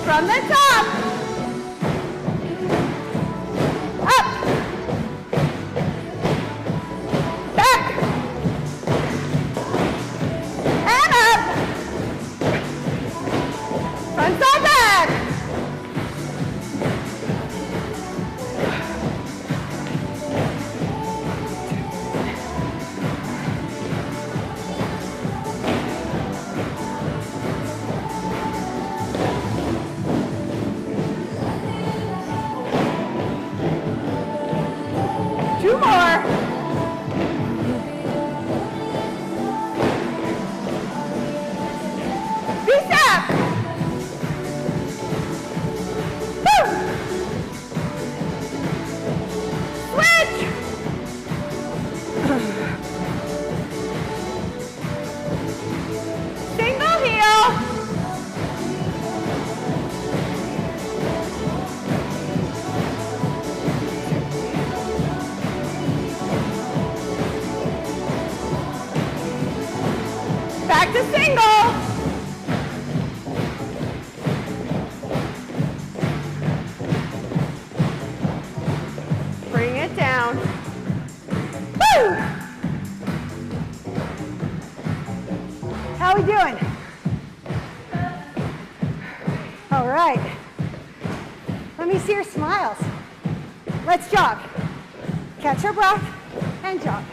From the top. Up. Back. And up. Front side back. Two more. Bicep. Woo. Switch. Single heel. Back to single. Bring it down. Woo! How we doing? All right. Let me see your smiles. Let's jog. Catch your breath and jog.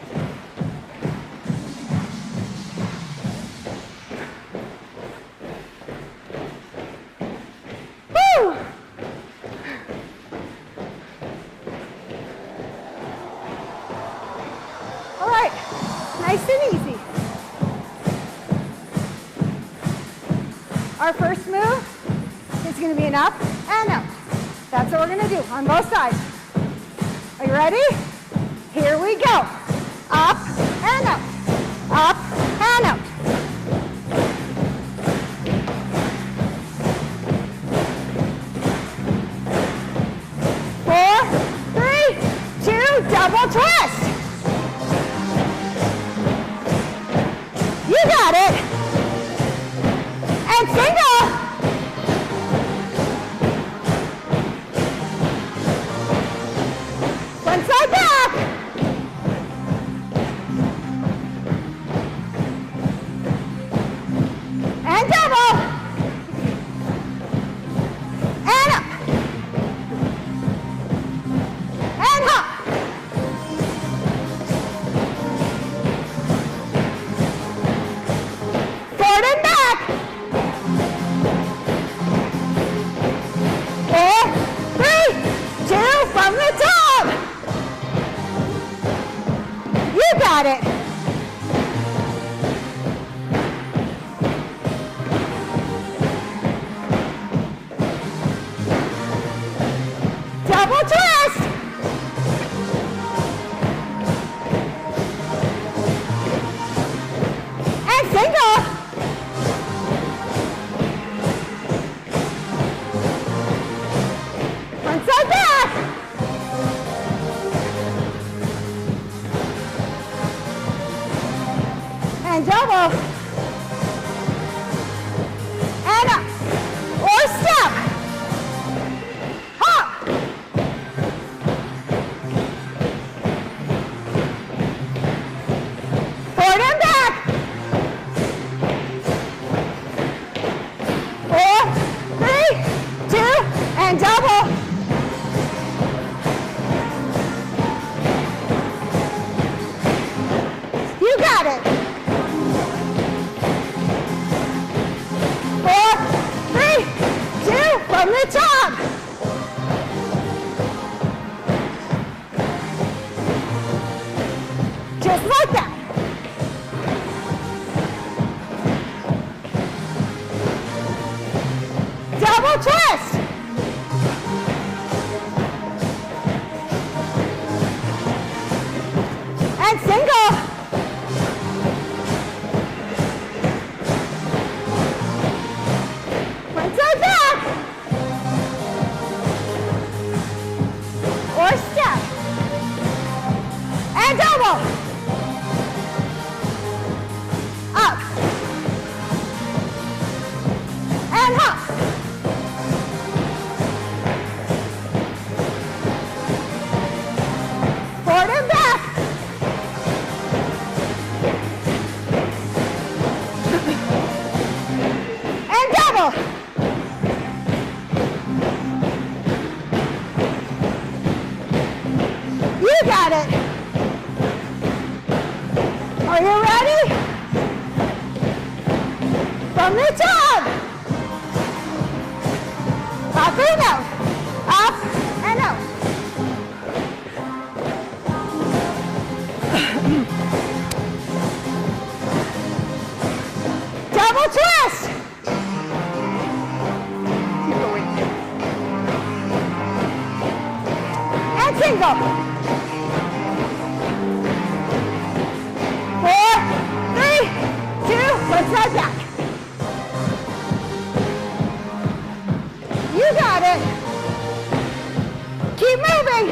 Nice and easy. Our first move is going to be an up and up. That's what we're going to do on both sides. Are you ready? Here we go. Up and up. Up and up. Four, three, And single. Front side back. And double. And up. And hop. Forward and back. 4, 3, 2, from the top. You got it. Double twist. And single. Front side back. And double. And up. Or step. Hop. Forward and back. 4, 3, 2, and double. You got it. 4, 3, 2, from the top. Just like that. Double twist. And single. Front side back. Or step. And double. Up. And hop. Forward and back. And double. You got it. Are you ready? From the top. Up and out. Up and out. Double twist. Keep going. And single. 4, 3, 2, front side back. You got it. Keep moving.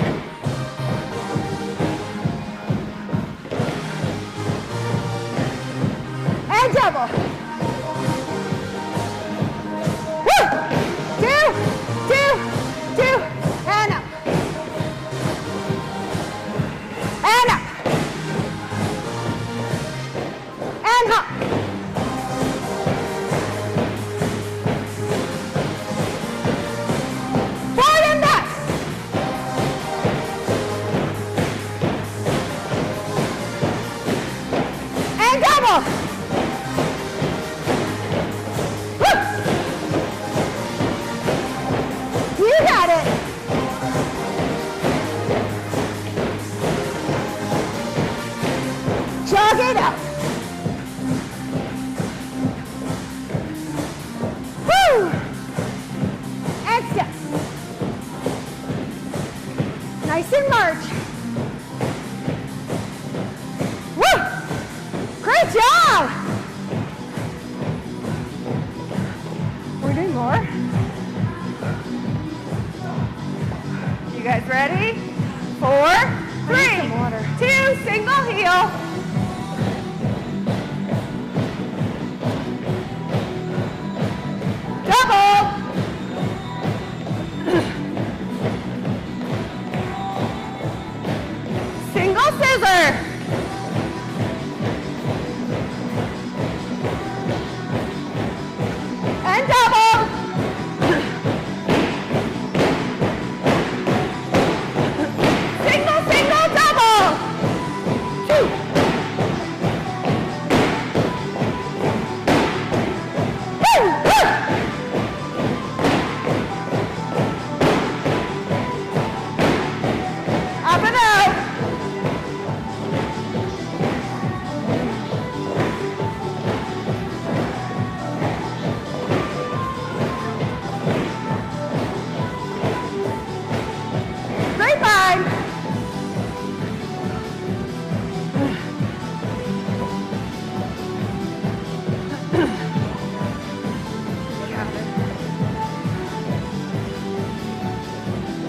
And double. Woo! 2, 2, 2, and up. And up. And hop. Forward and back. And double. Woo! You got it. Jog it out. Woo! And step. Nice and large. Woo! Great job! We're doing more. You guys ready? 4, 3, 2, single heel.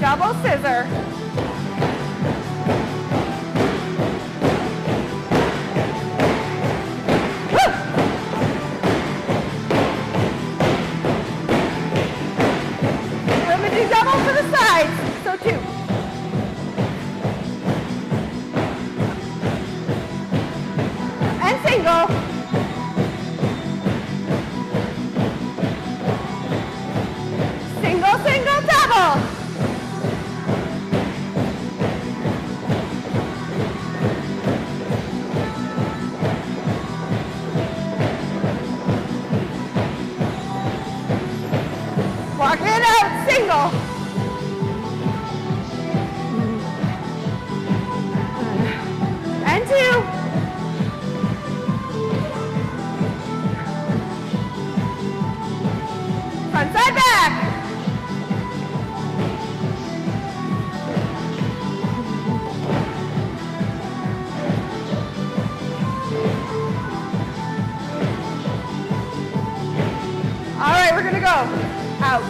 Double scissor. Woo! Let me do double to the sides. So 2. And single. Single, single, double. Walk it out, single. And 2. Front side back. All right, we're gonna go out.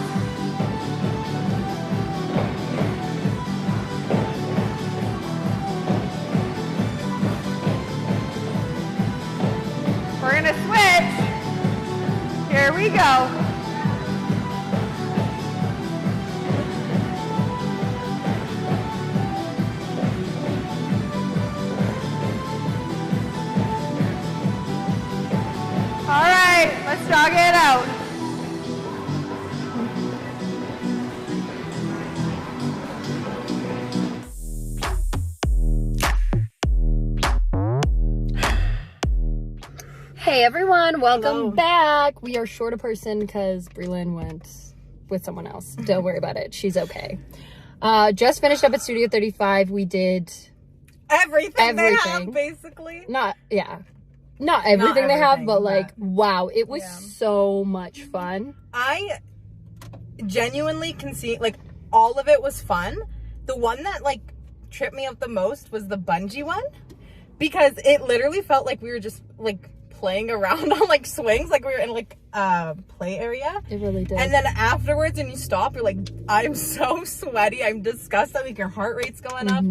We're gonna switch. Here we go. All right, let's jog it out. Hey everyone, welcome back. We are short a person because Breland went with someone else. Don't worry about it. She's okay. Just finished up at Studio 35. We did Everything. They have, basically. Not everything they have, but like, wow, it was so much fun. I genuinely can see, like, all of it was fun. The one that, like, tripped me up the most was the bungee one, because it literally felt like we were just, like, playing around on, like, swings, like we were in, like, play area. It really did. And then afterwards, when you stop, you're like, I'm so sweaty, I'm disgusted, like, your heart rate's going up.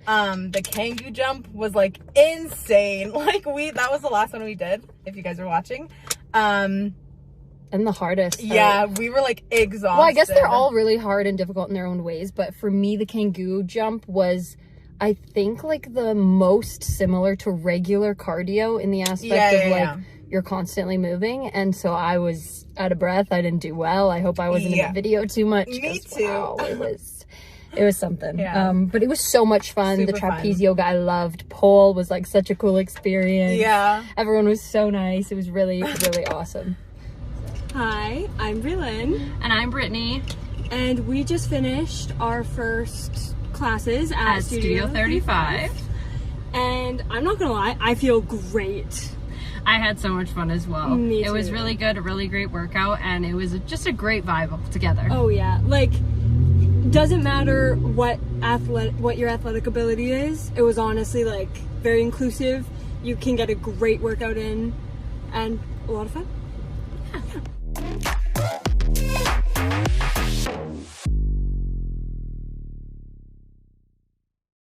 The Kangoo jump was, like, insane. Like, that was the last one we did, if you guys were watching. And the hardest. Yeah, we were, like, exhausted. Well, I guess they're all really hard and difficult in their own ways, but for me, the Kangoo jump was, I think, like, the most similar to regular cardio in the aspect of, like, you're constantly moving. And so I was out of breath. I didn't do well. I hope I wasn't in the video too much. Me too. Wow, it was something. But it was so much fun. Super the trapezio guy loved. Pole was, like, such a cool experience. Yeah. Everyone was so nice. It was really, really awesome. Hi, I'm Breland. And I'm Brittany. And we just finished our first classes at Studio 35. And I'm not gonna lie, I feel great. I had so much fun as well. Me too. It was really good, a really great workout, and it was just a great vibe together. Oh yeah, like, doesn't matter what your athletic ability is. It was honestly, like, very inclusive. You can get a great workout in and a lot of fun.